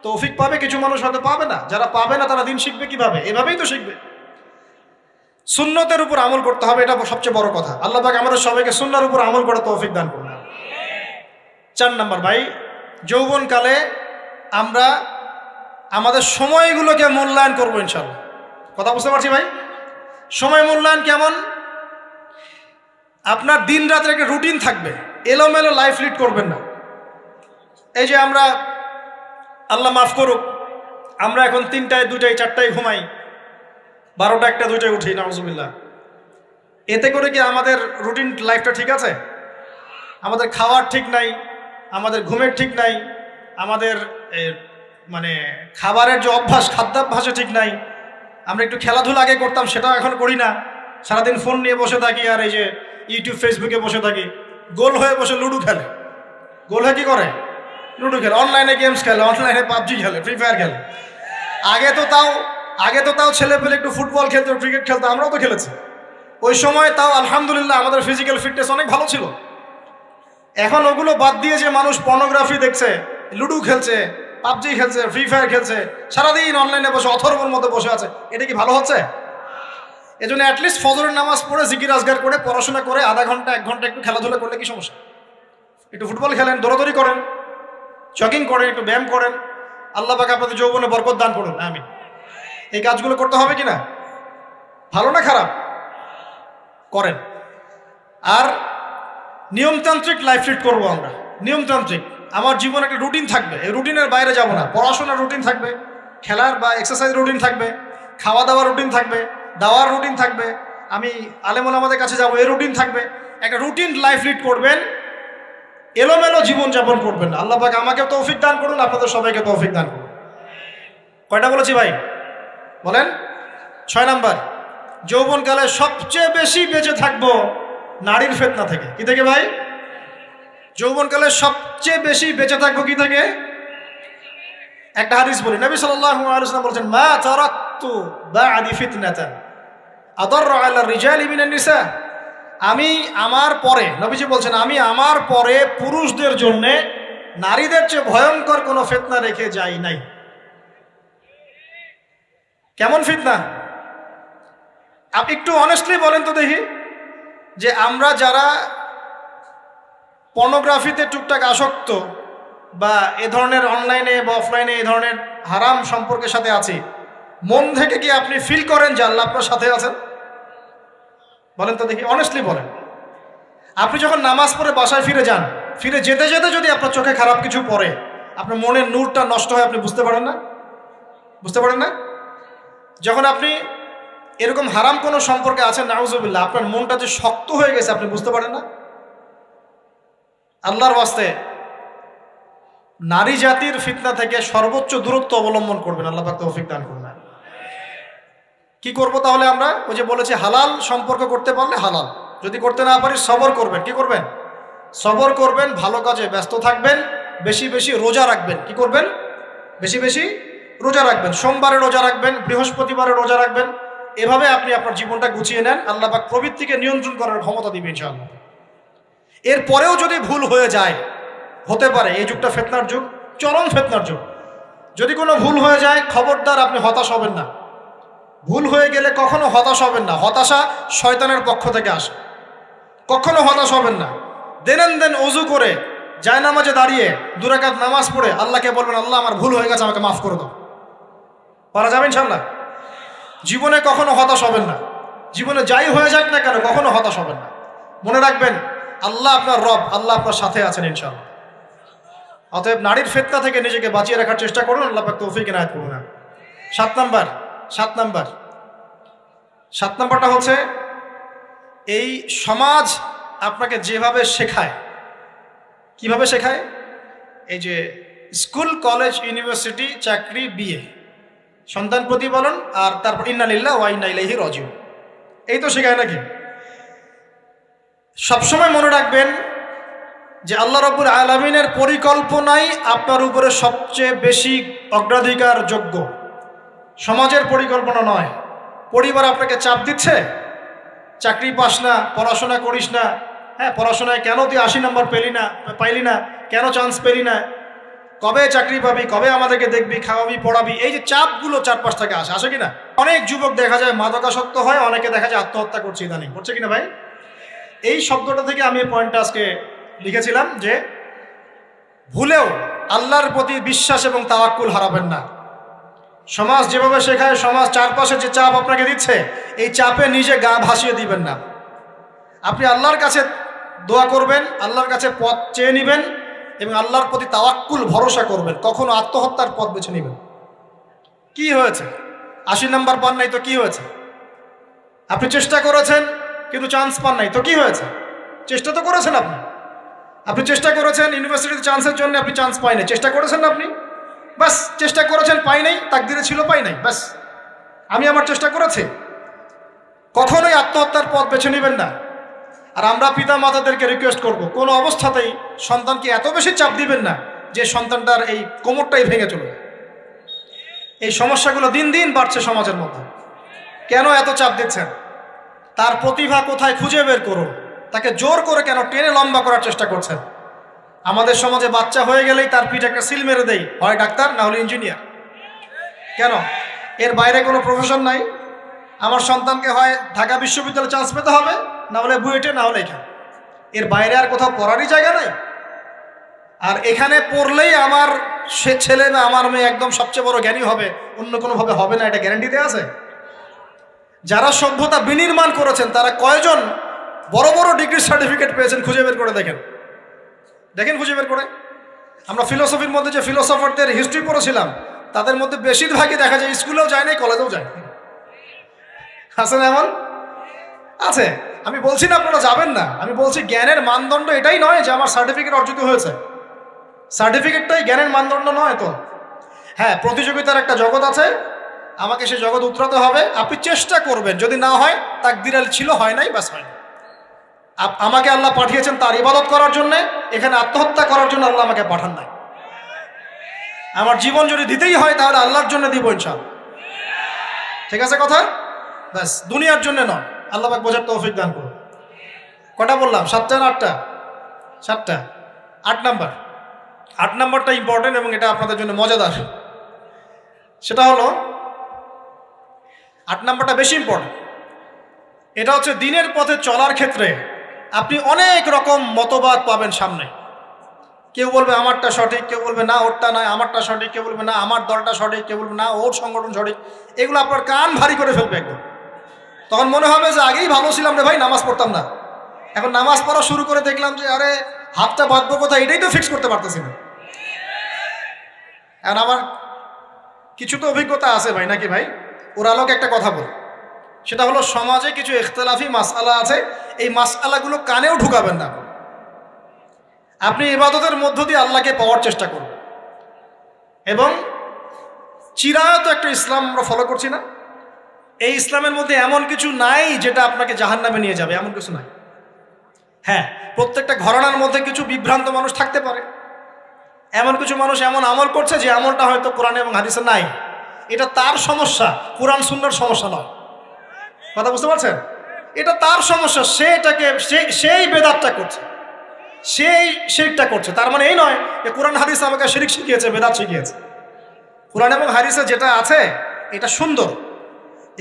তৌফিক পাবে, কিছু মানুষ হয়তো পাবে না। যারা পাবে না তারা দিন শিখবে কিভাবে? এভাবেই তো শিখবে। সুন্নতের উপর আমল করতে হবে, এটা সবচেয়ে বড় কথা। আল্লাহ পাক আমাদের সবাইকে সুন্নাহর উপর আমল করার তৌফিক দান করুন। 4 নম্বর ভাই, যৌবনকালে আমরা আমাদের সময়গুলোকে মূল্যায়ন করবো ইনশাআল্লাহ। কথা বুঝতে পারছি ভাই? সময় মূল্যায়ন কেমন? আপনার দিন রাতের একটা রুটিন থাকবে, এলোমেলো লাইফ লিড করবেন না। এই যে আমরা, আল্লাহ মাফ করুক, আমরা এখন 3টায় 2টায় 4টায় ঘুমাই, 12টা 1টা 2টায় উঠি, নাউজুবিল্লাহ। এতে করে কি আমাদের রুটিন লাইফটা ঠিক আছে? আমাদের খাওয়ার ঠিক নাই, আমাদের ঘুমের ঠিক নাই, আমাদের মানে খাবারের যে অভ্যাস, খাদ্যাভ্যাসও ঠিক নাই। আমরা একটু খেলাধুলা আগে করতাম, সেটাও এখন করি না। সারাদিন ফোন নিয়ে বসে থাকি, আর এই যে ইউটিউব ফেসবুকে বসে থাকি। গোল হয়ে বসে লুডো খেলে। গোল হয়ে কি করে? লুডো খেলে, অনলাইনে গেমস খেলে, অনলাইনে পাবজি খেলে, ফ্রি ফায়ার খেলে। আগে তো তাও ছেলে পেলে একটু ফুটবল খেলতো, ক্রিকেট খেলতো, আমরাও তো খেলেছি। ওই সময় তাও আলহামদুলিল্লাহ আমাদের ফিজিক্যাল ফিটনেস অনেক ভালো ছিল। এখন ওগুলো বাদ দিয়ে যে মানুষ পর্নোগ্রাফি দেখছে, লুডো খেলছে, পাবজি খেলছে, ফ্রি ফায়ার খেলছে, সারাদিন অনলাইনে বসে অথর্বর মধ্যে বসে আছে, এটা কি ভালো হচ্ছে? এজন্য অ্যাটলিস্ট ফজরের নামাজ পড়ে জিকির আজগার করে পড়াশোনা করে আধা ঘন্টা 1 ঘন্টা একটু খেলাধুলা করলে কি সমস্যা? একটু ফুটবল খেলেন, দৌড়াদৌড়ি করেন, জগিং করেন, একটু ব্যায়াম করেন। আল্লাহ পাক আপনাদের যৌবনে বরকত দান করুন, আমিন। এই কাজগুলো করতে হবে কিনা? ভালো না খারাপ? করেন। আর নিয়মতান্ত্রিক লাইফ লিড করবো আমরা, নিয়মতান্ত্রিক। আমার জীবনে একটা রুটিন থাকবে, এই রুটিনের বাইরে যাব না। পড়াশোনার রুটিন থাকবে, খেলার বা এক্সারসাইজ রুটিন থাকবে, খাওয়া দাওয়ার রুটিন থাকবে, দাওয়ার রুটিন থাকবে, আমি আলেমুল আমাদের কাছে যাব, এই রুটিন থাকবে। একটা রুটিন লাইফ লিড করবেন, এলোমেলো জীবনযাপন করবেন না। আল্লাহ পাক আমাকে তৌফিক দান করুন, আপনাদের সবাইকে তৌফিক দান করুন। কয়টা বলেছি ভাই? বলেন। 6 নাম্বার, যৌবনকালে সবচেয়ে বেশি বেঁচে থাকবো নারীর ফিতনা থেকে। কি থেকে ভাই? যৌবনকালে সবচেয়ে বেশি বেঁচে থাকবো কি থেকে? একটা হাদিস বলি, নবী সাল্লাল্লাহু আলাইহি ওয়াসাল্লাম বলেছেন, মা তারাকতু বা'দি ফিতনাতান আদাররু আলা রিজালি মিনান নিসা। আমি আমার পরে, নবীজি বলছেন, আমি আমার পরে পুরুষদের জন্য নারীদের চেয়ে ভয়ঙ্কর কোনো ফিতনা রেখে যাই নাই। কেমন ফিতনা? আপনি একটু অনেস্টলি বলেন তো দেখি, যে আমরা যারা পর্নোগ্রাফিতে টুকটাক আসক্ত বা এ ধরনের অনলাইনে বা অফলাইনে এই ধরনের হারাম সম্পর্কের সাথে আছি, মন থেকে কি আপনি ফিল করেন যে আল্লাহ আপনার সাথে আছেন? বলেন তো দেখি, অনেস্টলি বলেন। আপনি যখন নামাজ পড়ে বাসায় ফিরে যান, ফিরে যেতে যেতে যদি আপনার চোখে খারাপ কিছু পড়ে, আপনার মনের নূরটা নষ্ট হয়, আপনি বুঝতে পারেন না? বুঝতে পারেন না? যখন আপনি এরকম হারাম কোনো সম্পর্কে আছেন, নাউজুবিল্লাহ, আপনার মনটা যে শক্ত হয়ে গেছে, আপনি বুঝতে পারেন না? আল্লাহর ওয়াস্তে নারী জাতির ফিতনা থেকে সর্বোচ্চ দূরত্ব অবলম্বন করবেন। আল্লাহ পাক তৌফিক দান করুন। কি করব তাহলে আমরা? ওই যে বলেছি, হালাল সম্পর্ক করতে পারলে হালাল, যদি করতে না পারি সবর করবেন। কি করবেন? সবর করবেন, ভালো কাজে ব্যস্ত থাকবেন, বেশি বেশি রোজা রাখবেন। কি করবেন? বেশি বেশি রোজা রাখবেন। সোমবারে রোজা রাখবেন, বৃহস্পতিবারে রোজা রাখবেন। এভাবে আপনি আপনার জীবনটা গুছিয়ে নেন, আল্লাহ পাক প্রবৃত্তিকে নিয়ন্ত্রণ করার ক্ষমতা দিবেন ইনশাআল্লাহ। এরপরেও যদি ভুল হয়ে যায়, হতে পারে এই যুগটা ফিতনার যুগ, চরম ফিতনার যুগ। যদি কোনো ভুল হয়ে যায়, খবরদার আপনি হতাশ হবেন না। ভুল হয়ে গেলে কখনো হতাশ হবেন না। হতাশা শয়তানের পক্ষ থেকে আসে, কখনো হতাশ হবেন না। দেন ওযু করে জায়নামাজে দাঁড়িয়ে 2 রাকাত নামাজ পড়ে আল্লাহকে বলবেন, আল্লাহ আমার ভুল হয়ে গেছে, আমাকে মাফ করে দাও। পারা যাবে ইনশাআল্লাহ। জীবনে কখনো হতাশ হবেন না। জীবনে যাই হয়ে যাক না কেন, কখনো হতাশ হবেন না। মনে রাখবেন, আল্লাহ আপনার রব, আল্লাহ আপনার সাথে আছেন ইনশাআল্লাহ। অতএব নারীর ফিতনা থেকে নিজেকে বাঁচিয়ে রাখার চেষ্টা করুন, আল্লাহ পাক তৌফিক এনায়েত করুন। 7 নাম্বারটা হচ্ছে, এই সমাজ আপনাকে যেভাবে শেখায়, কিভাবে শেখায়? এই যে স্কুল, কলেজ, ইউনিভার্সিটি, চাকরি, বিয়ে, সন্তান প্রতিপালন, আর তারপর ইন্না লিল্লাহি ওয়া ইন্না ইলাইহি রাজিউন, এই তো শেখায় নাকি? সবসময় মনে রাখবেন যে আল্লাহ রাব্বুল আলামিনের পরিকল্পনাই আপনার উপরে সবচেয়ে বেশি অগ্রাধিকার যোগ্য, সমাজের পরিকল্পনা নয়। পরিবার আপনাকে চাপ দিচ্ছে, চাকরি পাস না, পড়াশোনা করিস না, হ্যাঁ পড়াশোনায় কেন তুই 80 নাম্বার পাইলি না, কেন চান্স পেলি না, কবে চাকরি পাবি, কবে আমাদেরকে দেখবি, খাওয়াবি, পড়াবি, এই যে চাপগুলো চারপাশ থেকে আসে কিনা? অনেক যুবক দেখা যায় মাদকাসক্ত হয়, অনেকে দেখা যায় আত্মহত্যা করছে ইদানিং, করছে কিনা ভাই? এই শব্দটা থেকে আমি এই পয়েন্টটা আজকে লিখেছিলাম যে ভুলেও আল্লাহর প্রতি বিশ্বাস এবং তাওয়াক্কুল হারাবেন না। সমাজ যেভাবে শেখায়, সমাজ চারপাশে যে চাপ আপনাকে দিচ্ছে, এই চাপে নিজে গা ভাসিয়ে দিবেন না। আপনি আল্লাহর কাছে দোয়া করবেন, আল্লাহর কাছে পথ চেয়ে নেবেন এবং আল্লাহর প্রতি তাওয়াক্কুল ভরসা করবেন। কখনো আত্মহত্যার পথ বেছে নেবেন। কি হয়েছে? 80 নাম্বার পান নাই তো কি হয়েছে? আপনি চেষ্টা করেছেন কিন্তু চান্স পান নাই তো কি হয়েছে? চেষ্টা তো করেছেন আপনি চেষ্টা করেছেন ইউনিভার্সিটিতে চান্সের জন্য, আপনি চান্স পাই নাই, চেষ্টা করেছেন না আপনি? বাস, চেষ্টা করেছেন, পাই নাই, তাকদিরে ছিল পাই নাই, বাস। আমি আমার চেষ্টা করেছি। কখনোই আত্মহত্যার পথ বেছে নেবেন না। আর আমরা পিতা মাতাদেরকে রিকোয়েস্ট করব, কোনো অবস্থাতেই সন্তানকে এত বেশি চাপ দিবেন না যে সন্তানটার এই কোমরটাই ভেঙে চলবে। এই সমস্যাগুলো দিন দিন বাড়ছে সমাজের মধ্যে। কেন এত চাপ দিচ্ছেন? তার প্রতিভা কোথায় খুঁজে বের করুন। তাকে জোর করে কেন টেনে লম্বা করার চেষ্টা করছেন? আমাদের সমাজে বাচ্চা হয়ে গেলেই তার পিঠে একটা সিল মেরে দেয়, হয় ডাক্তার না হলে ইঞ্জিনিয়ার। কেন? এর বাইরে কোনো প্রফেশন নাই? আমার সন্তানকে হয় ঢাকা বিশ্ববিদ্যালয়ে চান্স পেতে হবে, না হলে বুয়েটে, না হলে এখানে। এর বাইরে আর কোথাও পড়ারই জায়গা নাই। আর এখানে পড়লেই আমার সে ছেলে বা আমার মেয়ে একদম সবচেয়ে বড় জ্ঞানী হবে, অন্য কোনোভাবে হবে না, এটা গ্যারান্টি দেওয়া আছে? যারা সভ্যতা বিনির্মাণ করেছেন তারা কয়জন বড় বড় ডিগ্রি সার্টিফিকেট পেয়েছেন খুঁজে বের করে দেখেন, দেখেন খুঁজে বের করে। আমরা ফিলোসফির মধ্যে যে ফিলোসফারদের হিস্ট্রি পড়েছিলাম তাদের মধ্যে বেশিরভাগই দেখা যায় স্কুলেও যায় নাই, কলেজেও যায়। আছে না এমন? আছে। আমি বলছি না আপনারা যাবেন না, আমি বলছি জ্ঞানের মানদণ্ড এটাই নয় যে আমার সার্টিফিকেট অর্জিত হয়েছে, সার্টিফিকেটটাই জ্ঞানের মানদণ্ড নয় তো। হ্যাঁ, প্রতিযোগিতার একটা জগৎ আছে, আমাকে সে জগৎ উতরাতে হবে। আপনি চেষ্টা করবেন, যদি না হয় তাকদিরে ছিল, হয় নাই, বাস হয় না। আমাকে আল্লাহ পাঠিয়েছেন তার ইবাদত করার জন্য, এখানে আত্মহত্যা করার জন্য আল্লাহ আমাকে পাঠান নাই। আমার জীবন যদি দিতেই হয় তাহলে আল্লাহর জন্য দিব ইনশাআল্লাহ। ঠিক আছে কথা? ব্যাস, দুনিয়ার জন্য নয়। আল্লাহ পাক বোঝার তৌফিক দান করুন। কটা বললাম? 7টা না 8টা? 7টা। 8 নাম্বার, 8 নাম্বারটা ইম্পর্টেন্ট এবং এটা আপনাদের জন্য মজাদার। সেটা হলো 8 নাম্বারটা বেশি ইম্পর্টেন্ট। এটা হচ্ছে দিনের পথে চলার ক্ষেত্রে আপনি অনেক রকম মতবাদ পাবেন সামনে। কেউ বলবে আমারটা সঠিক, কেউ বলবে না ওরটা নয়, আমারটা সঠিক, কেউ বলবে না আমার দলটা সঠিক, কেউ বলবে না ওর সংগঠন সঠিক। এগুলো আপনার কান ভারী করে ফেলবে একদম। তখন মনে হবে যে আগেই ভালো ছিলাম রে ভাই, নামাজ পড়তাম না, এখন নামাজ পড়া শুরু করে দেখলাম যে আরে হাতটা বাঁধবো কোথায় এটাই তো ফিক্স করতে পারতেছি না। এখন আমার কিছু তো অভিজ্ঞতা আছে ভাই, নাকি ভাই? ওর আলোকে একটা কথা বল, সেটা হলো সমাজে কিছু ইখতিলাফি মাসআলা আছে, এই মাসআলাগুলো কানেও ঢুকাবেন না। আপনি ইবাদতের মধ্য দিয়ে আল্লাহকে পাওয়ার চেষ্টা করুন। এবং চিরায়ত একটা ইসলাম আমরা ফলো করছি না, এই ইসলামের মধ্যে এমন কিছু নাই যেটা আপনাকে জাহান্নামে নিয়ে যাবে, এমন কিছু নাই। হ্যাঁ, প্রত্যেকটা ঘরানার মধ্যে কিছু বিভ্রান্ত মানুষ থাকতে পারে, এমন কিছু মানুষ এমন আমল করছে যে আমলটা হয়তো কোরআন এবং হাদিসে নাই। এটা তার সমস্যা, কোরআন সুন্নাহর সমস্যা নয়। কথা বুঝতে পারছেন? এটা তার সমস্যা, সে এটাকে সেই বেদাতটা করছে, সেই শিরকটা করছে। তার মানে এই নয় যে কোরআন হাদিস আমাকে শিরক শিখিয়েছে, বেদাত শিখিয়েছে। কোরআন এবং হাদিসে যেটা আছে এটা সুন্দর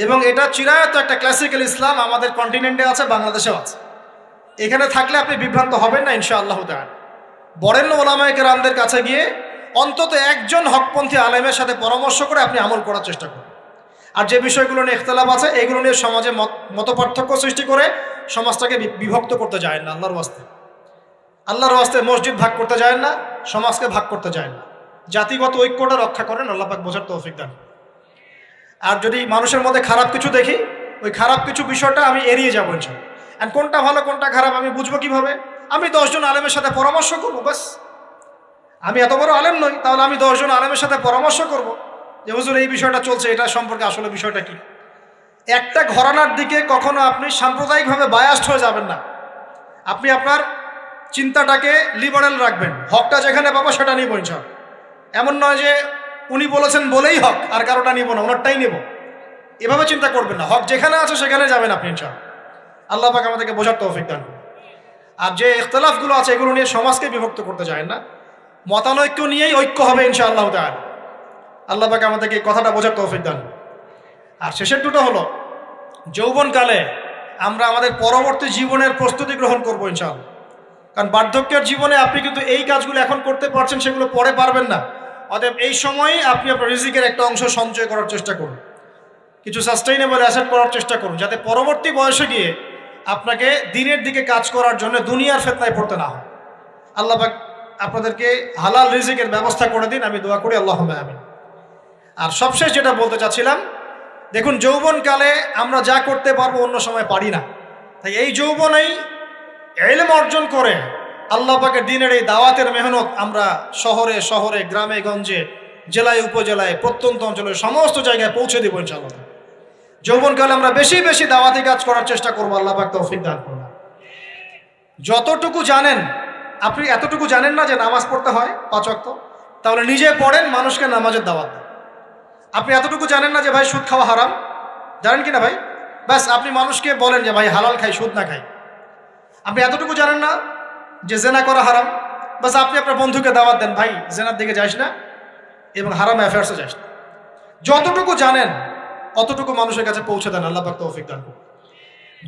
এবং এটা চিরায়ত একটা ক্লাসিক্যাল ইসলাম আমাদের কন্টিনেন্টে আছে, বাংলাদেশেও আছে। এখানে থাকলে আপনি বিভ্রান্ত হবেন না ইনশাআল্লাহ তাআলা। বরেণ্য ওলামায়ে কেরামদের কাছে গিয়ে অন্তত একজন হকপন্থী আলেমের সাথে পরামর্শ করে আপনি আমল করার চেষ্টা করুন। আর যে বিষয়গুলো নিয়ে ইখতিলাফ আছে এগুলো নিয়ে সমাজে মতপার্থক্য সৃষ্টি করে সমাজটাকে বিভক্ত করতে যায় না। আল্লাহর ওয়াস্তে মসজিদ ভাগ করতে যায় না, সমাজকে ভাগ করতে যায় না। জাতিগত ঐক্যটা রক্ষা করেন, আল্লাহ পাক বোঝার তৌফিক দান। আর যদি মানুষের মধ্যে খারাপ কিছু দেখি, ওই খারাপ কিছু বিষয়টা আমি এড়িয়ে যাবো ইনশাআল্লাহ। আর কোনটা ভালো কোনটা খারাপ আমি বুঝবো কিভাবে? আমি 10 জন আলেমের সাথে পরামর্শ করবো, বাস। আমি এত বড় আলেম নই, তাহলে আমি 10 জন আলেমের সাথে পরামর্শ করব যে হুজুর এই বিষয়টা চলছে, এটা সম্পর্কে আসলে বিষয়টা কি। একটা ঘরানার দিকে কখনো আপনি সাম্প্রদায়িকভাবে বায়াস্ট হয়ে যাবেন না। আপনি আপনার চিন্তাটাকে লিবারেল রাখবেন, হকটা যেখানে পাবো সেটা নিব ইনশাআল্লাহ। এমন নয় যে উনি বলেছেন বলেই হক আর কারোটা নিব না, ওনারটাই নিব, এভাবে চিন্তা করবেন না। হক যেখানে আছে সেখানে যাবেন আপনি ইনশাআল্লাহ। আল্লাহ পাক আমাদেরকে বোঝার তৌফিক দান। আর যে ইখতিলাফগুলো আছে এগুলো নিয়ে সমাজকে বিভক্ত করতে যায় না, মতানৈক্য নিয়েই ঐক্য হবে ইনশাআল্লাহ তাআলা। আল্লাহ পাক আমাদেরকে কথাটা বোঝার তৌফিক দান। আর শেষের দুটো হলো যৌবনকালে আমরা আমাদের পরবর্তী জীবনের প্রস্তুতি গ্রহণ করবো ইনশাআল্লাহ। কারণ বার্ধক্যের জীবনে আপনি কিন্তু এই কাজগুলো এখন করতে পারছেন, সেগুলো পরে পারবেন না। অতএব এই সময়ই আপনি আপনার রিজিকের একটা অংশ সঞ্চয় করার চেষ্টা করুন, কিছু সাস্টেইনেবল অ্যাসেট করার চেষ্টা করুন, যাতে পরবর্তী বয়সে গিয়ে আপনাকে দিনের দিকে কাজ করার জন্য দুনিয়ার ফিতনায় পড়তে না হয়। আল্লাহ পাক আপনাদেরকে হালাল রিজিকের ব্যবস্থা করে দিন, আমি দোয়া করি আল্লাহুম্মা আমিন। আর সবশেষ যেটা বলতে চাচ্ছিলাম, দেখুন যৌবনকালে আমরা যা করতে পারবো অন্য সময় পারি না। তাই এই যৌবনেই ইলম অর্জন করে আল্লাহ পাকের দ্বীনের এই দাওয়াতের মেহনত আমরা শহরে শহরে, গ্রামে গঞ্জে, জেলায় উপজেলায়, প্রত্যন্ত অঞ্চলে সমস্ত জায়গায় পৌঁছে দেবো ইনশাআল্লাহ। যৌবনকালে আমরা বেশি বেশি দাওয়াতি কাজ করার চেষ্টা করবো, আল্লাহ পাক তৌফিক দান করুন। যতটুকু জানেন, আপনি এতটুকু জানেন না যে নামাজ পড়তে হয় 5 ওয়াক্ত, তাহলে নিজে পড়েন, মানুষকে নামাজের দাওয়াত দেন। আপনি এতটুকু জানেন না যে ভাই সুদ খাওয়া হারাম, জানেন কি না ভাই? ব্যাস আপনি মানুষকে বলেন যে ভাই হালাল খাই, সুদ না খাই। আপনি এতটুকু জানেন না যে জেনা করা হারাম, বাস আপনি আপনার বন্ধুকে দাওয়াত দেন, ভাই জেনার দিকে যাস না এবং হারাম অ্যাফেয়ার্সে যাস না। যতটুকু জানেন অতটুকু মানুষের কাছে পৌঁছে দেন। আল্লাহ পাক তৌফিক দান করুন।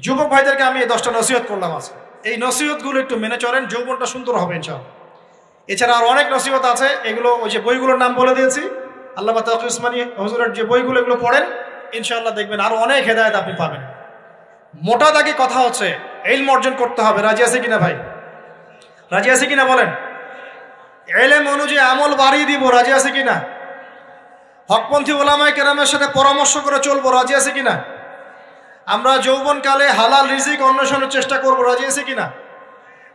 যুবক ভাইদেরকে আমি এই 10টা নসিহত করলাম আছে, এই নসিহতগুলো একটু মেনে চলেন, যৌবনটা সুন্দর হবে ইনশাআল্লাহ। এছাড়া আর অনেক নসিহত আছে, এগুলো ওই যে বইগুলোর নাম বলে দিয়েছি, আল্লামা তাকি উসমানী হুজুরের যে বইগুলো, এগুলো পড়েন, ইনশাআল্লাহ দেখবেন আরো অনেক হেদায়েত আপনি পাবেন। মোটা দাগে কথা হচ্ছে ইলম অর্জন করতে হবে। রাজি আছে কিনা ভাই? রাজি আছে কিনা বলেন? ইলম অনুযায়ী আমল বাড়িয়ে দিব। রাজি আছে কিনা? হকপন্থী ওলামায়ে কেরামের সাথে পরামর্শ করে চলবো। রাজি আছে কিনা? আমরা যৌবনকালে হালাল রিজিক অন্বেষণের চেষ্টা করবো। রাজি আছে কিনা?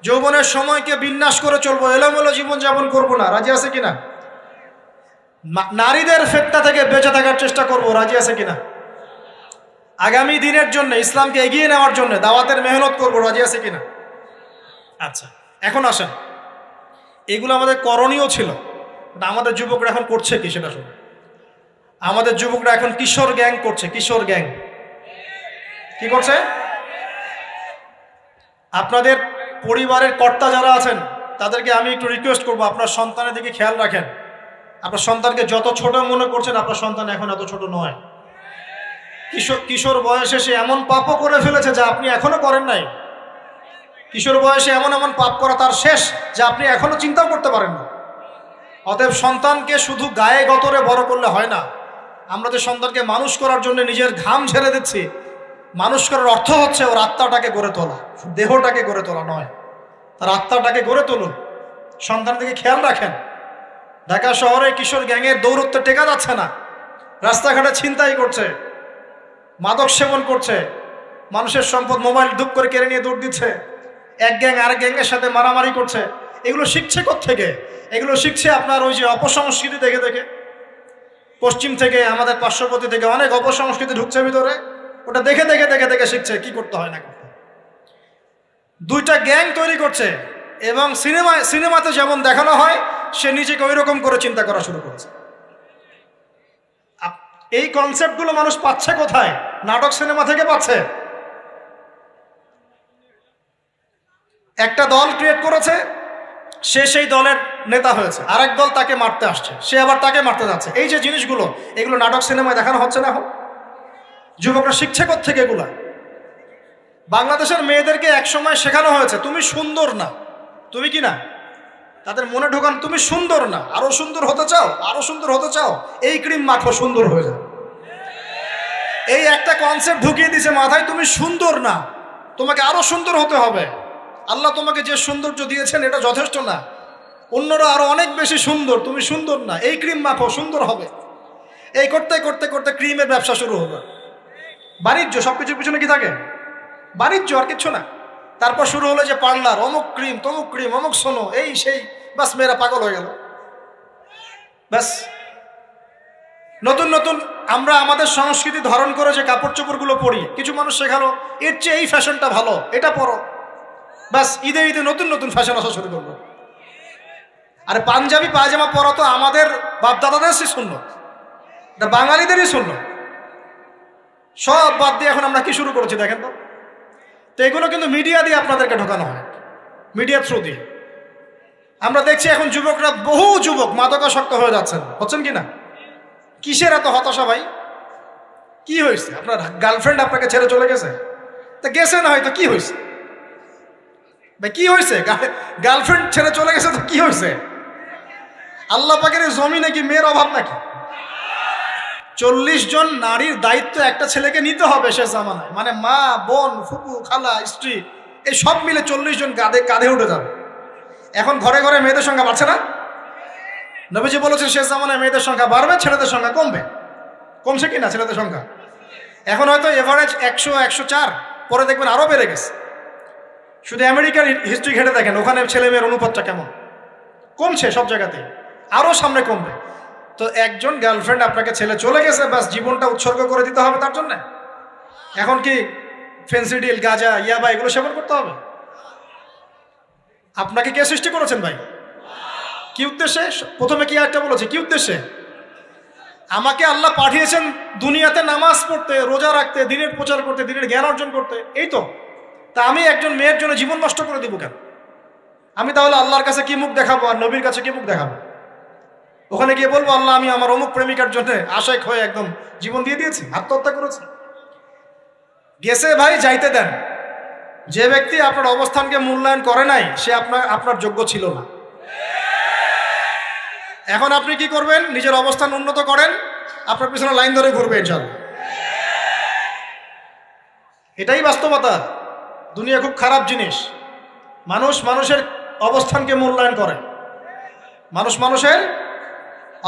যৌবনের সময়কে বিন্যাস করে চলবো, এলোমেলো জীবনযাপন করবো না। রাজি আছে কিনা? নারীদের ফিতনা থেকে বেঁচে থাকার চেষ্টা করব। রাজি আছে কিনা? আগামী দিনের জন্য, ইসলামকে এগিয়ে নেওয়ার জন্য দাওয়াতের মেহনত করব। রাজি আছে কিনা? আচ্ছা, এখন আসেন, এগুলো আমাদের করণীয় ছিল, আমাদের যুবকরা এখন করছে কি সেটা শুনুন। আমাদের যুবকরা এখন কিশোর গ্যাং করছে। কিশোর গ্যাং কি করছে? আপনাদের পরিবারের কর্তা যারা আছেন তাদেরকে আমি একটু রিকোয়েস্ট করবো, আপনার সন্তানের দিকে খেয়াল রাখেন। আপনার সন্তানকে যত ছোট মনে করছেন, আপনার সন্তান এখন এত ছোট নয়। কিশোর বয়সে সে এমন পাপও করে ফেলেছে যা আপনি এখনো করেন নাই। কিশোর বয়সে এমন এমন পাপ করা তার শেষ যা আপনি এখনো চিন্তাও করতে পারেন না। অতএব সন্তানকে শুধু গায়ে গতরে বড় করলে হয় না। আমরা যে সন্তানকে মানুষ করার জন্য নিজের ঘাম ঝেড়ে দিচ্ছি, মানুষ করার অর্থ হচ্ছে ওর আত্মাটাকে গড়ে তোলা, দেহটাকে গড়ে তোলা নয়, তার আত্মাটাকে গড়ে তুলুন। সন্তান থেকে খেয়াল রাখেন। ঢাকা শহরে কিশোর গ্যাংয়ের দৌরত্বে টেকা যাচ্ছে না। রাস্তাঘাটে ছিনতাই করছে, মাদক সেবন করছে, মানুষের সম্পদ মোবাইল ধুপ করে কেড়ে নিয়ে দৌড় দিচ্ছে, এক গ্যাং আরেক গ্যাংয়ের সাথে মারামারি করছে। এগুলো শিখছে কোত্থেকে? এগুলো শিখছে আপনার ওই যে অপসংস্কৃতি দেখে দেখে। পশ্চিম থেকে, আমাদের পার্শ্ববর্তী থেকে অনেক অপসংস্কৃতি ঢুকছে ভিতরে, ওটা দেখে দেখে দেখে দেখে শিখছে কি করতে হয় না করতে। দুইটা গ্যাং তৈরি করছে এবং সিনেমাতে যেমন দেখানো হয় সে নিজেকে ওই রকম করে চিন্তা করা শুরু করেছে। এই কনসেপ্টগুলো মানুষ পাচ্ছে কোথায়? নাটক সিনেমা থেকে পাচ্ছে। একটা দল ক্রিয়েট করেছে, সে সেই দলের নেতা হয়েছে, আরেক দল তাকে মারতে আসছে, সে আবার তাকে মারতে যাচ্ছে। এই যে জিনিসগুলো, এগুলো নাটক সিনেমায় দেখানো হচ্ছে না এখন? যুবকরা শিখছে কোত্থেকে এগুলা? বাংলাদেশের মেয়েদেরকে একসময় শেখানো হয়েছে তুমি সুন্দর না, তুমি কি না, তাদের মনে ঢোকান তুমি সুন্দর না, আরো সুন্দর হতে চাও, আরো সুন্দর হতে চাও, এই ক্রিম মাখো সুন্দর হয়ে যাও। এই একটা কনসেপ্ট ঢুকিয়ে দিছে মাথায়, তুমি সুন্দর না, তোমাকে আরো সুন্দর হতে হবে। আল্লাহ তোমাকে যে সৌন্দর্য দিয়েছেন এটা যথেষ্ট না, অন্যরা আরো অনেক বেশি সুন্দর, তুমি সুন্দর না, এই ক্রিম মাখো সুন্দর হবে। এই করতে করতে করতে ক্রিমের ব্যবসা শুরু হলো। বাণিজ্য, সবকিছুর পিছনে কি থাকে? বাণিজ্য, আর কিচ্ছু না। তারপর শুরু হলো যে পার্লার, অমুক ক্রিম তমুক ক্রিম, অমুক সোনো, এই সেই, বাস মেয়েরা পাগল হয়ে গেল। ব্যাস নতুন নতুন আমরা আমাদের সংস্কৃতি ধারণ করে যে কাপড় চোপড়গুলো পরি, কিছু মানুষ শেখালো এর চেয়ে এই ফ্যাশনটা ভালো, এটা পরো। ব্যাস ঈদে ঈদে নতুন নতুন ফ্যাশন আসা শুরু করলো। আরে পাঞ্জাবি পায়জামা পরা তো আমাদের বাপ দাদাদেরই সুন্নত, এটা বাঙালিদেরই সুন্নত। সব বাদ দিয়ে এখন আমরা কি শুরু করেছি দেখেন তো। তো এগুলো কিন্তু মিডিয়া দিয়ে আপনাদেরকে ঢোকানো হয়, মিডিয়া থ্রু দিয়ে। আমরা দেখছি এখন যুবকরা, বহু যুবক মাদকাসক্ত হয়ে যাচ্ছেন, হচ্ছেন কি না? কিসের এত হতাশা ভাই? কি হয়েছে? আপনার গার্লফ্রেন্ড আপনাকে ছেড়ে চলে গেছে? তা গেছে না হয়তো, কি হয়েছে ভাই? কি হয়েছে? গার্লফ্রেন্ড ছেড়ে চলে গেছে তো কি হয়েছে? আল্লাহ পাকের জমিনে কি মেয়ের অভাব নাকি? 40 জন নারীর দায়িত্ব একটা ছেলেকে নিতে হবে সে জামানায়, মানে মা, বোন, ফুপু, খালা, স্ত্রী, এই সব মিলে 40 জন কাঁধে উঠে যাবে। এখন ঘরে ঘরে মেয়েদের সংখ্যা বাড়ছে না? নবীজি বলেছেন শেষ জামানায় মেয়েদের সংখ্যা বাড়বে, ছেলেদের সংখ্যা কমবে। কমছে কি না ছেলেদের সংখ্যা? এখন হয়তো এভারেজ 100, 104, পরে দেখবেন আরো বেড়ে গেছে। শুধু আমেরিকার হিস্ট্রি ঘেটে দেখেন, ওখানে ছেলে মেয়ের অনুপাতটা কেমন, কমছে সব জায়গাতে, আরো সামনে কমবে। তো একজন গার্লফ্রেন্ড আপনাকে ছেলে চলে গেছে, ব্যাস জীবনটা উৎসর্গ করে দিতে হবে তার জন্য? এখন কি ফেন্সিডিল, গাঁজা, ইয়াবা এগুলো সেবন করতে হবে? আপনাকে কে সৃষ্টি করেছেন ভাই? কি উদ্দেশ্যে? প্রথমে কি একটা বলেছে, কি উদ্দেশ্যে? আমাকে আল্লাহ পাঠিয়েছেন দুনিয়াতে নামাজ পড়তে, রোজা রাখতে, দিনের প্রচার করতে, দিনের জ্ঞান অর্জন করতে, এই তো। তা আমি একজন মেয়ের জন্য জীবন নষ্ট করে দিব কেন? আমি তাহলে আল্লাহর কাছে কি মুখ দেখাবো আর নবীর কাছে কি মুখ দেখাবো? ওখানে গিয়ে বলবো আল্লাহ আমি আমার অমুক প্রেমিকার জন্য আশেক হয়ে একদম জীবন দিয়ে দিয়েছি, আত্মহত্যা করেছি? গেছে ভাই, যাইতে দেন। যে ব্যক্তি আপনার অবস্থানকে মূল্যায়ন করে নাই সে আপনার যোগ্য ছিল না। এখন আপনি কি করবেন? নিজের অবস্থান উন্নত করেন, আপনার পিছনে লাইন ধরে ঘুরবে ইনশাআল্লাহ। এটাই বাস্তবতা। দুনিয়া খুব খারাপ জিনিস। মানুষ মানুষের অবস্থানকে মূল্যায়ন করে, মানুষ মানুষের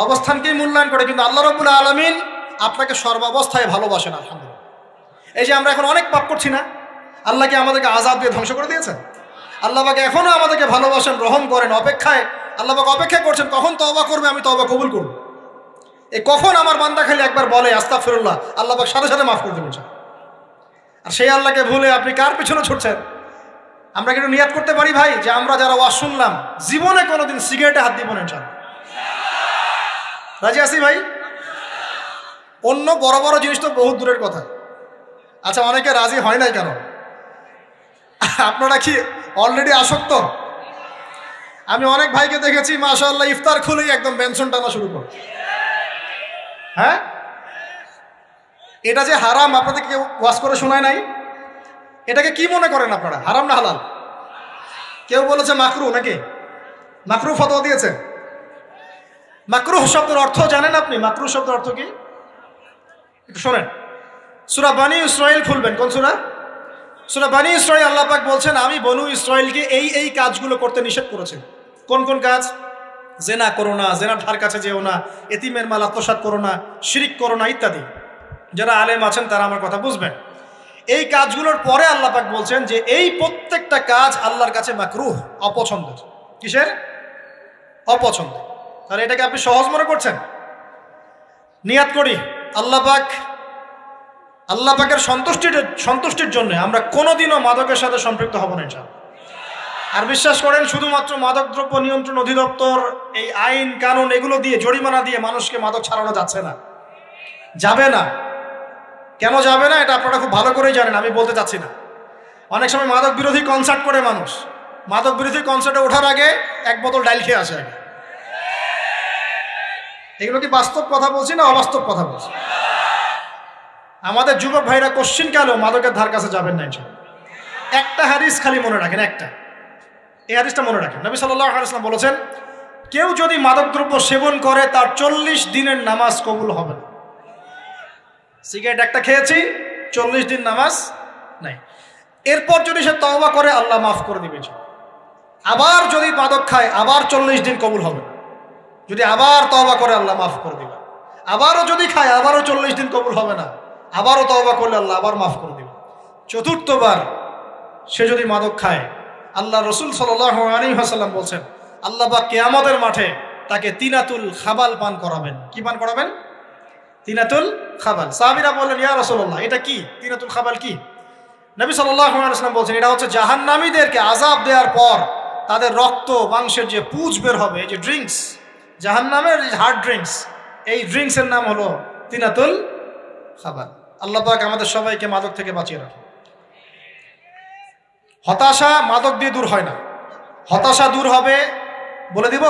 অবস্থানকেই মূল্যায়ন করে, কিন্তু আল্লাহ রাব্বুল আলামিন আপনাকে সর্বাবস্থায় ভালোবাসেন। আলহামদুলিল্লাহ। এই যে আমরা এখন অনেক পাপ করছি না, আল্লাহ কি আমাদেরকে আযাব দিয়ে ধ্বংস করে দিয়েছেন? আল্লাহ পাক এখনো আমাদেরকে ভালোবাসেন, রহম করেন, আল্লাহ পাক অপেক্ষা করছেন কখন তওবা করবে, আমি তওবা কবুল করব। এই কখন আমার বান্দা খালি একবার বলে আস্তাগফিরুল্লাহ, আল্লাহ পাক সাথে সাথে মাফ করে দেবেন। আর সেই আল্লাহকে ভুলে আপনি কার পিছনে ছুটছেন? আমরা কিন্তু নিয়াত করতে পারি ভাই যে আমরা যারা ওয়াজ শুনলাম জীবনে কোনোদিন সিগারেটে হাত দিব না ইনশাআল্লাহ। রাজি আছি ভাই? অন্য বড় বড় জিনিস তো বহুত দূরের কথা। আচ্ছা, অনেকে রাজি হয় নাই কেন? আপনারা কি অলরেডি আসক্ত? আমি অনেক ভাইকে দেখেছি মাশাআল্লাহ ইফতার খুলেই একদম বেনসন টানা শুরু করে। হ্যাঁ, এটা যে হারাম আপনাদেরকে কেউ ওয়াজ করে শোনায় নাই? এটাকে কি মনে করেন আপনারা, হারাম না হালাল? কেউ বলেছে মাকরু, নাকি মাকরু ফতোয়া দিয়েছে? মাকরুহ শব্দের অর্থ জানেন আপনি? মাকরুহ শব্দের অর্থ কি একটু শোনেন। সূরা বনী ইসরাইল খুলবেন। কোন সূরা? সূরা বনী ইসরাইল। আল্লাহ পাক বলছেন আমি বনু ইসরাইলকে এই কাজগুলো করতে নিষেধ করেছি। কোন কোন কাজ? জেনা করো না, জেনার ধার কাছে যেও না, এতিমের মাল আত্মসাৎ করো না, শিরিক করো না ইত্যাদি। যারা আলেম আছেন তারা আমার কথা বুঝবেন। এই কাজগুলোর পরে আল্লাহ পাক বলছেন যে এই প্রত্যেকটা কাজ আল্লাহর কাছে মাকরুহ, অপছন্দের। কিসের? অপছন্দ। তাহলে এটাকে আপনি সহজ মনে করছেন? নিয়াত করি আল্লাহ পাকের সন্তুষ্টির জন্য আমরা কোনোদিনও মাদকের সাথে সম্পৃক্ত হব না ইনশাআল্লাহ। আর বিশ্বাস করেন, শুধুমাত্র মাদকদ্রব্য নিয়ন্ত্রণ অধিদপ্তর এই আইন কানুন এগুলো দিয়ে, জরিমানা দিয়ে মানুষকে মাদক ছাড়ানো যাচ্ছে না, যাবে না। কেন যাবে না এটা আপনারা খুব ভালো করেই জানেন, আমি বলতে চাচ্ছি না। অনেক সময় মাদক বিরোধী কনসার্ট করে মানুষ, মাদক বিরোধী কনসার্টে ওঠার আগে এক বোতল ডাইল খেয়ে আসে আগে। এগুলো কি বাস্তব কথা বলছি না অবাস্তব কথা বলছি? আমাদের যুবক ভাইরা কোশ্চিন কালেও মাদকের ধার কাছে যাবেন না ইনশাআল্লাহ। একটা হাদিস খালি মনে রাখেন, একটা, এই হাদিসটা মনে রাখেন। নবী সাল্লাল্লাহু আলাইহি ওয়াসাল্লাম বলেছেন কেউ যদি মাদকদ্রব্য সেবন করে তার 40 দিনের নামাজ কবুল হবে না। সিগারেট একটা খেয়েছি, 40 দিন নামাজ নাই। এরপর যদি সে তওবা করে আল্লাহ মাফ করে দিবে। আবার যদি মাদক খায় আবার 40 দিন কবুল হবে না। যদি আবার তওবা করে আল্লাহ মাফ করে দিবে। আবারও যদি খায় আবারও 40 দিন কবুল হবে না। আবারও তওবা করলে আল্লাহ আবার মাফ করে দিবে। চতুর্থবার সে যদি মাদক খায়, আল্লাহ রসুল সাল্লাল্লাহু আলাইহি ওয়াসাল্লাম বলছেন আল্লাহ পাক কিয়ামতের মাঠে তাকে তিনাতুল খাবাল পান করাবেন। কি পান করাবেন? তিনাতুল খাবাল। সাহাবীরা বললেন ইয়া রাসূলুল্লাহ এটা কি? তিনাতুল খাবাল কি? নবী সাল্লাল্লাহু আলাইহি ওয়াসাল্লাম বলছেন এটা হচ্ছে জাহান্নামীদেরকে আযাব দেওয়ার পর তাদের রক্ত মাংসের যে পুঁজ বের হবে, এই যে ড্রিঙ্কস, জাহান্নামের হার্ড ড্রিঙ্কস, এই ড্রিঙ্কসের নাম হলো তিনাতুল খাবাল। আল্লাহ পাক আমাদের সবাইকে মাদক থেকে বাঁচিয়ে রাখুন। হতাশা মাদক দিয়ে দূর হয় না। হতাশা দূর হবে, বলে দিব,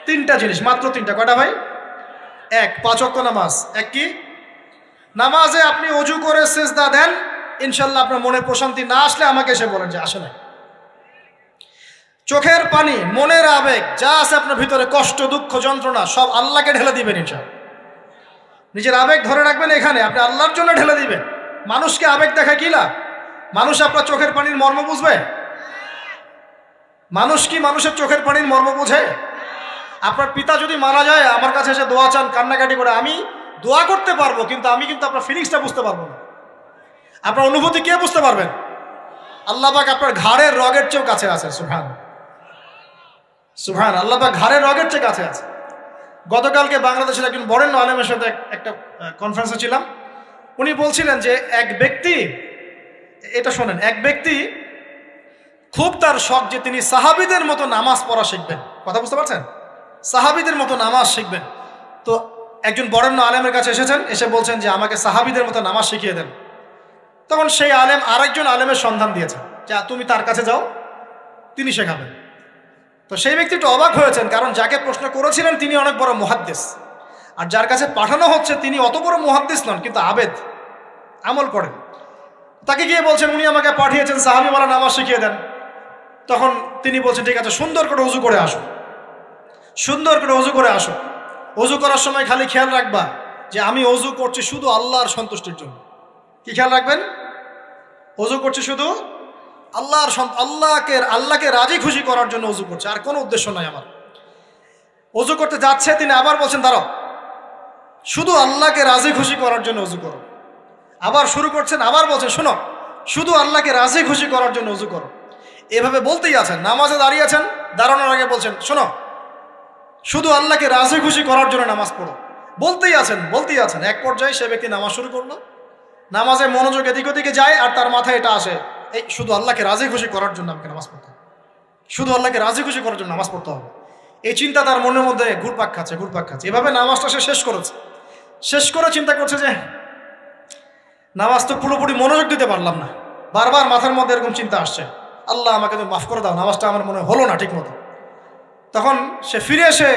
3টা জিনিস, মাত্র 3টা। কয়টা ভাই? 1, 5 ওয়াক্ত নামাজ। এক কি? নামাজে আপনি ওযু করে সিজদা দেন, ইনশাআল্লাহ আপনার মনে প্রশান্তি না আসলে আমাকে এসে বলেন যে আসে না। চোখের পানি, মনের আবেগ যা আছে আপনার ভিতরে, কষ্ট, দুঃখ, যন্ত্রণা সব আল্লাহকে ঢেলে দিবেন ইনশাআল্লাহ। নিজের আবেগ ধরে রাখবেন এখানে, আপনি আল্লাহর জন্য ঢেলে দিবেন। মানুষকে আবেগ দেখায় কি লাভ? মানুষ আপনার চোখের পানির মর্ম বুঝবে? মানুষ কি মানুষের চোখের পানির মর্ম বুঝে? আপনার পিতা যদি মারা যায় আমার কাছে এসে দোয়া চান, কান্নাকাটি করে, আমি দোয়া করতে পারবো কিন্তু আমি কিন্তু আপনার ফিলিংসটা বুঝতে পারবো না। আপনার অনুভূতি কে বুঝতে পারবেন? আল্লাহ পাক আপনার ঘাড়ের রগের চেয়েও কাছে আছে। সুবহান সুবহান, আল্লাহ পাক ঘাড়ের রগের চেয়ে কাছে আছে। গতকালকে বাংলাদেশের একজন বরেণ্য আলেমের সাথে একটা কনফারেন্সে ছিলাম। উনি বলছিলেন যে এক ব্যক্তি, এটা শোনেন, এক ব্যক্তি খুব তার শখ যে তিনি সাহাবীদের মতো নামাজ পড়া শিখবেন। কথা বুঝতে পারছেন? সাহাবীদের মতো নামাজ শিখবেন। তো একজন বরেণ্য আলেমের কাছে এসেছেন, এসে বলছেন যে আমাকে সাহাবীদের মতো নামাজ শিখিয়ে দেন। তখন সেই আলেম আরেকজন আলেমের সন্ধান দিয়েছেন যে তুমি তার কাছে যাও, তিনি শেখাবেন। তো সেই ব্যক্তি একটু অবাক হয়েছেন, কারণ যাকে প্রশ্ন করেছিলেন তিনি অনেক বড় মুহাদ্দিস, আর যার কাছে পাঠানো হচ্ছে তিনি অত বড় মুহাদ্দিস নন, কিন্তু আবেদ, আমল করেন। তাকে গিয়ে বলছেন উনি আমাকে পাঠিয়েছেন সাহাবীওয়ালা নামাজ শিখিয়ে দেন। তখন তিনি বলছেন ঠিক আছে, সুন্দর করে উজু করে আসো, সুন্দর করে অজু করে আসো। অজু করার সময় খালি খেয়াল রাখবা যে আমি অজু করছি শুধু আল্লাহর সন্তুষ্টির জন্য। কি খেয়াল রাখবেন? অজু করছি শুধু আল্লাহকে রাজি খুশি করার জন্য অজু করছে, আর কোনো উদ্দেশ্য নাই আমার। অজু করতে যাচ্ছে, তিনি আবার বলছেন দাঁড়াও, শুধু আল্লাহকে রাজি খুশি করার জন্য অজু করো। আবার শুরু করছেন, আবার বলছেন শোনো, শুধু আল্লাহকে রাজি খুশি করার জন্য অজু করো। এভাবে বলতেই আছেন, নামাজে দাঁড়িয়েছেন, দাঁড়ানোর আগে বলছেন শোনো, শুধু আল্লাহকে রাজি খুশি করার জন্য নামাজ পড়ো। বলতেই আছেন। এক পর্যায়ে সে ব্যক্তি নামাজ শুরু করলো, নামাজে মনোযোগ এদিক ওদিকে যায়, আর তার মাথায় এটা আসে, এই শুধু আল্লাহকে রাজি খুশি করার জন্য আমাকে নামাজ পড়তে হবে, শুধু আল্লাহকে রাজি খুশি করার জন্য নামাজ পড়তে হবে। এই চিন্তা তার মনের মধ্যে ঘুরপাক খাচ্ছে। এভাবে নামাজটা সে শেষ করেছে। শেষ করে চিন্তা করছে যে নামাজ তো পুরোপুরি মনোযোগ দিতে পারলাম না, বারবার মাথার মধ্যে এরকম চিন্তা আসছে, আল্লাহ আমাকে তুমি মাফ করে দাও, নামাজটা আমার মনে হলো না ঠিক মতো। তখন সে ফিরে এসে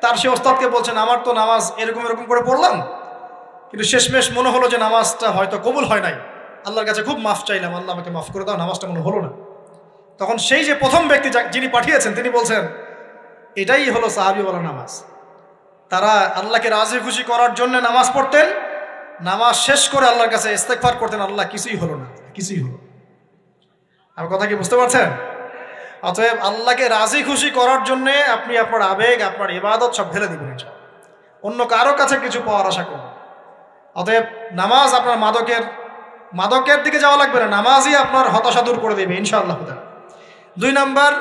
তার সে ওস্তাদকে বলছেন আমার তো নামাজ এরকম করে পড়লাম, কিন্তু শেষমেশ মনে হলো যে নামাজটা হয়তো কবুল হয় নাই, আল্লাহর কাছে খুব মাফ চাইলাম, আল্লাহ আমাকে মাফ করে দাও, নামাজটা মনে হলো না। তখন সেই যে প্রথম ব্যক্তি যিনি পাঠিয়েছেন তিনি বলছেন এটাই হলো সাহাবীওয়ালা নামাজ। তারা আল্লাহকে রাজি খুশি করার জন্য নামাজ পড়তেন, নামাজ শেষ করে আল্লাহর কাছে ইস্তেগফার করতেন, আল্লাহ কিছুই হলো না, কিছুই হলো। আমার কথা কি বুঝতে পারছেন? অতএব আল্লাহকে রাজি খুশি করার জন্য আপনি আপনার আবেগ, আপনার ইবাদত সব ঢেলে দিবেন, অন্য কারো কাছে কিছু পাওয়ার আশা করবেন। অতএব নামাজ আপনার মাদকের দিকে যাওয়া লাগবে না, নামাজই আপনার হতাশা দূর করে দেবে ইনশাআল্লাহ। 2 নাম্বার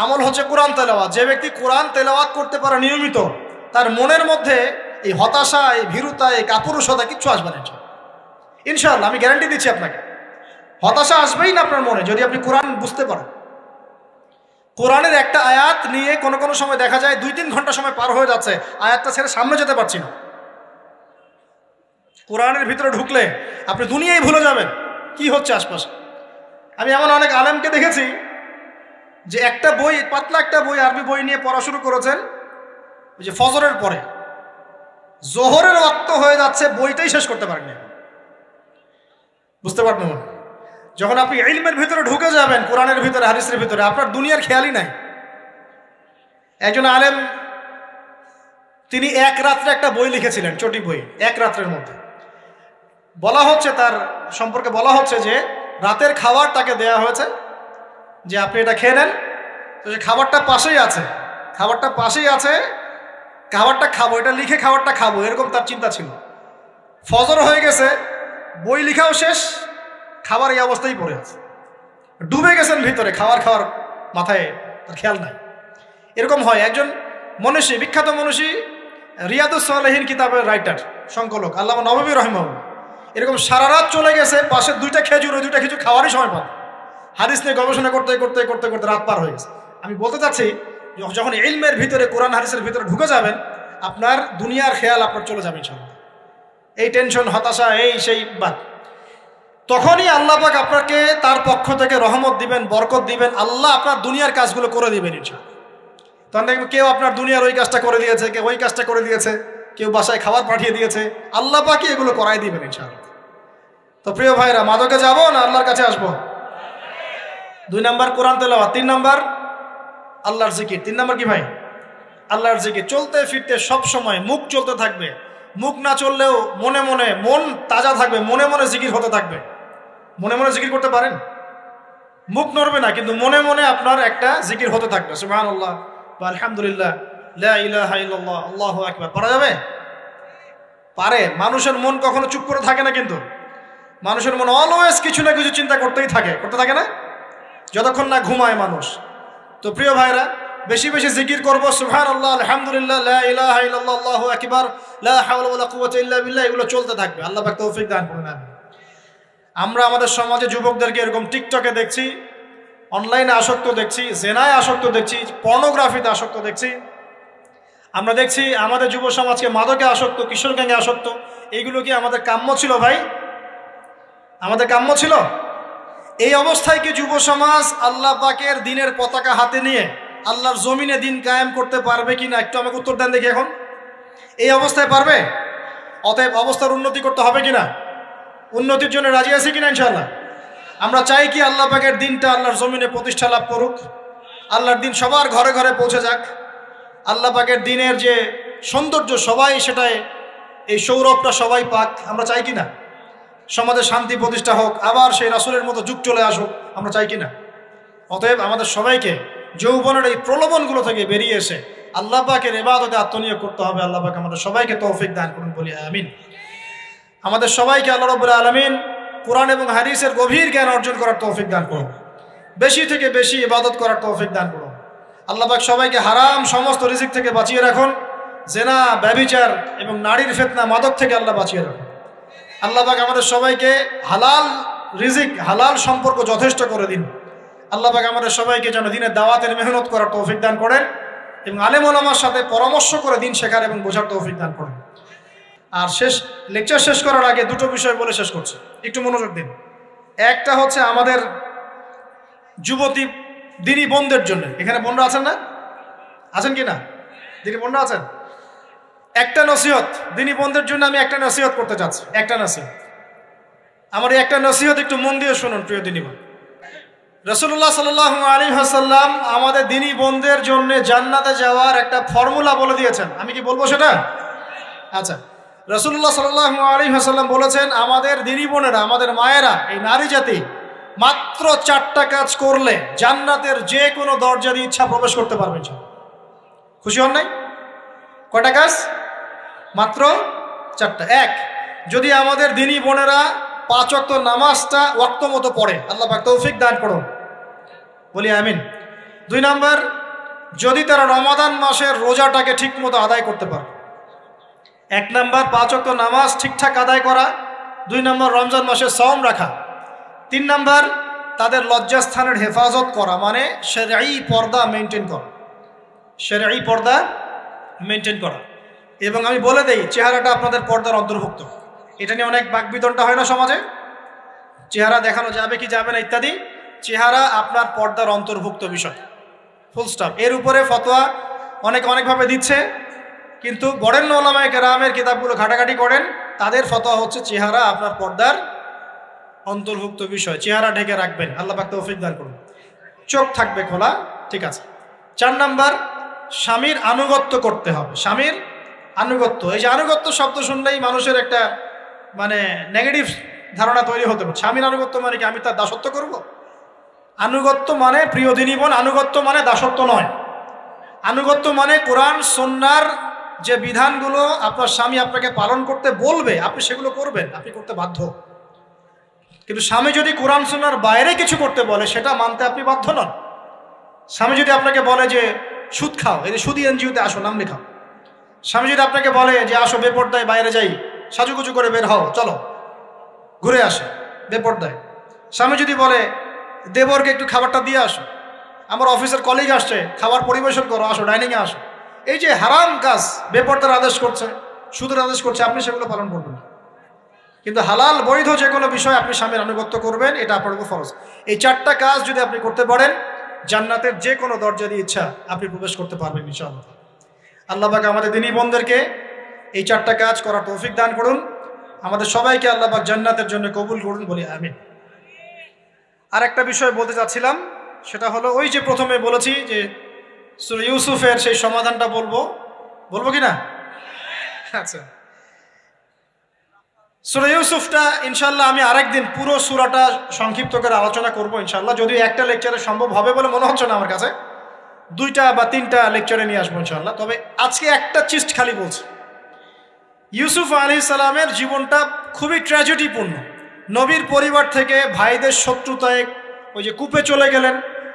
আমল হচ্ছে কোরআন তেলাওয়াত। যে ব্যক্তি কোরআন তেলাওয়াত করতে পারে নিয়মিত, তার মনের মধ্যে এই হতাশা, এই ভীরুতা, এই কাপুরুষতা কিচ্ছু আসবে না ইনশাআল্লাহ। আমি গ্যারান্টি দিচ্ছি আপনাকে, হতাশা আসবেই না আপনার মনে যদি আপনি কোরআন বুঝতে পারেন। কোরআনের একটা আয়াত নিয়ে কোনো সময় দেখা যায় 2-3 ঘন্টা সময় পার হয়ে যাচ্ছে, আয়াতটা ছেড়ে সামনে যেতে পারছি না। কোরআনের ভিতরে ঢুকলে আপনি দুনিয়ায় ভুলে যাবেন কি হচ্ছে আশপাশে। আমি এমন অনেক আলেমকে দেখেছি যে একটা বই, পাতলা একটা বই, আরবি বই নিয়ে পড়া শুরু করেছেন, ওই যে ফজরের পরে জোহরের ওয়াক্ত হয়ে যাচ্ছে, বইটাই শেষ করতে পারেননি। বুঝতে পারবেন? যখন আপনি ইলমের ভিতরে ঢুকে যাবেন, কোরআনের ভিতরে, হাদিসের ভিতরে, আপনার দুনিয়ার খেয়ালই নাই। একজন আলেম তিনি এক রাত্রে একটা বই লিখেছিলেন, চটি বই, এক রাত্রের মধ্যে। বলা হচ্ছে তার সম্পর্কে বলা হচ্ছে যে রাতের খাবার তাকে দেয়া হয়েছে যে আপনি এটা খেয়ে নেন। তো যে খাবারটা পাশেই আছে, খাবারটা খাবো, এটা লিখে খাবারটা খাবো, এরকম তার চিন্তা ছিল। ফজর হয়ে গেছে, বই লিখাও শেষ, খাবার এই অবস্থায় পড়ে আছে, ডুবে গেছেন ভিতরে, খাওয়ার মাথায় তার খেয়াল নাই। এরকম হয়। একজন মনীষী, বিখ্যাত মনীষী, রিয়াদুস সালেহীন কিতাবের রাইটার, সংকলক আল্লামা নববী রাহিমাহুল্লাহ, এরকম সারা রাত চলে গেছে, পাশে 2টা খেজুর, ওই 2টা খেজুর খাওয়ারই সময় পান। হাদিস নিয়ে গবেষণা করতে রাত পার হয়ে গেছে। আমি বলতে চাচ্ছি যখন ইলমের ভিতরে, কোরআন হাদিসের ভিতরে ঢুকে যাবেন, আপনার দুনিয়ার খেয়াল আপনার চলে যাবে ইনশাআল্লাহ। এই টেনশন, হতাশা, এই সেই বাদ, তখনই আল্লাহ পাক আপনাকে তার পক্ষ থেকে রহমত দিবেন, বরকত দিবেন, আল্লাহ আপনার দুনিয়ার কাজগুলো করে দিবেন ইনশাআল্লাহ। তখন দেখবেন কেউ আপনার দুনিয়ার ওই কাজটা করে দিয়েছে, কেউ ওই কাজটা করে দিয়েছে, কেউ বাসায় খাবার পাঠিয়ে দিয়েছে, আল্লাহ পাকই এগুলো করাই দিবেন ইনশাআল্লাহ। তো প্রিয় ভাইরা, মাদকে যাব না আল্লাহর কাছে আসবো? 2 নাম্বার কোরআন তেলাওয়াত, 3 নাম্বার আল্লাহর জিকির। 3 নাম্বার কি ভাই? আল্লাহর জিকির। চলতে ফিরতে সব সময় মুখ চলতে থাকবে, মুখ না চললেও মনে মনে মন তাজা থাকবে, মনে মনে জিকির হতে থাকবে। মনে মনে জিকির করতে পারেন? মুখ নড়বে না, কিন্তু মনে মনে আপনার একটা জিকির হতে থাকবে, সুবহানাল্লাহ বা আলহামদুলিল্লাহ, লা ইলাহা ইল্লাল্লাহ, আল্লাহু আকবার। পারা যাবে? পারে। মানুষের মন কখনো চুপ করে থাকে না, কিন্তু মানুষের মন অলওয়েজ কিছু না কিছু চিন্তা করতে থাকে না, যতক্ষণ না ঘুমায় মানুষ। তো প্রিয় ভাইরা, বেশি বেশি জিকির করবো, সুবহানাল্লাহ, আলহামদুলিল্লাহ, লা ইলাহা ইল্লাল্লাহ, আল্লাহু আকবার, লা হাওলা ওয়ালা কুওয়াতা ইল্লা বিল্লাহ, এগুলো চলতে থাকবে। আল্লাহ পাক তৌফিক দান করুন। আমরা আমাদের সমাজে যুবকদেরকে এরকম টিকটকে দেখছি, অনলাইনে আসক্ত দেখছি, জেনায় আসক্ত দেখছি, পর্নোগ্রাফিতে আসক্ত দেখছি। আমরা দেখছি আমাদের যুব সমাজকে মাদকে আসক্ত, কিশোর গ্যাংয়ে আসক্ত। এইগুলো কি আমাদের কাম্য ছিল ভাই? আমাদের কাম্য ছিল? এই অবস্থায় কি যুব সমাজ আল্লাহ পাকের দ্বীনের পতাকা হাতে নিয়ে আল্লাহর জমিনে দিন কায়েম করতে পারবে কি না একটু আমাকে উত্তর দেন দেখি। এখন এই অবস্থায় পারবে? অতএব অবস্থার উন্নতি করতে হবে কিনা? উন্নতির জন্য রাজি আছি কিনা ইনশাআল্লাহ? আমরা চাই কি আল্লাহ পাকের দিনটা আল্লাহর জমিনে প্রতিষ্ঠা লাভ করুক, আল্লাহর দিন সবার ঘরে ঘরে পৌঁছে যাক, আল্লাহ পাকের দিনের যে সৌন্দর্য সবাই সেটাই, এই সৌরভটা সবাই পাক। আমরা চাই কিনা সমাজে শান্তি প্রতিষ্ঠা হোক, আবার সেই রাসূলের মতো যুগ চলে আসুক? আমরা চাই কিনা? অতএব আমাদের সবাইকে যৌবনের এই প্রলোভনগুলো থেকে বেরিয়ে এসে আল্লাহ পাকের ইবাদতে আত্মনিয়োগ করতে হবে। আল্লাহ পাক আমাদের সবাইকে তৌফিক দান করুন, বলি আমিন। আমাদের সবাইকে আল্লাহ রাব্বুল আলামিন কোরআন এবং হাদিসের গভীর জ্ঞান অর্জন করার তৌফিক দান করুন, বেশি থেকে বেশি ইবাদত করার তৌফিক দান করুন। আল্লাহ পাক সবাইকে হারাম সমস্ত রিজিক থেকে বাঁচিয়ে রাখুন, জেনা, ব্যভিচার এবং নারীর ফিতনা, মাদক থেকে আল্লাহ বাঁচিয়ে রাখুন। আল্লাহ পাক আমাদের সবাইকে হালাল রিজিক, হালাল সম্পর্ক যথেষ্ট করে দিন। আল্লাহ পাক আমাদের সবাইকে যেন দিনের দাওয়াতের মেহনত করার তৌফিক দান করেন এবং আলেম ওলামার সাথে পরামর্শ করে দিন শেখার এবং বোঝার তৌফিক দান করেন। আর লেকচার শেষ করার আগে দুটো বিষয় বলে শেষ করছি, একটু মনোযোগ দিন। একটা হচ্ছে আমাদের যুবতী দিনী বোনদের জন্য, এখানে বোনরা আছেন না? আছেন কি না? দিনী বোনরা আছেন? একটা নসিহত দিনী বোনদের জন্য আমি একটা নসিহত করতে চাচ্ছি, একটা নসিহত। আমার এই একটা নসিহত একটু মন দিয়ে শুনুন প্রিয় দিনী বোন। রাসূলুল্লাহ সাল্লাল্লাহু আলাইহি ওয়াসাল্লাম আমাদের দিনী বোনদের জন্য জান্নাতে যাওয়ার একটা ফর্মুলা বলে দিয়েছেন। আমি কি বলবো সেটা? আচ্ছা, রাসূলুল্লাহ সাল্লাল্লাহু আলাইহি ওয়াসাল্লাম বলেছেন আমাদের দিনী বোনেরা, আমাদের মায়েরা, এই নারী জাতি মাত্র 4টা কাজ করলে জান্নাতের যে কোনো দরজা দিয়ে ইচ্ছা প্রবেশ করতে পারবেন। খুশি হন নাই? কয়টা কাজ? মাত্র 4টা। এক, যদি আমাদের দিনী বোনেরা 5 ওয়াক্ত নামাজটা ওয়াক্ত মতো পড়ে, আল্লাহ পাক তৌফিক দান করুন, বলি আমিন। 2 নাম্বার, যদি তারা রমাদান মাসের রোজাটাকে ঠিক মতো আদায় করতে পারে। 1 নাম্বার 5 ওয়াক্ত নামাজ ঠিকঠাক আদায় করা, 2 নাম্বার রমজান মাসে সওম রাখা, 3 নাম্বার তাদের লজ্জাস্থানের হেফাজত করা, মানে শরঈ পর্দা মেনটেন করা, শরঈ পর্দা মেনটেন করা। এবং আমি বলে দেই, চেহারাটা আপনাদের পর্দার অন্তর্ভুক্ত। এটা নিয়ে অনেক বাকবিতণ্ডা হয় না সমাজে, চেহারা দেখানো যাবে কি যাবে না ইত্যাদি। চেহারা আপনার পর্দার অন্তর্ভুক্ত বিষয়, ফুল স্টপ। এর উপরে ফতোয়া অনেকভাবে দিচ্ছে, কিন্তু বরেণ্য উলামায়ে কেরামের কিতাবগুলো ঘাটাঘাটি করেন, তাদের ফতোয়া হচ্ছে চেহারা আপনার পর্দার অন্তর্ভুক্ত বিষয়, চেহারা ঢেকে রাখবেন, আল্লাহ পাক তৌফিক দান করুন। চোখ থাকবে খোলা, ঠিক আছে। 4 নাম্বার, স্বামীর আনুগত্য করতে হবে। স্বামীর আনুগত্য, এই যে আনুগত্য শব্দ শুনলেই মানুষের একটা মানে নেগেটিভ ধারণা তৈরি হতে পারে। স্বামীর আনুগত্য মানে কি আমি তার দাসত্ব করব? আনুগত্য মানে, প্রিয় দিনী বোন, আনুগত্য মানে দাসত্ব নয়। আনুগত্য মানে কোরআন সুন্নাহর যে বিধানগুলো আপনার স্বামী আপনাকে পালন করতে বলবে, আপনি সেগুলো করবেন, আপনি করতে বাধ্য। কিন্তু স্বামী যদি কোরআন সুন্নাহর বাইরে কিছু করতে বলে, সেটা মানতে আপনি বাধ্য নন। স্বামী যদি আপনাকে বলে যে সুদ খাও, এই যে সুদী এনজিওতে আসো, নাম লেখাও। স্বামী যদি আপনাকে বলে যে আসো বেপর্দায় বাইরে যাই, সাজুগুজু করে বের হও, চলো ঘুরে আসে বেপর্দায়। স্বামী যদি বলে দেবরকে একটু খাবারটা দিয়ে আসো, আমার অফিসের কলিগ আসছে, খাবার পরিবেশন করো, আসো ডাইনিংয়ে আসো। এই যে হারাম কাজ, বেপর্দার আদেশ করছে, সুদের আদেশ করছে, আপনি সেগুলো পালন করবেন। কিন্তু হালাল বৈধ যে কোনো বিষয় আপনি স্বামীর আনুগত্য করবেন, এটা আপনার উপর ফরজ। এই 4টা কাজ যদি আপনি করতে পারেন, জান্নাতের যে কোনো দরজা দিয়ে ইচ্ছা আপনি প্রবেশ করতে পারবেন ইনশাআল্লাহ। আল্লাহ পাক আমাদের দিনী বোনদেরকে এই 4টা কাজ করার তৌফিক দান করুন। আমাদের সবাইকে আল্লাহ পাক জান্নাতের জন্য কবুল করুন, বলি আমিন। আর একটা বিষয় বলতে চাচ্ছিলাম, সেটা হলো ওই যে প্রথমে বলেছি যে সূরা ইউসুফের সেই সমাধানটা বলবো কি না? আচ্ছা, সূরা ইউসুফটা ইনশাআল্লাহ আমি আরেকদিন পুরো সূরাটা সংক্ষিপ্ত করে আলোচনা করব ইনশাআল্লাহ। যদিও একটা লেকচারে সম্ভব হবে বলে মনে হচ্ছে না আমার কাছে, 2টা বা 3টা লেকচারে নিয়ে আসবো ইনশাআল্লাহ। তবে আজকে একটা চিস্ট খালি বলছি। ইউসুফ আলাইহিস সালামের জীবনটা খুবই ট্র্যাজেডিপূর্ণ। নবীর পরিবার থেকে ভাইদের শত্রুতায় ওই যে কূপে চলে গেলেন,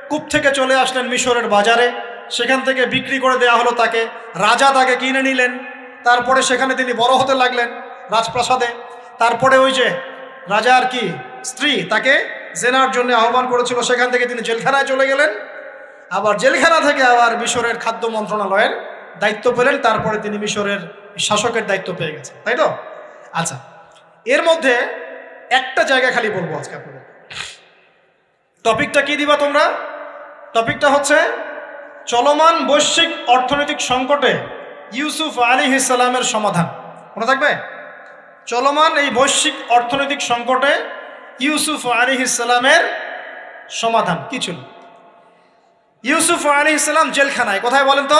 কূপ থেকে চলে আসলেন মিশরের বাজারে, সেখান থেকে বিক্রি করে দেওয়া হলো তাকে, রাজা তাকে কিনে নিলেন, তারপরে সেখানে তিনি বড় হতে লাগলেন রাজপ্রাসাদে। তারপরে ওই যে রাজার কি স্ত্রী তাকে জেনার জন্য আহ্বান করেছিল, সেখান থেকে তিনি জেলখানায় চলে গেলেন, আবার জেলখানা থেকে আবার মিশরের খাদ্য মন্ত্রণালয়ের দায়িত্ব পেলেন, তারপরে তিনি মিশরের শাসকের দায়িত্ব পেয়ে গেছেন, তাই তো? আচ্ছা, এর মধ্যে একটা জায়গা খালি বলবো আজকে আপনাদের। টপিকটা কি দিবা তোমরা? টপিকটা হচ্ছে চলমান বৈশ্বিক অর্থনৈতিক সংকটে ইউসুফ আলাইহিস সালামের সমাধান মনে থাকবে। চলমান এই বৈশ্বিক অর্থনৈতিক সংকটে ইউসুফ আলাইহিস সালামের সমাধান কি ছিল? ইউসুফ আলাইহিস সালাম জেলখানায়, কোথায় বলেন তো?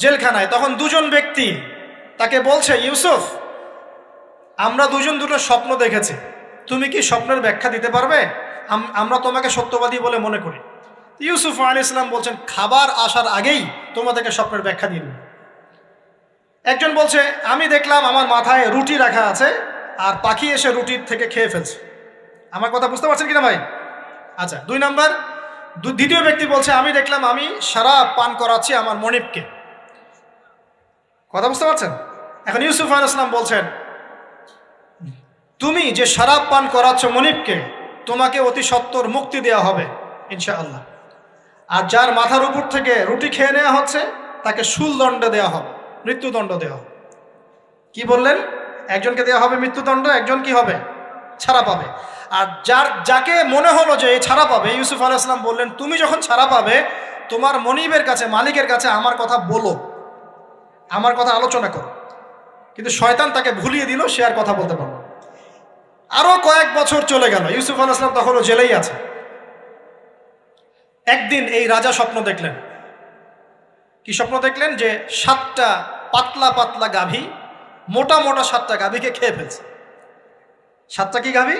জেলখানায়। তখন দুজন ব্যক্তি তাকে বলছে, ইউসুফ, আমরা দুজন দুটো স্বপ্ন দেখেছি, তুমি কি স্বপ্নের ব্যাখ্যা দিতে পারবে? আমরা তোমাকে সত্যবাদী বলে মনে করি। ইউসুফ আলাইহিস সালাম বলছেন, খাবার আসার আগেই তোমাদেরকে স্বপ্নের ব্যাখ্যা দিয়ে দেব। একজন বলছে, আমি দেখলাম আমার মাথায় রুটি রাখা আছে আর পাখি এসে রুটির থেকে খেয়ে ফেলছে। আমার কথা বুঝতে পারছেন কিনা ভাই? আচ্ছা, দুই নাম্বার, দ্বিতীয় ব্যক্তি বলছে, আমি দেখলাম আমি শরাব পান করাচ্ছি আমার মনিবকে। কথা বুঝতে পারছেন? এখন ইউসুফ আলাইহিস সালাম বলছেন, তুমি যে শরাব পান করাচ্ছ মনিবকে, তোমাকে অতি সত্বর মুক্তি দেওয়া হবে ইনশাআল্লাহ। আর যার মাথার উপর থেকে রুটি খেয়ে নেওয়া হচ্ছে তাকে শুলদণ্ড দেওয়া হবে, মৃত্যুদণ্ড দেওয়া হবে। কি বললেন? একজনকে দেওয়া হবে মৃত্যুদণ্ড, একজন কি হবে? ছাড়া পাবে। আর যাকে মনে হলো যে এই ছাড়া পাবে, ইউসুফ আলাইহিস সালাম বললেন, তুমি যখন ছাড়া পাবে তোমার মনিবের কাছে, মালিকের কাছে আমার কথা বলো, আমার কথা আলোচনা করো। কিন্তু শয়তান তাকে ভুলিয়ে দিল, সে আর কথা বলতে পারল। আরো কয়েক বছর চলে গেল, ইউসুফ আলাইহিস সালাম তখনও জেলেই আছে। একদিন এই রাজা স্বপ্ন দেখলেন। কি স্বপ্ন দেখলেন? যে 7টা পাতলা পাতলা গাভী, মোটা মোটা 7টা গাভীকে খেয়ে ফেলছে। 7টা কি গাভী?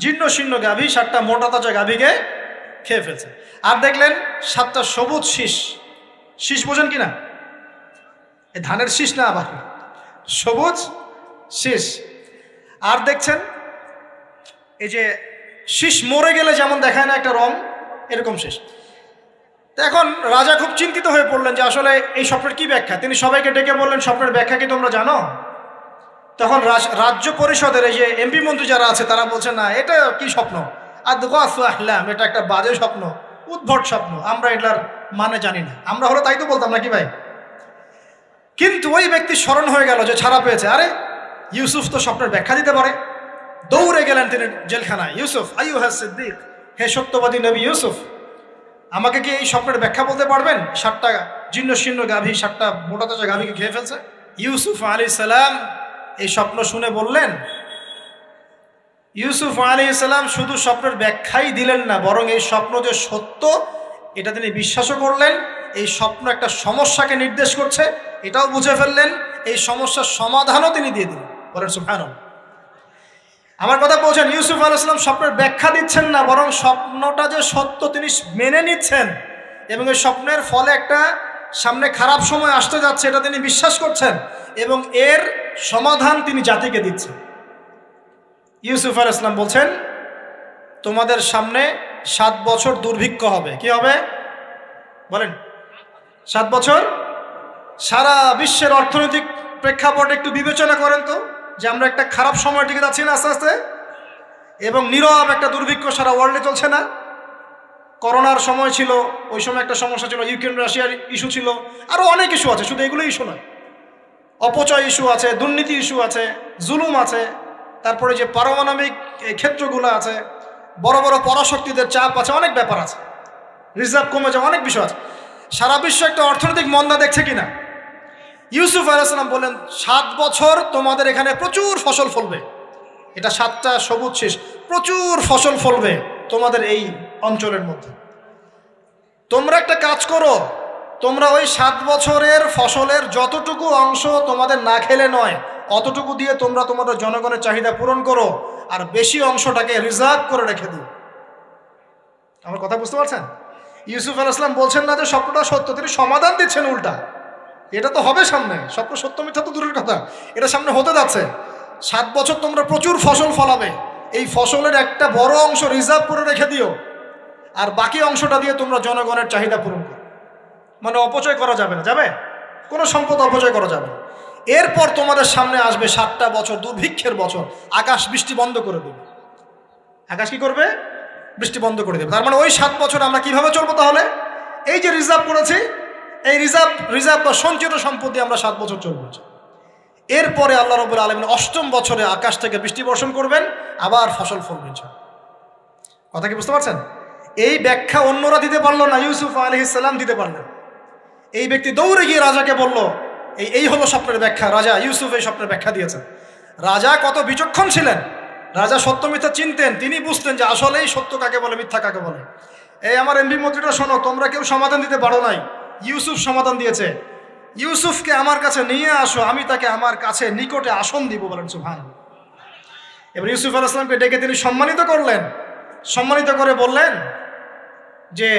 জীর্ণ শীর্ণ গাভী 7টা মোটা তাজা গাভীকে খেয়ে ফেলছে। আর দেখলেন 7টা সবুজ শীষ। শীষ বোঝেন কিনা? এই ধানের শীষ না, আবার সবুজ শীষ। আর দেখছেন এই যে শীষ মরে গেলে যেমন দেখায় না একটা রং, এরকম শীষ। তো এখন রাজা খুব চিন্তিত হয়ে পড়লেন যে আসলে এই স্বপ্নের কি ব্যাখ্যা। তিনি সবাইকে ডেকে বললেন, স্বপ্নের ব্যাখ্যা কি তোমরা জানো? তখন রাজ্য পরিষদের এই যে এমপি মন্ত্রী যারা আছে তারা বলছে, না, এটা কি স্বপ্ন, আহলাম, এটা একটা বাজে স্বপ্ন, উদ্ভট স্বপ্ন, আমরা এটার মানে জানি না। আমরা হলো তাই তো বলতাম নাকি ভাই? কিন্তু ওই ব্যক্তি স্মরণ হয়ে গেল যে ছাড়া পেয়েছে, আরে ইউসুফ তো স্বপ্নের ব্যাখ্যা দিতে পারে। দৌড়ে গেলেন তিনি জেলখানায়। ইউসুফ, আইয়ুহা সিদ্দিক, হে সত্যবাদী নবী ইউসুফ, আমাকে কি এই স্বপ্নের ব্যাখ্যা বলতে পারবেন? 7টা জীর্ণ শীর্ণ গাভী 7টা মোটা তাজা গাভীকে খেয়ে ফেলছে। ইউসুফ আলাইহিস সালাম এই স্বপ্ন শুনে বললেন, ইউসুফ আলাইহিস সালাম শুধু স্বপ্নের ব্যাখ্যাই দিলেন না, বরং এই স্বপ্ন যে সত্য এটা তিনি বিশ্বাসও করলেন। এই স্বপ্ন একটা সমস্যাকে নির্দেশ করছে এটাও বুঝে ফেললেন। এই সমস্যার সমাধানও তিনি দিয়ে দিলেন। বলেন সুবহানাল্লাহ। আমার কথা বলছেন, ইউসুফ আলাইহিস সালাম স্বপ্নের ব্যাখ্যা দিচ্ছেন না, বরং স্বপ্নটা যে সত্য তিনি মেনে নিচ্ছেন এবং এই স্বপ্নের ফলে একটা সামনে খারাপ সময় আসতে যাচ্ছে এটা তিনি বিশ্বাস করছেন এবং এর সমাধান তিনি জাতিকে দিচ্ছেন। ইউসুফ আলাইহিস সালাম বলছেন, তোমাদের সামনে 7 বছর দুর্ভিক্ষ হবে। কি হবে বলেন? 7 বছর। সারা বিশ্বের অর্থনৈতিক প্রেক্ষাপট একটু বিবেচনা করেন তো, যে আমরা একটা খারাপ সময়ের দিকে যাচ্ছি না আস্তে আস্তে, এবং নীরব একটা দুর্ভিক্ষ সারা ওয়ার্ল্ডে চলছে না? করোনার সময় ছিল, ওই সময় একটা সমস্যা ছিল, ইউক্রেন রাশিয়ার ইস্যু ছিল, আরও অনেক ইস্যু আছে, শুধু এগুলো ইস্যু নয়। অপচয় ইস্যু আছে, দুর্নীতি ইস্যু আছে, জুলুম আছে, তারপরে যে পারমাণবিক ক্ষেত্রগুলো আছে, বড় বড় পরাশক্তিদের চাপ আছে, অনেক ব্যাপার আছে, রিজার্ভ কমে যাওয়া, অনেক বিষয় আছে। সারা বিশ্ব একটা অর্থনৈতিক মন্দা দেখছে কিনা? ইউসুফ আলাইহিস সালাম বললেন, 7 বছর তোমাদের এখানে প্রচুর ফসল ফলবে। এটা 7টা সবুজ শীষ, প্রচুর ফসল ফলবে তোমাদের এই অঞ্চলের মধ্যে। তোমরা একটা কাজ করো, তোমরা ওই 7 বছরের ফসলের যতটুকু অংশ তোমাদের না খেলে নয়, অতটুকু দিয়ে তোমরা তোমাদের জনগণের চাহিদা পূরণ করো, আর বেশি অংশটাকে রিজার্ভ করে রেখে দিও। আমার কথা বুঝতে পারছেন? ইউসুফ আলাইহিস সালাম বলছেন না যে স্বপ্নটা সত্য, তিনি সমাধান দিচ্ছেন উল্টা। এটা তো হবে সামনে, স্বপ্ন সত্য মিথ্যা তো দূরের কথা, এটা সামনে হতে যাচ্ছে। 7 বছর তোমরা প্রচুর ফসল ফলাবে, এই ফসলের একটা বড় অংশ রিজার্ভ করে রেখে দিও, আর বাকি অংশটা দিয়ে তোমরা জনগণের চাহিদা পূরণ করো। মানে অপচয় করা যাবে না, যাবে কোনো সম্পদ অপচয় করা যাবে না। এরপর তোমাদের সামনে আসবে 7টা বছর দুর্ভিক্ষের বছর, আকাশ বৃষ্টি বন্ধ করে দেবে। আকাশ কি করবে? বৃষ্টি বন্ধ করে দেবে। তার মানে ওই 7 বছর আমরা কিভাবে চলবো তাহলে? এই যে রিজার্ভ করেছি, এই রিজার্ভ বা সঞ্চিত সম্পদ দিয়ে আমরা 7 বছর চলবো। এরপরে আল্লাহ রাব্বুল আলামিন 8ম বছরে আকাশ থেকে বৃষ্টি বর্ষণ করবেন, আবার ফসল ফলবে। কথা কি বুঝতে পারছেন? এই ব্যাখ্যা অন্যরা দিতে পারলো না, ইউসুফ আলাইহিস সালাম দিতে পারলেন। এই ব্যক্তি দৌড়ে গিয়ে রাজাকে বলল, এই হলো স্বপ্নের ব্যাখ্যা। রাজা ইউসুফ এই স্বপ্নের ব্যাখ্যা দিয়েছেন। রাজা কত বিচক্ষণ ছিলেন, রাজা সত্য মিথ্যা চিনতেন। তিনি বুঝতেন যে আসলেই সত্য কাকে বলে, মিথ্যা কাকে বলে। এই আমার এমপি মন্ত্রীরা শোনো, তোমরা কেউ সমাধান দিতে পারো নাই, ইউসুফ সমাধান দিয়েছে। ইউসুফকে আমার কাছে নিয়ে আসো, আমি তাকে আমার কাছে নিকটে আসন দিব, বলেন সুবহানাল্লাহ। এবার ইউসুফ আলাইহিস সালামকে ডেকে তিনি সম্মানিত করলেন। সম্মানিত করে বললেন যে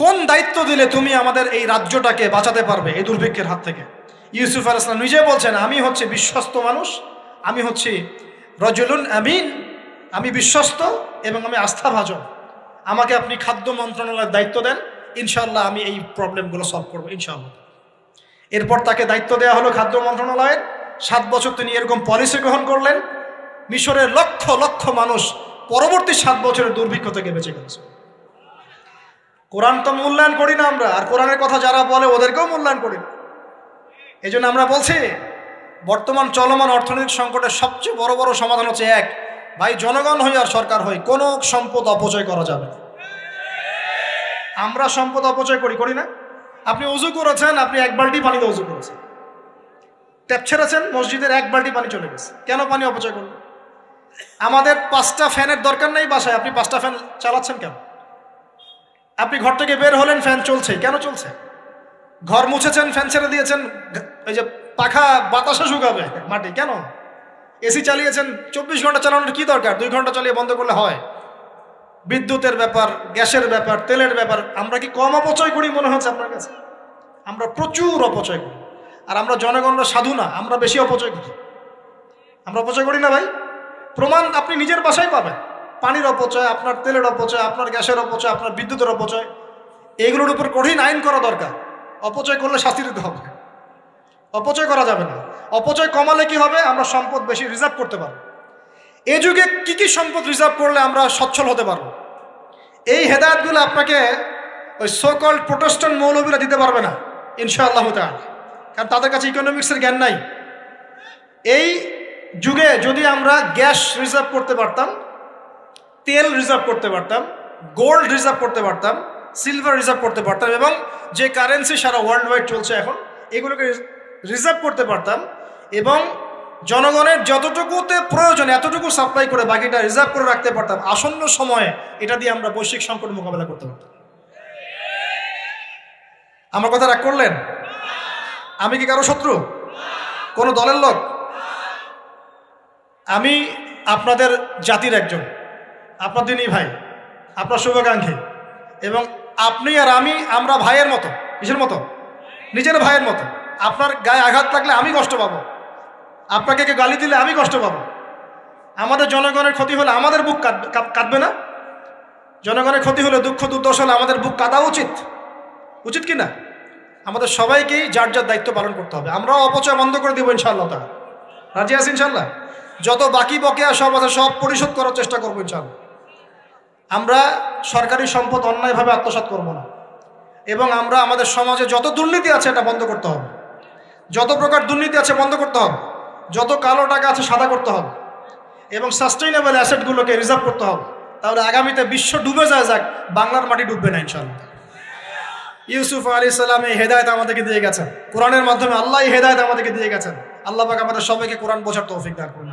কোন দায়িত্ব দিলে তুমি আমাদের এই রাজ্যটাকে বাঁচাতে পারবে এই দুর্ভিক্ষের হাত থেকে। ইউসুফ আলাইহিস সালাম নিজে বলছেন, আমি হচ্ছে বিশ্বস্ত মানুষ, আমি হচ্ছি রজুলুন আমিন, আমি বিশ্বস্ত এবং আমি আস্থাভাজন। আমাকে আপনি খাদ্য মন্ত্রণালয়ের দায়িত্ব দেন, ইনশাআল্লাহ আমি এই প্রবলেমগুলো সলভ করবো ইনশাআল্লাহ। এরপর তাকে দায়িত্ব দেওয়া হলো খাদ্য মন্ত্রণালয়ের। 7 বছর তিনি এরকম পলিসি গ্রহণ করলেন। মিশরের লক্ষ লক্ষ মানুষ পরবর্তী 7 বছরের দুর্ভিক্ষ থেকে বেঁচে গেছে। কোরআন তো মূল্যায়ন করি না আমরা, আর কোরআনের কথা যারা বলে ওদেরকেও মূল্যায়ন করি না। এই জন্য আমরা বলছি, বর্তমান চলমান অর্থনৈতিক সংকটের সবচেয়ে বড় বড় সমাধান হচ্ছে এক, ভাই জনগণ হই আর সরকার হই, কোনো সম্পদ অপচয় করা যাবে না। আমরা সম্পদ অপচয় করি না? আপনি উজু করেছেন, আপনি 1 বালতি পানিতে উজু করেছেন, ট্যাপ ছেড়েছেন, মসজিদের 1 বালতি পানি চলে গেছে, কেন পানি অপচয় করবেন? আমাদের 5টা ফ্যানের দরকার নেই বাসায়, আপনি 5টা ফ্যান চালাচ্ছেন কেন? আপনি ঘর থেকে বের হলেন, ফ্যান চলছে, কেন চলছে? ঘর মুছেছেন, ফ্যান ছেড়ে দিয়েছেন, এই যে পাখা বাতাসে শুকাবে মাটি, কেন? এসি চালিয়েছেন, 24 ঘন্টা চালানোর কি দরকার? 2 ঘন্টা চালিয়ে বন্ধ করলে হয়। বিদ্যুতের ব্যাপার, গ্যাসের ব্যাপার, তেলের ব্যাপার, আমরা কি কম অপচয় করি মনে হচ্ছে আপনার কাছে? আমরা প্রচুর অপচয় করি। আর আমরা জনগণরা সাধু না, আমরা বেশি অপচয় করি। আমরা অপচয় করি না ভাই? প্রমাণ আপনি নিজের বাসায় পাবেন। পানির অপচয়, আপনার তেলের অপচয়, আপনার গ্যাসের অপচয়, আপনার বিদ্যুতের অপচয়, এগুলোর উপর কঠিন আইন করা দরকার। অপচয় করলে শাস্তি দিতে হবে, অপচয় করা যাবে না। অপচয় কমালে কি হবে? আমরা সম্পদ বেশি রিজার্ভ করতে পারবো। এই যুগে কি কি সম্পদ রিজার্ভ করলে আমরা সচ্ছল হতে পারবো, এই হেদায়েতগুলো আপনাকে ওই সোকল প্রোটেস্ট্যান্ট মৌলবীরা দিতে পারবে না ইনশাআল্লাহ তাআলা, কারণ তাদের কাছে ইকোনমিক্সের জ্ঞান নাই। এই যুগে যদি আমরা গ্যাস রিজার্ভ করতে পারতাম, তেল রিজার্ভ করতে পারতাম, গোল্ড রিজার্ভ করতে পারতাম, সিলভার রিজার্ভ করতে পারতাম, এবং যে কারেন্সি সারা ওয়ার্ল্ড ওয়াইড চলছে এখন, এগুলোকে রিজার্ভ করতে পারতাম, এবং জনগণের যতটুকুতে প্রয়োজন এতটুকু সাপ্লাই করে বাকিটা রিজার্ভ করে রাখতে পারতাম, আসন্ন সময়ে এটা দিয়ে আমরা বৈশ্বিক সংকট মোকাবেলা করতে পারতাম। আমার কথা রাগ করলেন? আমি কি কারো শত্রু? কোন দলের লোক? আমি আপনাদের জাতির একজন, আপনাদেরই ভাই, আপনার শুভাকাঙ্ক্ষী, এবং আপনি আর আমরা ভাইয়ের মতো। কিসের মতো? নিজের ভাইয়ের মতো। আপনার গায়ে আঘাত লাগলে আমি কষ্ট পাবো, আপনাকে কে গালি দিলে আমি কষ্ট পাবো। আমাদের জনগণের ক্ষতি হলে আমাদের বুক কাঁদবে না? জনগণের ক্ষতি হলে, দুঃখ দুর্দশা হলে আমাদের বুক কাঁদা উচিত, উচিত কি না? আমাদের সবাইকেই যার যার দায়িত্ব পালন করতে হবে। আমরাও অপচয় বন্ধ করে দেবো ইনশাআল্লাহ তাআলা। রাজি আছি ইনশাআল্লাহ? যত বাকি বকেয়া সব আছে সব পরিশোধ করার চেষ্টা করবো ইনশাআল্লাহ। আমরা সরকারি সম্পদ অন্যায়ভাবে আত্মসাৎ করব না, এবং আমরা আমাদের সমাজে যত দুর্নীতি আছে এটা বন্ধ করতে হবে, যত প্রকার দুর্নীতি আছে বন্ধ করতে হবে, যত কালো টাকা আছে সাদা করতে হবে, এবং সাস্টেইনেবল অ্যাসেটগুলোকে রিজার্ভ করতে হবে। তাহলে আগামীতে বিশ্ব ডুবে যায়, যাক, বাংলার মাটি ডুববে না ইনশাআল্লাহ। ইউসুফ আলাইহিস সালাম এই হেদায়েত আমাদেরকে দিয়ে গেছেন, কোরআনের মাধ্যমে আল্লাহ এই হেদায়েত আমাদেরকে দিয়ে গেছেন। আল্লাহ পাক আমাদের সবাইকে কোরআন বোঝার তৌফিক দান করুন।